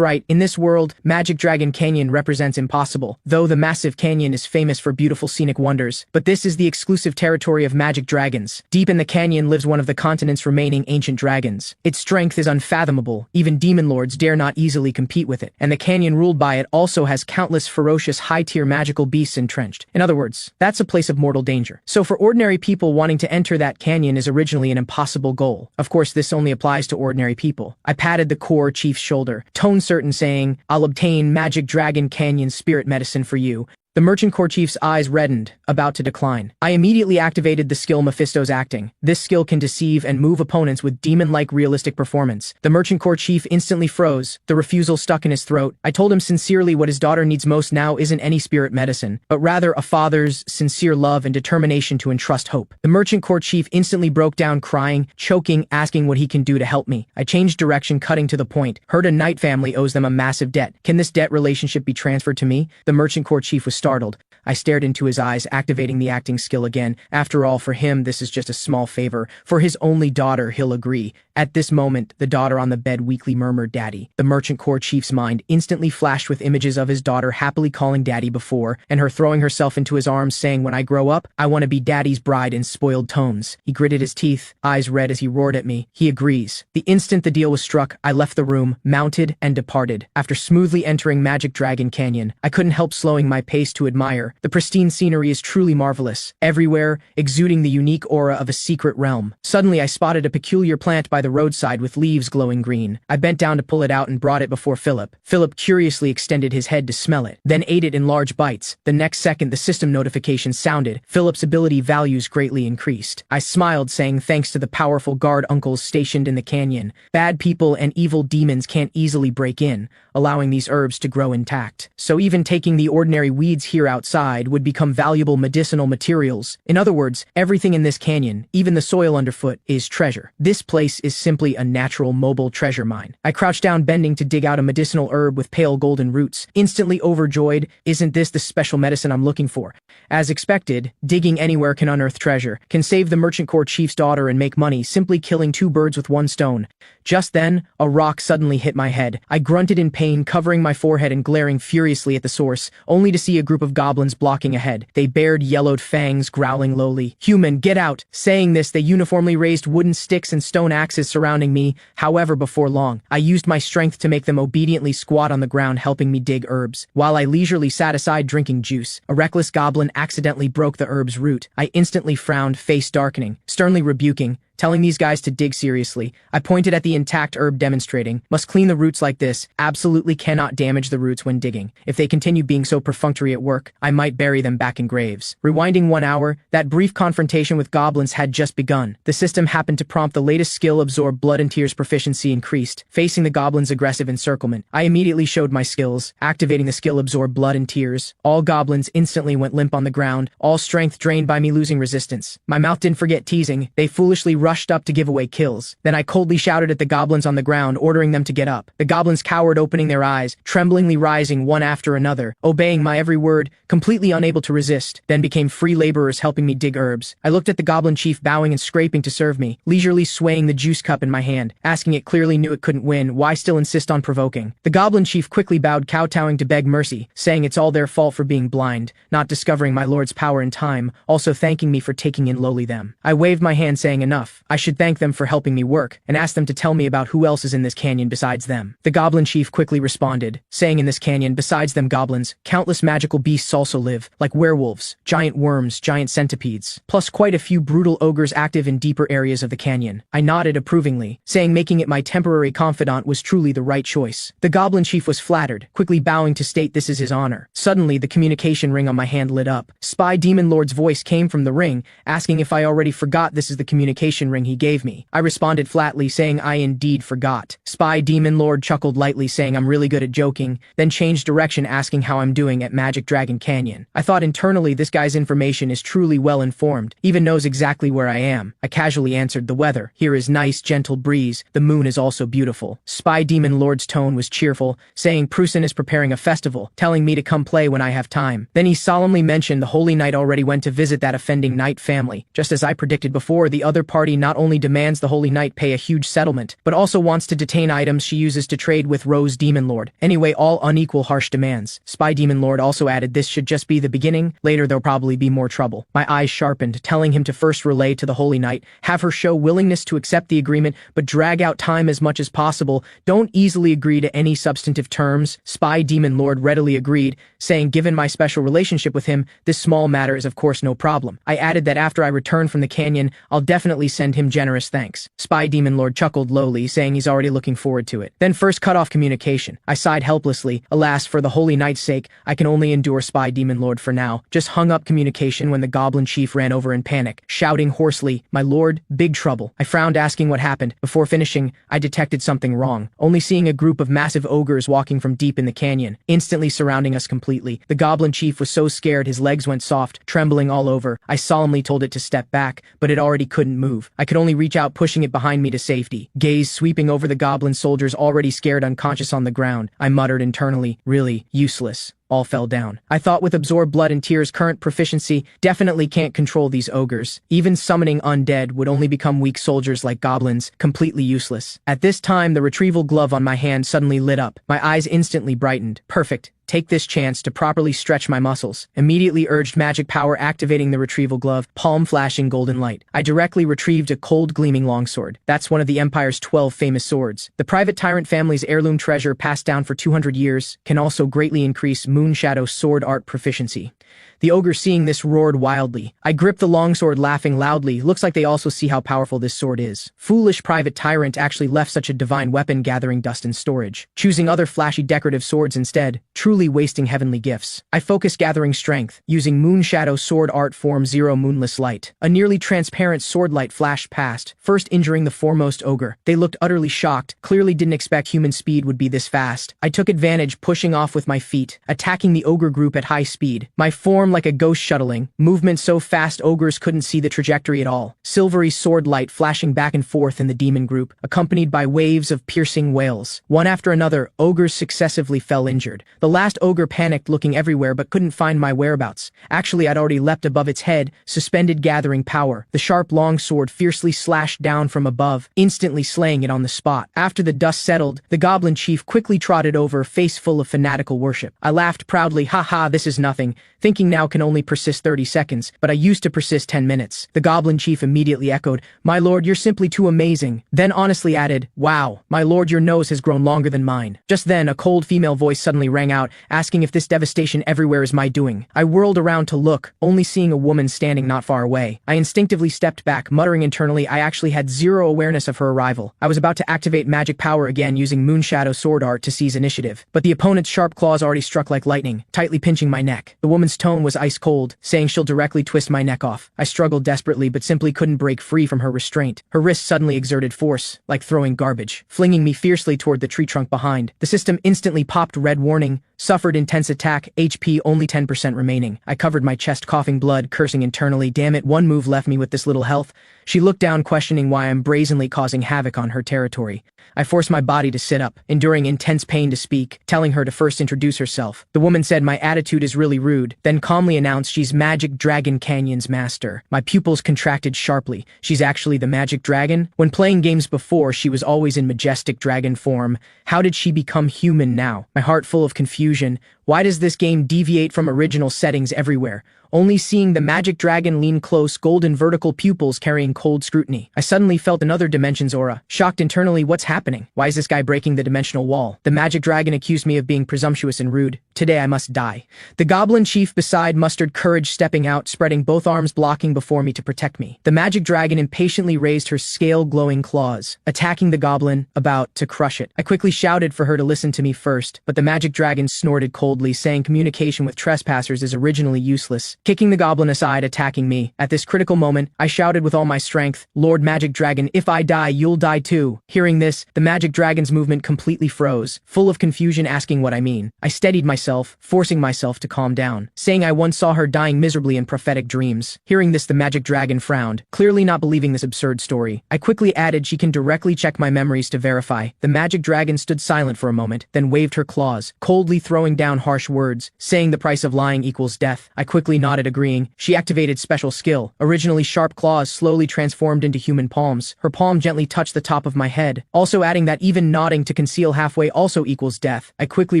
right, in this world, Magic Dragon Canyon represents impossible, though the massive canyon is famous for beautiful scenic wonders. But this is the exclusive territory of magic dragons. Deep in the canyon lives one of the continent's remaining ancient dragons. Its strength is unfathomable, even demon lords dare not easily compete with it, and the canyon ruled by it also has countless ferocious high-tier magical beasts entrenched. In other words, that's a place of mortal danger. So for ordinary people, wanting to enter that canyon is originally an impossible goal. Of course, this only applies to ordinary people. I patted the corps chief's shoulder, tone certain, saying, I'll obtain Magic Dragon Canyon spirit medicine for you. The merchant core chief's eyes reddened, about to decline. I immediately activated the skill Mephisto's acting. This skill can deceive and move opponents with demon-like realistic performance. The merchant core chief instantly froze, the refusal stuck in his throat. I told him sincerely what his daughter needs most now isn't any spirit medicine, but rather a father's sincere love and determination to entrust hope. The merchant core chief instantly broke down crying, choking, asking what he can do to help me. I changed direction, cutting to the point. Heard a knight family owes them a massive debt. Can this debt relationship be transferred to me? The merchant core chief was startled. I stared into his eyes, activating the acting skill again. After all, for him, this is just a small favor. For his only daughter, he'll agree. At this moment, the daughter on the bed weakly murmured, "Daddy." The merchant core chief's mind instantly flashed with images of his daughter happily calling Daddy before, and her throwing herself into his arms saying, "When I grow up, I want to be Daddy's bride," in spoiled tones. He gritted his teeth, eyes red as he roared at me. He agrees. The instant the deal was struck, I left the room, mounted, and departed. After smoothly entering Magic Dragon Canyon, I couldn't help slowing my pace to admire. The pristine scenery is truly marvelous, everywhere exuding the unique aura of a secret realm. Suddenly, I spotted a peculiar plant by the roadside with leaves glowing green. I bent down to pull it out and brought it before Philip. Philip curiously extended his head to smell it, then ate it in large bites. The next second, the system notification sounded. Philip's ability values greatly increased. I smiled, saying thanks to the powerful guard uncles stationed in the canyon, bad people and evil demons can't easily break in, allowing these herbs to grow intact. So even taking the ordinary weeds here outside would become valuable medicinal materials. In other words, everything in this canyon, even the soil underfoot, is treasure. This place is simply a natural mobile treasure mine. I crouched down, bending to dig out a medicinal herb with pale golden roots. Instantly overjoyed, isn't this the special medicine I'm looking for? As expected, digging anywhere can unearth treasure, can save the merchant core chief's daughter and make money, simply killing two birds with one stone. Just then, a rock suddenly hit my head. I grunted in pain, covering my forehead and glaring furiously at the source, only to see a group of goblins blocking ahead. They bared yellowed fangs, growling lowly. "Human, get out!" Saying this, they uniformly raised wooden sticks and stone axes surrounding me. However, before long, I used my strength to make them obediently squat on the ground, helping me dig herbs. While I leisurely sat aside drinking juice, a reckless goblin accidentally broke the herb's root. I instantly frowned, face darkening, sternly rebuking, telling these guys to dig seriously. I pointed at the intact herb, demonstrating, "Must clean the roots like this. Absolutely cannot damage the roots when digging. If they continue being so perfunctory at work, I might bury them back in graves." Rewinding 1 hour, that brief confrontation with goblins had just begun. The system happened to prompt the latest skill, Absorb Blood and Tears proficiency increased. Facing the goblins' aggressive encirclement, I immediately showed my skills, activating the skill Absorb Blood and Tears. All goblins instantly went limp on the ground, all strength drained by me losing resistance. My mouth didn't forget teasing. They foolishly rushed up to give away kills. Then I coldly shouted at the goblins on the ground, ordering them to get up. The goblins cowered, opening their eyes, tremblingly rising one after another, obeying my every word, completely unable to resist, then became free laborers helping me dig herbs. I looked at the goblin chief, bowing and scraping to serve me, leisurely swaying the juice cup in my hand, asking it clearly knew it couldn't win, why still insist on provoking? The goblin chief quickly bowed, kowtowing to beg mercy, saying it's all their fault for being blind, not discovering my lord's power in time, also thanking me for taking in lowly them. I waved my hand, saying enough. I should thank them for helping me work, and ask them to tell me about who else is in this canyon besides them. The goblin chief quickly responded, saying in this canyon, besides them goblins, countless magical beasts also live, like werewolves, giant worms, giant centipedes, plus quite a few brutal ogres active in deeper areas of the canyon. I nodded approvingly, saying making it my temporary confidant was truly the right choice. The goblin chief was flattered, quickly bowing to state this is his honor. Suddenly, the communication ring on my hand lit up. Spy Demon Lord's voice came from the ring, asking if I already forgot this is the communication ring he gave me. I responded flatly, saying I indeed forgot. Spy Demon Lord chuckled lightly, saying I'm really good at joking, then changed direction, asking how I'm doing at Magic Dragon Canyon. I thought internally, this guy's information is truly well informed, even knows exactly where I am. I casually answered, the weather here is nice, gentle breeze, the moon is also beautiful. Spy Demon Lord's tone was cheerful, saying Prusen is preparing a festival, telling me to come play when I have time. Then he solemnly mentioned the Holy Knight already went to visit that offending knight family. Just as I predicted before, the other party not only demands the Holy Knight pay a huge settlement, but also wants to detain items she uses to trade with Rose Demon Lord. Anyway, all unequal harsh demands. Spy Demon Lord also added this should just be the beginning, later there'll probably be more trouble. My eyes sharpened, telling him to first relay to the Holy Knight, have her show willingness to accept the agreement, but drag out time as much as possible, don't easily agree to any substantive terms. Spy Demon Lord readily agreed, saying given my special relationship with him, this small matter is of course no problem. I added that after I return from the canyon, I'll definitely send send him generous thanks. Spy Demon Lord chuckled lowly, saying he's already looking forward to it. Then first cut off communication. I sighed helplessly. Alas, for the Holy Knight's sake, I can only endure Spy Demon Lord for now. Just hung up communication when the Goblin Chief ran over in panic, shouting hoarsely, "My lord, big trouble." I frowned, asking what happened. Before finishing, I detected something wrong. Only seeing a group of massive ogres walking from deep in the canyon, instantly surrounding us completely. The Goblin Chief was so scared his legs went soft, trembling all over. I solemnly told it to step back, but it already couldn't move. I could only reach out, pushing it behind me to safety. Gaze sweeping over the Goblin soldiers already scared unconscious on the ground. I muttered internally, really, useless. All fell down. I thought with absorbed blood and tears current proficiency, definitely can't control these ogres. Even summoning undead would only become weak soldiers like goblins, completely useless. At this time, the retrieval glove on my hand suddenly lit up. My eyes instantly brightened. Perfect. Take this chance to properly stretch my muscles. Immediately urged magic power, activating the retrieval glove, palm flashing golden light. I directly retrieved a cold gleaming longsword. That's one of the Empire's 12 famous swords. The private tyrant family's heirloom treasure passed down for 200 years, can also greatly increase Moonshadow sword art proficiency. The ogre seeing this roared wildly. I gripped the longsword, laughing loudly. Looks like they also see how powerful this sword is. Foolish private tyrant actually left such a divine weapon gathering dust in storage, choosing other flashy decorative swords instead, truly wasting heavenly gifts. I focused gathering strength, using Moonshadow sword art form 0 moonless light. A nearly transparent sword light flashed past, first injuring the foremost ogre. They looked utterly shocked, clearly didn't expect human speed would be this fast. I took advantage, pushing off with my feet, attacking the ogre group at high speed. My form like a ghost shuttling, movement so fast ogres couldn't see the trajectory at all. Silvery sword light flashing back and forth in the demon group, accompanied by waves of piercing wails. One after another, ogres successively fell injured. The last ogre panicked, looking everywhere but couldn't find my whereabouts. Actually, I'd already leapt above its head, suspended gathering power. The sharp long sword fiercely slashed down from above, instantly slaying it on the spot. After the dust settled, the Goblin Chief quickly trotted over, face full of fanatical worship. I laughed proudly, haha, this is nothing, thinking now can only persist 30 seconds, but I used to persist 10 minutes. The Goblin Chief immediately echoed, "My lord, you're simply too amazing." Then honestly added, "Wow, my lord, your nose has grown longer than mine." Just then, a cold female voice suddenly rang out, asking if this devastation everywhere is my doing. I whirled around to look, only seeing a woman standing not far away. I instinctively stepped back, muttering internally I actually had zero awareness of her arrival. I was about to activate magic power again using Moonshadow sword art to seize initiative, but the opponent's sharp claws already struck like lightning, tightly pinching my neck. The woman's tone was ice cold, saying she'll directly twist my neck off. I struggled desperately but simply couldn't break free from her restraint. Her wrist suddenly exerted force, like throwing garbage, flinging me fiercely toward the tree trunk behind. The system instantly popped red warning, suffered intense attack, HP only 10% remaining. I covered my chest, coughing blood, cursing internally, damn it, one move left me with this little health. She looked down, questioning why I'm brazenly causing havoc on her territory. I forced my body to sit up, enduring intense pain to speak, telling her to first introduce herself. The woman said my attitude is really rude, then calmly announced she's Magic Dragon Canyon's master. My pupils contracted sharply. She's actually the Magic Dragon? When playing games before, she was always in majestic dragon form. How did she become human now? My heart full of confusion. Why does this game deviate from original settings everywhere? Only seeing the Magic Dragon lean close, golden vertical pupils carrying cold scrutiny. I suddenly felt another dimension's aura. Shocked internally, what's happening? Why is this guy breaking the dimensional wall? The Magic Dragon accused me of being presumptuous and rude. Today I must die. The Goblin Chief beside mustered courage, stepping out, spreading both arms blocking before me to protect me. The Magic Dragon impatiently raised her scale-glowing claws, attacking the goblin, about to crush it. I quickly shouted for her to listen to me first, but the Magic Dragon snorted coldly, saying communication with trespassers is originally useless. Kicking the goblin aside, attacking me. At this critical moment, I shouted with all my strength, "Lord Magic Dragon, if I die, you'll die too." Hearing this, the Magic Dragon's movement completely froze, full of confusion, asking what I mean. I steadied myself, forcing myself to calm down, saying I once saw her dying miserably in prophetic dreams. Hearing this, the Magic Dragon frowned, clearly not believing this absurd story. I quickly added she can directly check my memories to verify. The Magic Dragon stood silent for a moment, then waved her claws, coldly throwing down harsh words, saying the price of lying equals death. I quickly nodded, agreeing. She activated special skill. Originally sharp claws slowly transformed into human palms. Her palm gently touched the top of my head, also adding that even nodding to conceal halfway also equals death. I quickly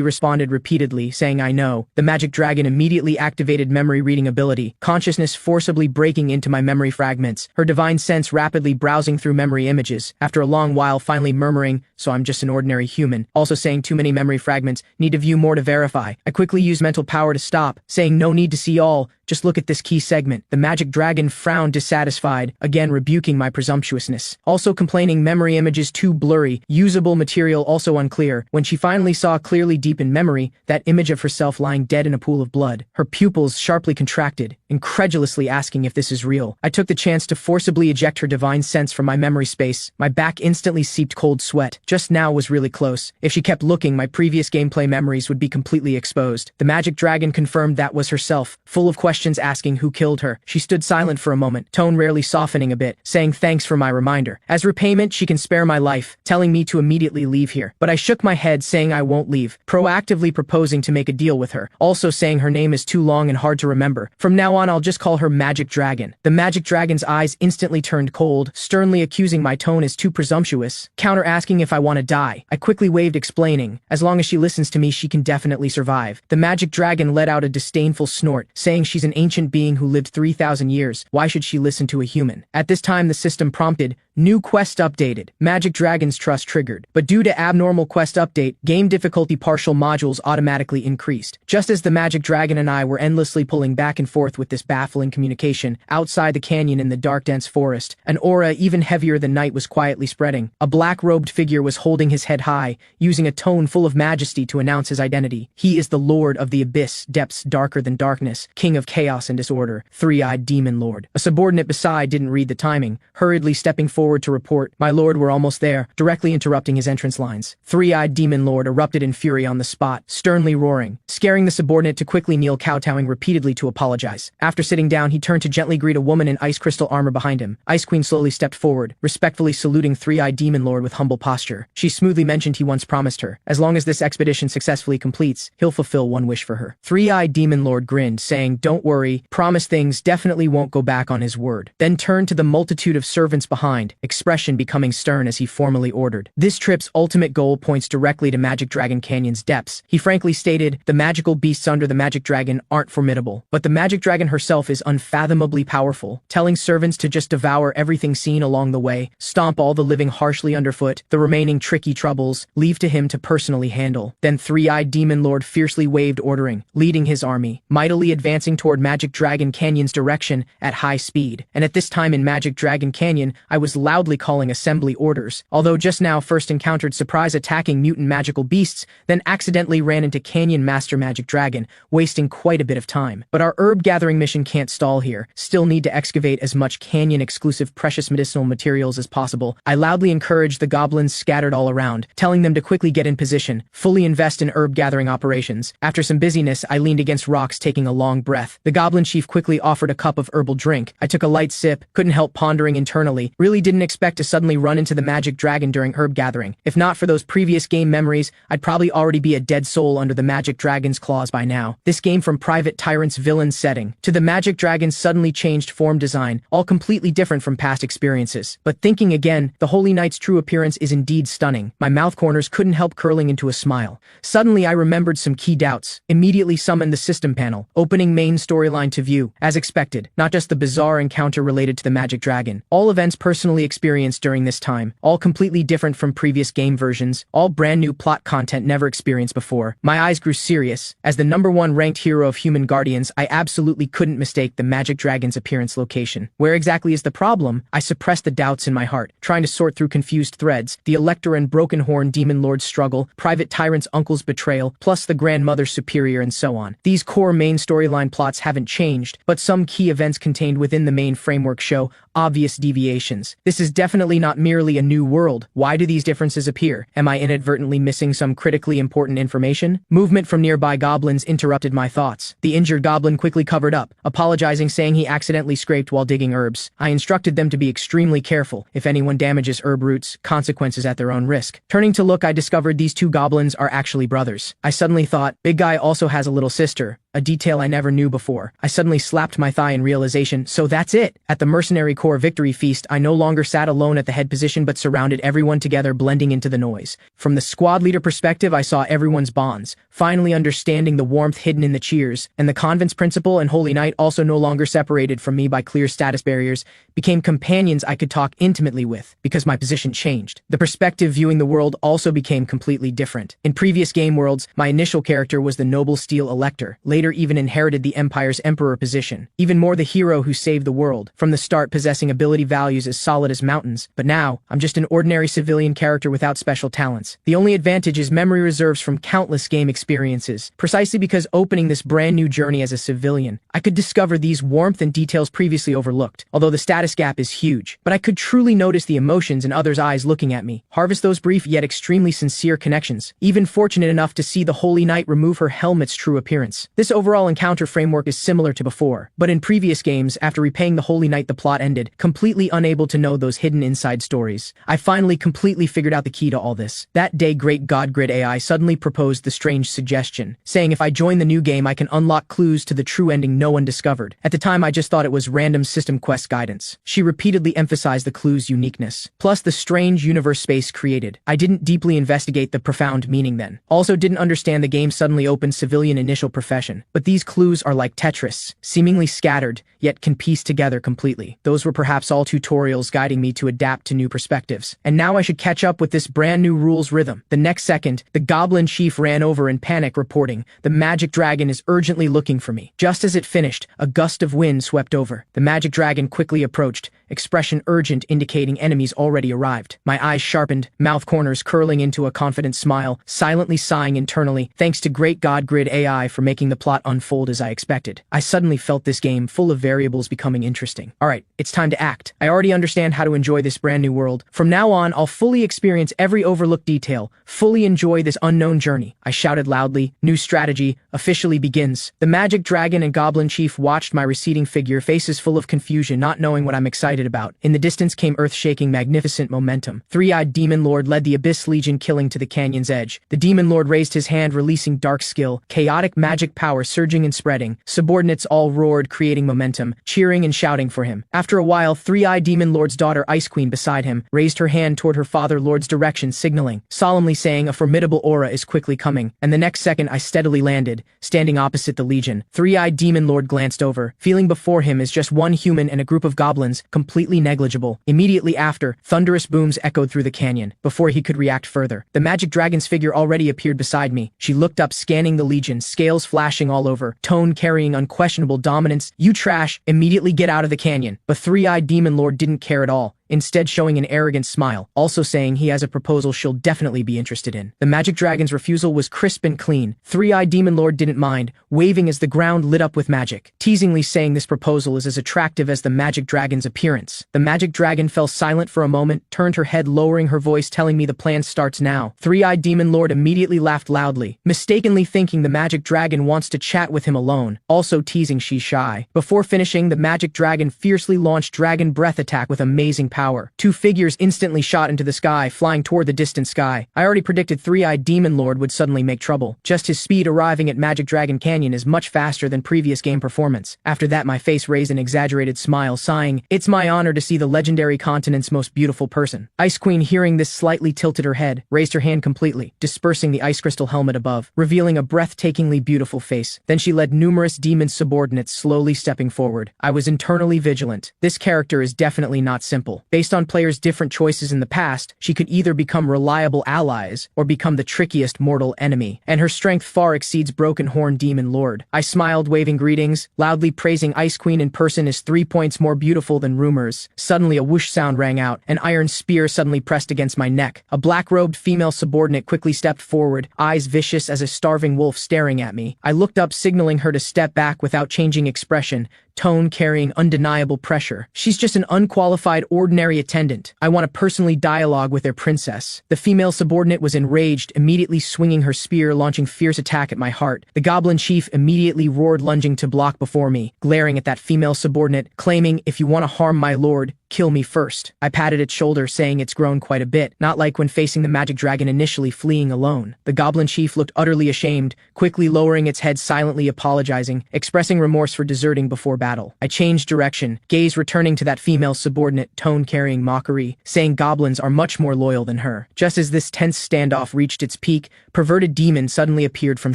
responded repeatedly, saying I know. The Magic Dragon immediately activated memory reading ability, consciousness forcibly breaking into my memory fragments, her divine sense rapidly browsing through memory images, after a long while finally murmuring, "So I'm just an ordinary human," also saying too many memory fragments, need to view more to verify. I quickly used mental power to stop, saying no need to see all, just look at this key segment. The magic dragon frowned dissatisfied, again rebuking my presumptuousness. Also complaining memory images too blurry, usable material also unclear. When she finally saw clearly deep in memory, that image of herself lying dead in a pool of blood, her pupils sharply contracted, incredulously asking if this is real. I took the chance to forcibly eject her divine sense from my memory space. My back instantly seeped cold sweat. Just now was really close. If she kept looking, my previous gameplay memories would be completely exposed. The magic dragon confirmed that was herself, full of questions asking who killed her. She stood silent for a moment, tone rarely softening a bit, saying thanks for my reminder. As repayment, she can spare my life, telling me to immediately leave here. But I shook my head, saying I won't leave, proactively proposing to make a deal with her, also saying her name is too long and hard to remember. From now on, I'll just call her Magic Dragon. The magic dragon's eyes instantly turned cold, sternly accusing my tone as too presumptuous, counter asking if I want to die. I quickly waved, explaining, as long as she listens to me, she can definitely survive. The magic dragon let out a disdainful snort, saying she's an ancient being who lived 3,000 years. Why should she listen to a human? At this time, the system prompted, new quest updated. Magic Dragon's trust triggered. But due to abnormal quest update, game difficulty partial modules automatically increased. Just as the Magic Dragon and I were endlessly pulling back and forth with this baffling communication, outside the canyon in the dark dense forest, an aura even heavier than night was quietly spreading. A black-robed figure was holding his head high, using a tone full of majesty to announce his identity. He is the Lord of the Abyss, depths darker than darkness, King of Chaos and Disorder, three-eyed Demon Lord. A subordinate beside didn't read the timing, hurriedly stepping forward to report, "My lord, we're almost there," directly interrupting his entrance lines. Three-eyed Demon Lord erupted in fury on the spot, sternly roaring, scaring the subordinate to quickly kneel, kowtowing repeatedly to apologize. After sitting down, he turned to gently greet a woman in ice crystal armor behind him. Ice Queen slowly stepped forward, respectfully saluting Three-eyed Demon Lord with humble posture. She smoothly mentioned he once promised her, as long as this expedition successfully completes, he'll fulfill one wish for her. Three-eyed Demon Lord grinned, saying, "Don't worry, promise things, definitely won't go back on his word." Then turned to the multitude of servants behind, expression becoming stern as he formally ordered. This trip's ultimate goal points directly to Magic Dragon Canyon's depths. He frankly stated, the magical beasts under the Magic Dragon aren't formidable, but the Magic Dragon herself is unfathomably powerful, telling servants to just devour everything seen along the way, stomp all the living harshly underfoot, the remaining tricky troubles, leave to him to personally handle. Then Three-eyed Demon Lord fiercely waved, ordering, leading his army, mightily advancing toward Magic Dragon Canyon's direction at high speed. And at this time in Magic Dragon Canyon, I was loudly calling assembly orders, although just now first encountered surprise attacking mutant magical beasts, then accidentally ran into Canyon Master Magic Dragon, wasting quite a bit of time. But our herb gathering mission can't stall here, still need to excavate as much canyon-exclusive precious medicinal materials as possible. I loudly encouraged the goblins scattered all around, telling them to quickly get in position, fully invest in herb gathering operations. After some busyness, I leaned against rocks, taking a long breath. The goblin chief quickly offered a cup of herbal drink. I took a light sip, couldn't help pondering internally, really didn't expect to suddenly run into the Magic Dragon during herb gathering. If not for those previous game memories, I'd probably already be a dead soul under the Magic Dragon's claws by now. This game from Private Tyrant's villain setting to the Magic Dragon's suddenly changed form design, all completely different from past experiences. But thinking again, the Holy Knight's true appearance is indeed stunning. My mouth corners couldn't help curling into a smile. Suddenly I remembered some key doubts, immediately summoned the system panel, opening main storyline to view. As expected, not just the bizarre encounter related to the Magic Dragon. All events personally experienced during this time, all completely different from previous game versions, all brand new plot content never experienced before. My eyes grew serious. As the #1 ranked hero of human guardians, I absolutely couldn't mistake the Magic Dragon's appearance location. Where exactly is the problem? I suppressed the doubts in my heart, trying to sort through confused threads, the Elector and Broken Horn Demon Lord's struggle, Private Tyrant's uncle's betrayal, plus the Grandmother's superior and so on. These core main storyline plots haven't changed, but some key events contained within the main framework show obvious deviations. This is definitely not merely a new world. Why do these differences appear? Am I inadvertently missing some critically important information? Movement from nearby goblins interrupted my thoughts. The injured goblin quickly covered up, apologizing, saying he accidentally scraped while digging herbs. I instructed them to be extremely careful. If anyone damages herb roots, consequences at their own risk. Turning to look, I discovered these two goblins are actually brothers. I suddenly thought, big guy also has a little sister, a detail I never knew before. I suddenly slapped my thigh in realization, so that's it! At the Mercenary Corps victory feast, I no longer sat alone at the head position but surrounded everyone together, blending into the noise. From the squad leader perspective, I saw everyone's bonds, finally understanding the warmth hidden in the cheers, and the convent's principal and Holy Knight, also no longer separated from me by clear status barriers, became companions I could talk intimately with, because my position changed. The perspective viewing the world also became completely different. In previous game worlds, my initial character was the noble steel Elector. Later later even inherited the Empire's emperor position. Even more the hero who saved the world, from the start possessing ability values as solid as mountains. But now, I'm just an ordinary civilian character without special talents. The only advantage is memory reserves from countless game experiences. Precisely because opening this brand new journey as a civilian, I could discover these warmth and details previously overlooked. Although the status gap is huge, but I could truly notice the emotions in others' eyes looking at me. Harvest those brief yet extremely sincere connections. Even fortunate enough to see the Holy Knight remove her helmet's true appearance. This overall encounter framework is similar to before, but in previous games, after repaying the Holy Knight, the plot ended, completely unable to know those hidden inside stories. I finally completely figured out the key to all this. That day, Great God Grid AI suddenly proposed the strange suggestion, saying if I join the new game, I can unlock clues to the true ending no one discovered. At the time, I just thought it was random system quest guidance. She repeatedly emphasized the clue's uniqueness, plus the strange universe space created. I didn't deeply investigate the profound meaning then. Also didn't understand the game suddenly opened civilian initial profession. But these clues are like Tetris, seemingly scattered, yet can piece together completely. Those were perhaps all tutorials guiding me to adapt to new perspectives. And now I should catch up with this brand new rules rhythm. The next second, the Goblin Chief ran over in panic, reporting, "The magic dragon is urgently looking for me." Just as it finished, a gust of wind swept over. The magic dragon quickly approached, expression urgent, indicating enemies already arrived. My eyes sharpened, mouth corners curling into a confident smile, silently sighing internally, thanks to Great God Grid AI for making the plot unfold as I expected. I suddenly felt this game full of variables becoming interesting. Alright, it's time to act. I already understand how to enjoy this brand new world. From now on, I'll fully experience every overlooked detail, fully enjoy this unknown journey. I shouted loudly, new strategy officially begins. The magic dragon and Goblin Chief watched my receding figure, faces full of confusion, not knowing what I'm excited about. In the distance came earth-shaking, magnificent momentum. Three-eyed Demon Lord led the Abyss Legion, killing to the canyon's edge. The Demon Lord raised his hand, releasing dark skill, chaotic magic power surging and spreading. Subordinates all roared, creating momentum, cheering and shouting for him. After a while, Three-eyed Demon Lord's daughter, Ice Queen, beside him, raised her hand toward her father Lord's direction, signaling, solemnly saying a formidable aura is quickly coming. And the next second I steadily landed, standing opposite the Legion. Three-eyed Demon Lord glanced over, feeling before him is just one human and a group of goblins, completely negligible. Immediately after, thunderous booms echoed through the canyon. Before he could react further, the magic dragon's figure already appeared beside me. She looked up, scanning the Legion, scales flashing all over, tone carrying unquestionable dominance. "You trash, immediately get out of the canyon." But Three-eyed Demon Lord didn't care at all, instead showing an arrogant smile, also saying he has a proposal she'll definitely be interested in. The magic dragon's refusal was crisp and clean. Three-eyed Demon Lord didn't mind, waving as the ground lit up with magic, teasingly saying this proposal is as attractive as the magic dragon's appearance. The magic dragon fell silent for a moment, turned her head, lowering her voice, telling me the plan starts now. Three-eyed Demon Lord immediately laughed loudly, mistakenly thinking the magic dragon wants to chat with him alone, also teasing she's shy. Before finishing, the magic dragon fiercely launched Dragon Breath attack with amazing power. Two figures instantly shot into the sky, flying toward the distant sky. I already predicted Three-eyed Demon Lord would suddenly make trouble. Just his speed arriving at Magic Dragon Canyon is much faster than previous game performance. After that, my face raised an exaggerated smile, sighing, "It's my honor to see the legendary continent's most beautiful person." Ice Queen, hearing this, slightly tilted her head, raised her hand completely, dispersing the ice crystal helmet above, revealing a breathtakingly beautiful face. Then she led numerous demon subordinates, slowly stepping forward. I was internally vigilant. This character is definitely not simple. Based on players' different choices in the past, she could either become reliable allies or become the trickiest mortal enemy, and her strength far exceeds Broken Horn Demon Lord. I smiled, waving greetings, loudly praising Ice Queen in person is 3 points more beautiful than rumors. Suddenly a whoosh sound rang out, an iron spear suddenly pressed against my neck. A black-robed female subordinate quickly stepped forward, eyes vicious as a starving wolf staring at me. I looked up, signaling her to step back without changing expression, tone carrying undeniable pressure. "She's just an unqualified ordinary attendant. I want to personally dialogue with their princess." The female subordinate was enraged, immediately swinging her spear, launching fierce attack at my heart. The Goblin Chief immediately roared, lunging to block before me, glaring at that female subordinate, claiming, "If you want to harm my lord, kill me first." I patted its shoulder, saying it's grown quite a bit, not like when facing the magic dragon initially fleeing alone. The Goblin Chief looked utterly ashamed, quickly lowering its head, silently apologizing, expressing remorse for deserting before battle. I changed direction, gaze returning to that female subordinate, tone carrying mockery, saying goblins are much more loyal than her. Just as this tense standoff reached its peak, perverted demon suddenly appeared from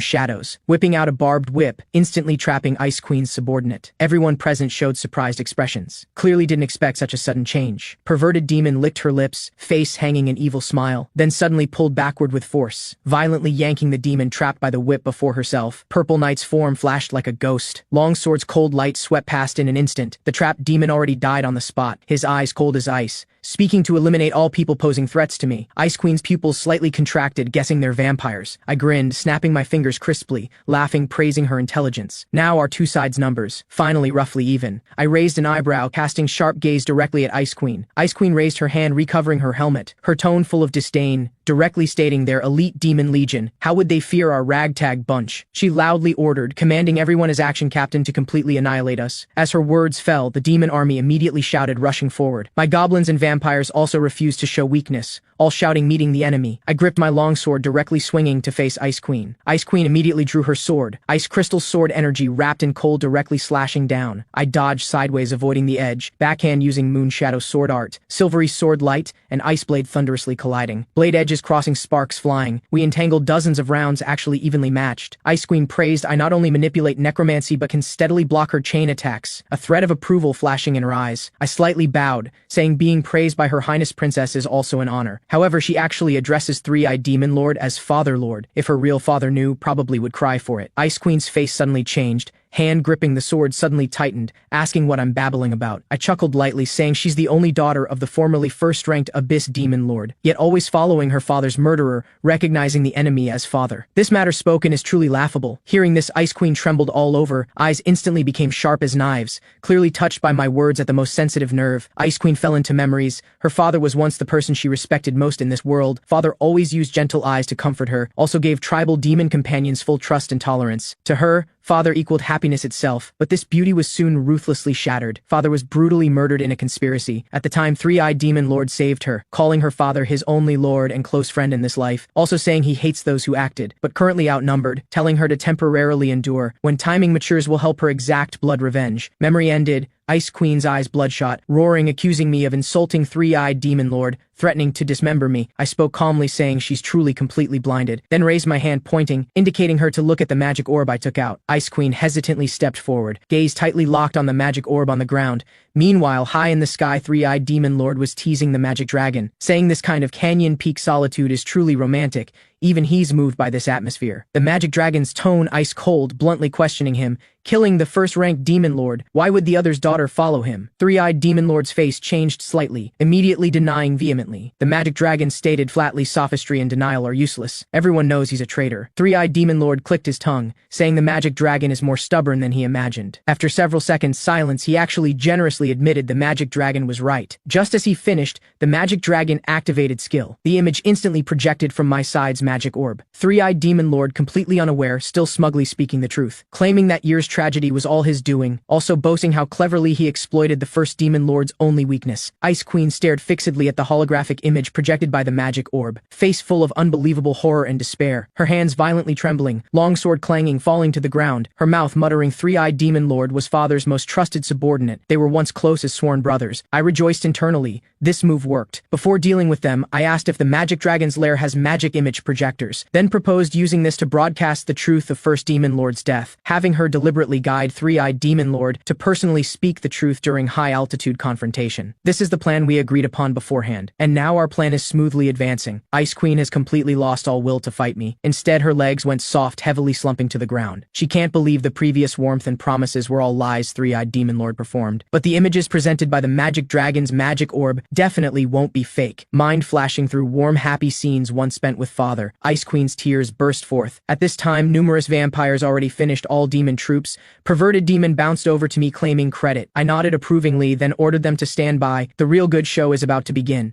shadows, whipping out a barbed whip, instantly trapping Ice Queen's subordinate. Everyone present showed surprised expressions. Clearly didn't expect such a sudden change. Perverted demon licked her lips, face hanging an evil smile, then suddenly pulled backward with force, violently yanking the demon trapped by the whip before herself. Purple Knight's form flashed like a ghost. Longsword's cold light swept past in an instant. The trapped demon already died on the spot, his eyes cold as ice, speaking to eliminate all people posing threats to me. Ice Queen's pupils slightly contracted, guessing they're vampires. I grinned, snapping my fingers crisply, laughing, praising her intelligence. Now our two sides' numbers, finally roughly even. I raised an eyebrow, casting sharp gaze directly at Ice Queen. Ice Queen raised her hand, recovering her helmet, her tone full of disdain, directly stating their elite demon legion. How would they fear our ragtag bunch? She loudly ordered, commanding everyone as action captain to completely annihilate us. As her words fell, the demon army immediately shouted, rushing forward. My goblins and vampires also refused to show weakness, all shouting, meeting the enemy. I gripped my longsword, directly swinging to face Ice Queen. Ice Queen immediately drew her sword, Ice Crystal sword energy wrapped in cold directly slashing down. I dodged sideways, avoiding the edge, backhand using Moonshadow sword art, silvery sword light, and Ice Blade thunderously colliding. Blade edges crossing, sparks flying. We entangled, dozens of rounds actually evenly matched. Ice Queen praised, I not only manipulate necromancy but can steadily block her chain attacks, a thread of approval flashing in her eyes. I slightly bowed, saying being praised by Her Highness Princess is also an honor. However, she actually addresses Three-Eyed Demon Lord as Father Lord. If her real father knew, probably would cry for it. Ice Queen's face suddenly changed, hand gripping the sword suddenly tightened, asking what I'm babbling about. I chuckled lightly, saying she's the only daughter of the formerly first-ranked Abyss Demon Lord, yet always following her father's murderer, recognizing the enemy as father. This matter spoken is truly laughable. Hearing this, Ice Queen trembled all over, eyes instantly became sharp as knives, clearly touched by my words at the most sensitive nerve. Ice Queen fell into memories. Her father was once the person she respected most in this world. Father always used gentle eyes to comfort her, also gave tribal demon companions full trust and tolerance. To her, father equaled happiness itself, but this beauty was soon ruthlessly shattered. Father was brutally murdered in a conspiracy. At the time, Three-Eyed Demon Lord saved her, calling her father his only lord and close friend in this life, also saying he hates those who acted, but currently outnumbered, telling her to temporarily endure. When timing matures will help her exact blood revenge. Memory ended. Ice Queen's eyes bloodshot, roaring, accusing me of insulting Three-Eyed Demon Lord, threatening to dismember me. I spoke calmly, saying she's truly completely blinded, then raised my hand, pointing, indicating her to look at the magic orb I took out. Ice Queen hesitantly stepped forward, gaze tightly locked on the magic orb on the ground. Meanwhile, high in the sky, Three-Eyed Demon Lord was teasing the magic dragon, saying this kind of canyon peak solitude is truly romantic. Even he's moved by this atmosphere. The magic dragon's tone ice cold, bluntly questioning him, killing the first-ranked Demon Lord. Why would the other's daughter follow him? Three-Eyed Demon Lord's face changed slightly, immediately denying vehemently. The magic dragon stated flatly, sophistry and denial are useless. Everyone knows he's a traitor. Three-Eyed Demon Lord clicked his tongue, saying the magic dragon is more stubborn than he imagined. After several seconds' silence, he actually generously admitted the magic dragon was right. Just as he finished, the magic dragon activated skill. The image instantly projected from my side's magic orb. Three-Eyed Demon Lord, completely unaware, still smugly speaking the truth, claiming that year's tragedy was all his doing, also boasting how cleverly he exploited the first Demon Lord's only weakness. Ice Queen stared fixedly at the holographic image projected by the magic orb, face full of unbelievable horror and despair, her hands violently trembling, longsword clanging, falling to the ground, her mouth muttering. Three-Eyed Demon Lord was father's most trusted subordinate. They were once close as sworn brothers. I rejoiced internally. This move worked. Before dealing with them, I asked if the magic dragon's lair has magic image projectors, then proposed using this to broadcast the truth of First Demon Lord's death, having her deliberately guide Three-Eyed Demon Lord to personally speak the truth during high-altitude confrontation. This is the plan we agreed upon beforehand, and now our plan is smoothly advancing. Ice Queen has completely lost all will to fight me. Instead, her legs went soft, heavily slumping to the ground. She can't believe the previous warmth and promises were all lies Three-Eyed Demon Lord performed. But the images presented by the magic dragon's magic orb definitely won't be fake. Mind flashing through warm, happy scenes once spent with father, Ice Queen's tears burst forth. At this time, numerous vampires already finished all demon troops. Perverted demon bounced over to me claiming credit. I nodded approvingly, then ordered them to stand by. The real good show is about to begin.